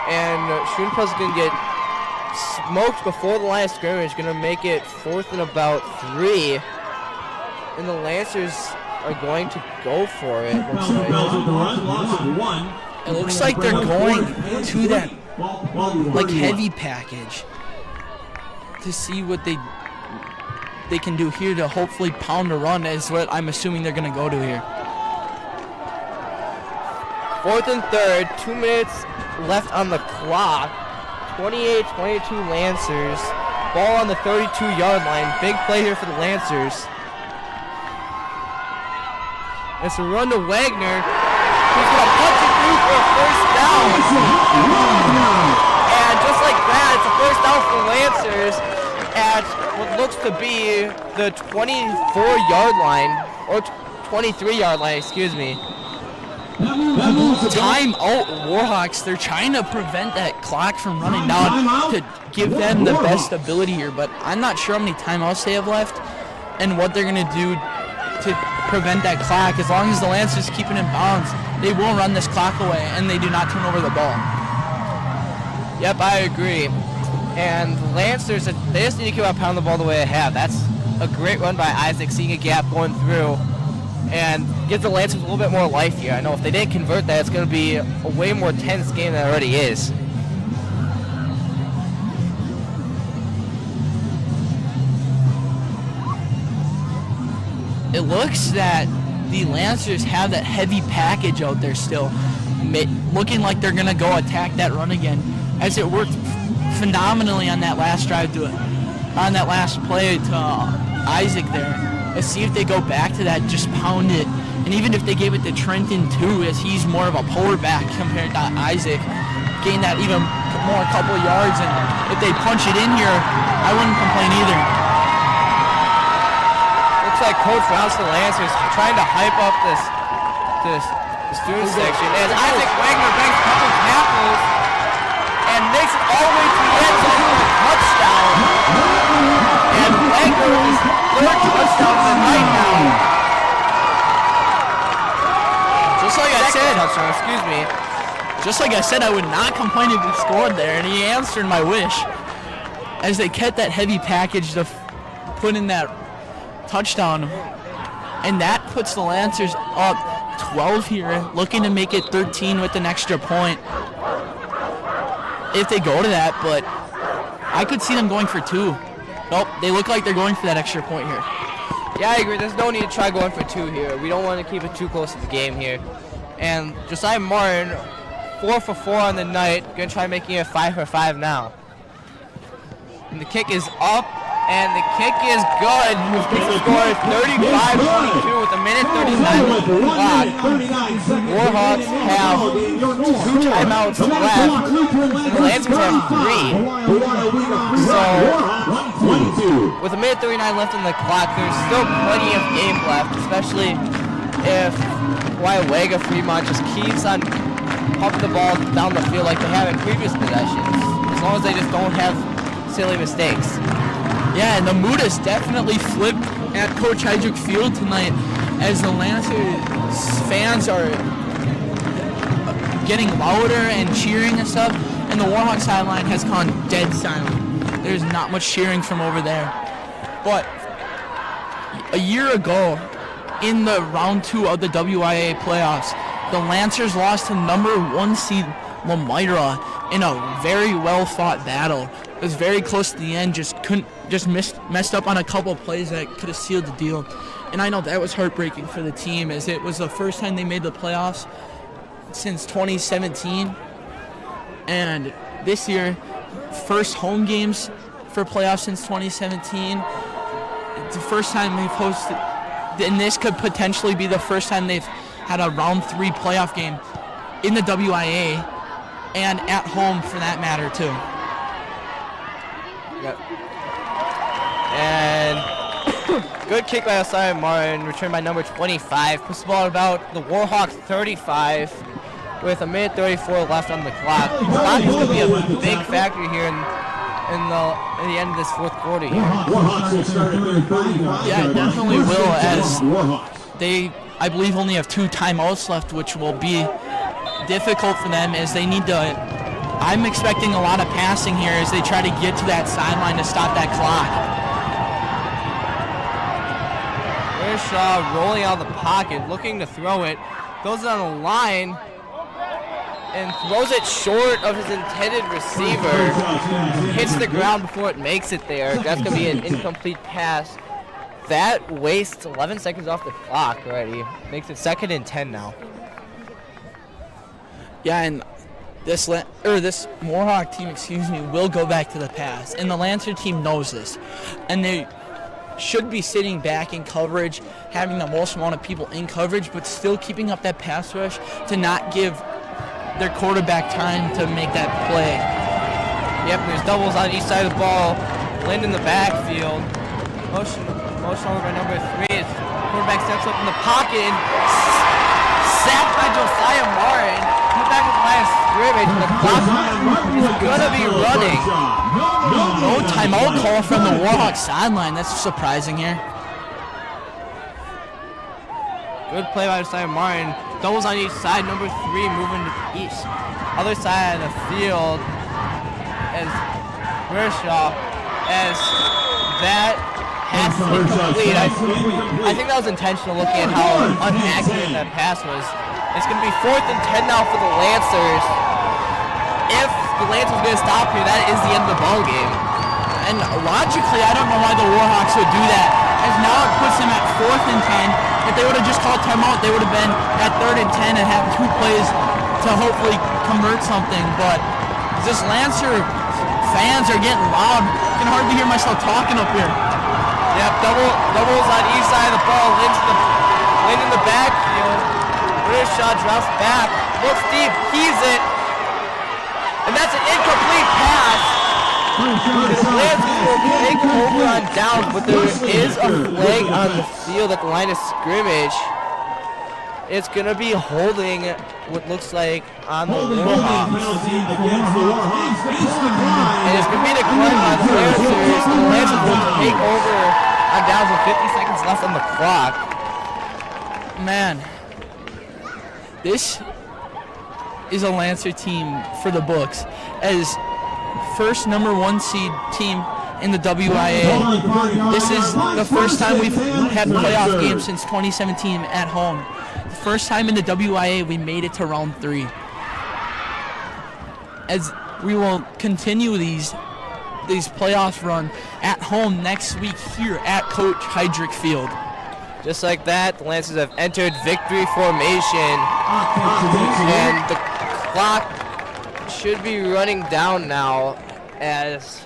and Schoenpeltz is going to get smoked before the line of scrimmage, going to make it 4th and about 3, and the Lancers are going to go for it. It looks like they're going to that heavy package to see what they they can do here to hopefully pound a run is what I'm assuming they're going to go to here. 4th and 3rd, 2 minutes left on the clock. 28-22 Lancers. Ball on the 32-yard line. Big play here for the Lancers. It's a run to Wagner, who's going to punch it through for a first down. And just like that, it's a first down for the Lancers at what looks to be the 24-yard line, or 23-yard line, excuse me. Time out, Warhawks. They're trying to prevent that clock from running down to give them the best ability here, but I'm not sure how many timeouts they have left and what they're going to do to prevent that clock. As long as the Lancers keep it in bounds, they will run this clock away and they do not turn over the ball. Yep, I agree. And the Lancers, they just need to keep on pounding the ball the way they have. That's a great run by Isaac, seeing a gap going through, and gives the Lancers a little bit more life here. I know if they didn't convert that, it's going to be a way more tense game than it already is. It looks that the Lancers have that heavy package out there still, looking like they're going to go attack that run again, as it worked phenomenally on that last drive on that last play to Isaac there. Let's see if they go back to that, just pound it. And even if they gave it to Trenton too, as he's more of a puller back compared to Isaac, gain that even more couple yards. And if they punch it in here, I wouldn't complain either. Looks like Coach Rouse the Lancers trying to hype up this student section, as Isaac Wagner banks a couple tackles and makes it all the way to the end zone for a touchdown. And Wagner's third touchdown of the night now. Just like I said, touchdown, excuse me. Just like I said, I would not complain if he scored there, and he answered my wish. As they kept that heavy package to put in that touchdown, and that puts the Lancers up 12 here, looking to make it 13 with an extra point if they go to that, but I could see them going for 2. Nope, they look like they're going for that extra point here. Yeah, I agree. There's no need to try going for 2 here. We don't want to keep it too close to the game here. And Josiah Martin, 4 for 4 on the night, going to try making it 5 for 5 now. And the kick is up, and the kick is good. The score is 35-22 with a minute 39 left on the clock. Warhawks have 2 timeouts left, and the Lancers have 3. So, with a minute 39 left on the clock, there's still plenty of game left, especially if Weyauwega Fremont just keeps on pumping the ball down the field like they have in previous possessions, as long as they just don't have silly mistakes. Yeah, and the mood has definitely flipped at Coach Hydrick Field tonight, as the Lancers fans are getting louder and cheering and stuff, and the Warhawks sideline has gone dead silent. There's not much cheering from over there. But a year ago, in the round 2 of the WIA playoffs, the Lancers lost to number 1 seed Lemira in a very well fought battle. It was very close to the end, messed up on a couple of plays that could have sealed the deal. And I know that was heartbreaking for the team, as it was the first time they made the playoffs since 2017. And this year, first home games for playoffs since 2017. It's the first time they've hosted, and this could potentially be the first time they've had a round 3 playoff game in the WIA and at home for that matter too. Yep. And good kick by Josiah Martin, returned by number 25. Puts the ball about the Warhawks 35 with a minute 34 left on the clock. The clock is going to be a big factor here in the end of this fourth quarter here. Yeah, it definitely will, as they, I believe, only have 2 timeouts left, which will be difficult for them, as they need to. I'm expecting a lot of passing here as they try to get to that sideline to stop that clock. There's Shaw rolling out of the pocket, looking to throw it. Goes on the line and throws it short of his intended receiver. Hits the ground before it makes it there. That's going to be an incomplete pass that wastes 11 seconds off the clock already. Makes it 2nd and 10 now. Yeah, and this Mohawk team, will go back to the pass, and the Lancer team knows this, and they should be sitting back in coverage, having the most amount of people in coverage, but still keeping up that pass rush to not give their quarterback time to make that play. Yep, there's doubles on each side of the ball. Lind in the backfield. Motion over by number 3. His quarterback steps up in the pocket and sacked by Josiah Martin. Put back at the line of scrimmage. The clock is going to be running. No timeout call from the Warhawks sideline. That's surprising here. Good play by Josiah Martin. Doubles on each side. Number 3 moving to each other side of the field as Wershaw, as that pass is incomplete. I think that was intentional, looking at how inaccurate that pass was. It's going to be 4th and 10 now for the Lancers. If the Lancers are going to stop here, that is the end of the ball game. And logically, I don't know why the Warhawks would do that, as now it puts them at 4th and 10. If they would have just called timeout, they would have been at 3rd and 10 and have 2 plays to hopefully convert something. But this Lancer fans are getting loud. I can hardly hear myself talking up here. Yep, doubles on each side of the ball. Lind in the backfield. British shot drops back. Looks deep. Heaves it. And that's an incomplete pass. The Lancers will take over on downs, but there is a flag on the field at the line of scrimmage. It's going to be holding what looks like on the Warhawks. And it's going to be declined by the Lancers. The Lancers will take over on downs with 50 seconds left on the clock. Man, this is a Lancer team for the books, as first number 1 seed team in the WIA. This is the first time we've had playoff games since 2017 at home. The first time in the WIA we made it to round 3. As we will continue these playoff run at home next week here at Coach Heydrich Field. Just like that, the Lancers have entered victory formation, and the clock should be running down now, as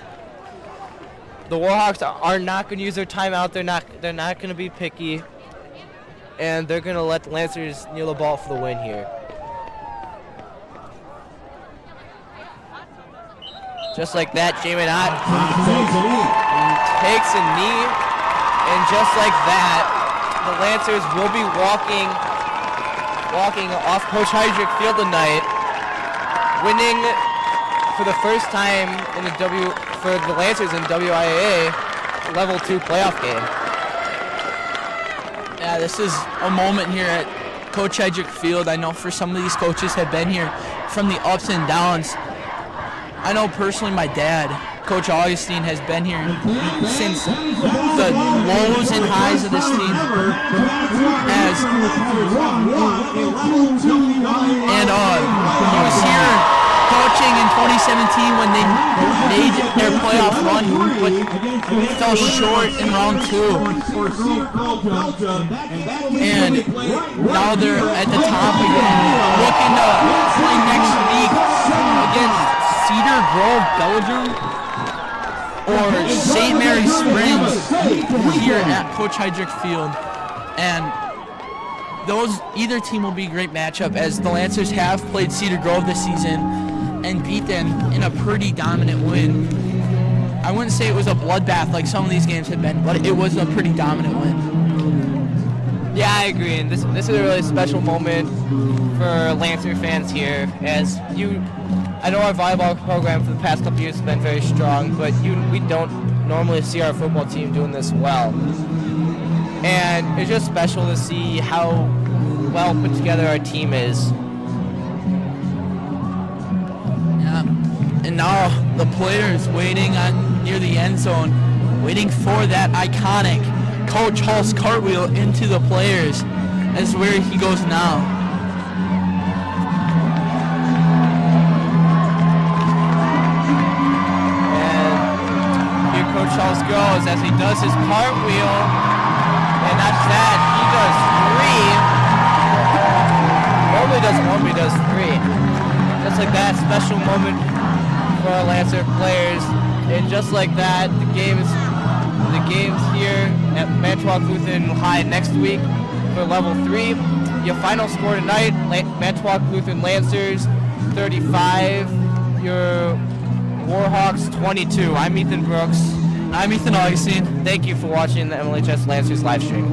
the Warhawks are not going to use their timeout. They're not going to be picky, and they're going to let the Lancers kneel the ball for the win here. Just like that, Jamin Ott takes a knee, and just like that, the Lancers will be walking off Coach Heydrich Field tonight, winning for the first time for the Lancers in WIAA Level 2 playoff game. Yeah, this is a moment here at Coach Heydrich Field. I know for some of these coaches have been here from the ups and downs. I know personally my dad, Coach Augustine, has been here since the lows and highs of this team. And he was here coaching in 2017 when they made their playoff run, but fell short in round 2. And now they're at the top again, looking to play next week against Cedar Grove, Belgium, or St. Mary Springs here at Coach Heydrich Field. And either team will be a great matchup, as the Lancers have played Cedar Grove this season and beat them in a pretty dominant win. I wouldn't say it was a bloodbath like some of these games have been, but it was a pretty dominant win. Yeah, I agree, and this is a really special moment for Lancer fans here, as I know our volleyball program for the past couple years has been very strong, but we don't normally see our football team doing this well. And it's just special to see how well put together our team is. Yeah, and now the players waiting near the end zone, waiting for that iconic Coach Hulse cartwheel into the players. That's where he goes now. Coach Hulse goes as he does his cartwheel like that, special moment for our Lancer players. And just like that, the games here at Manitowoc Lutheran High next week for level 3. Your final score tonight, Manitowoc Lutheran Lancers 35, your Warhawks 22. I'm Ethan Brooks. I'm Ethan Augustine. Thank you for watching the MLHS Lancers live stream.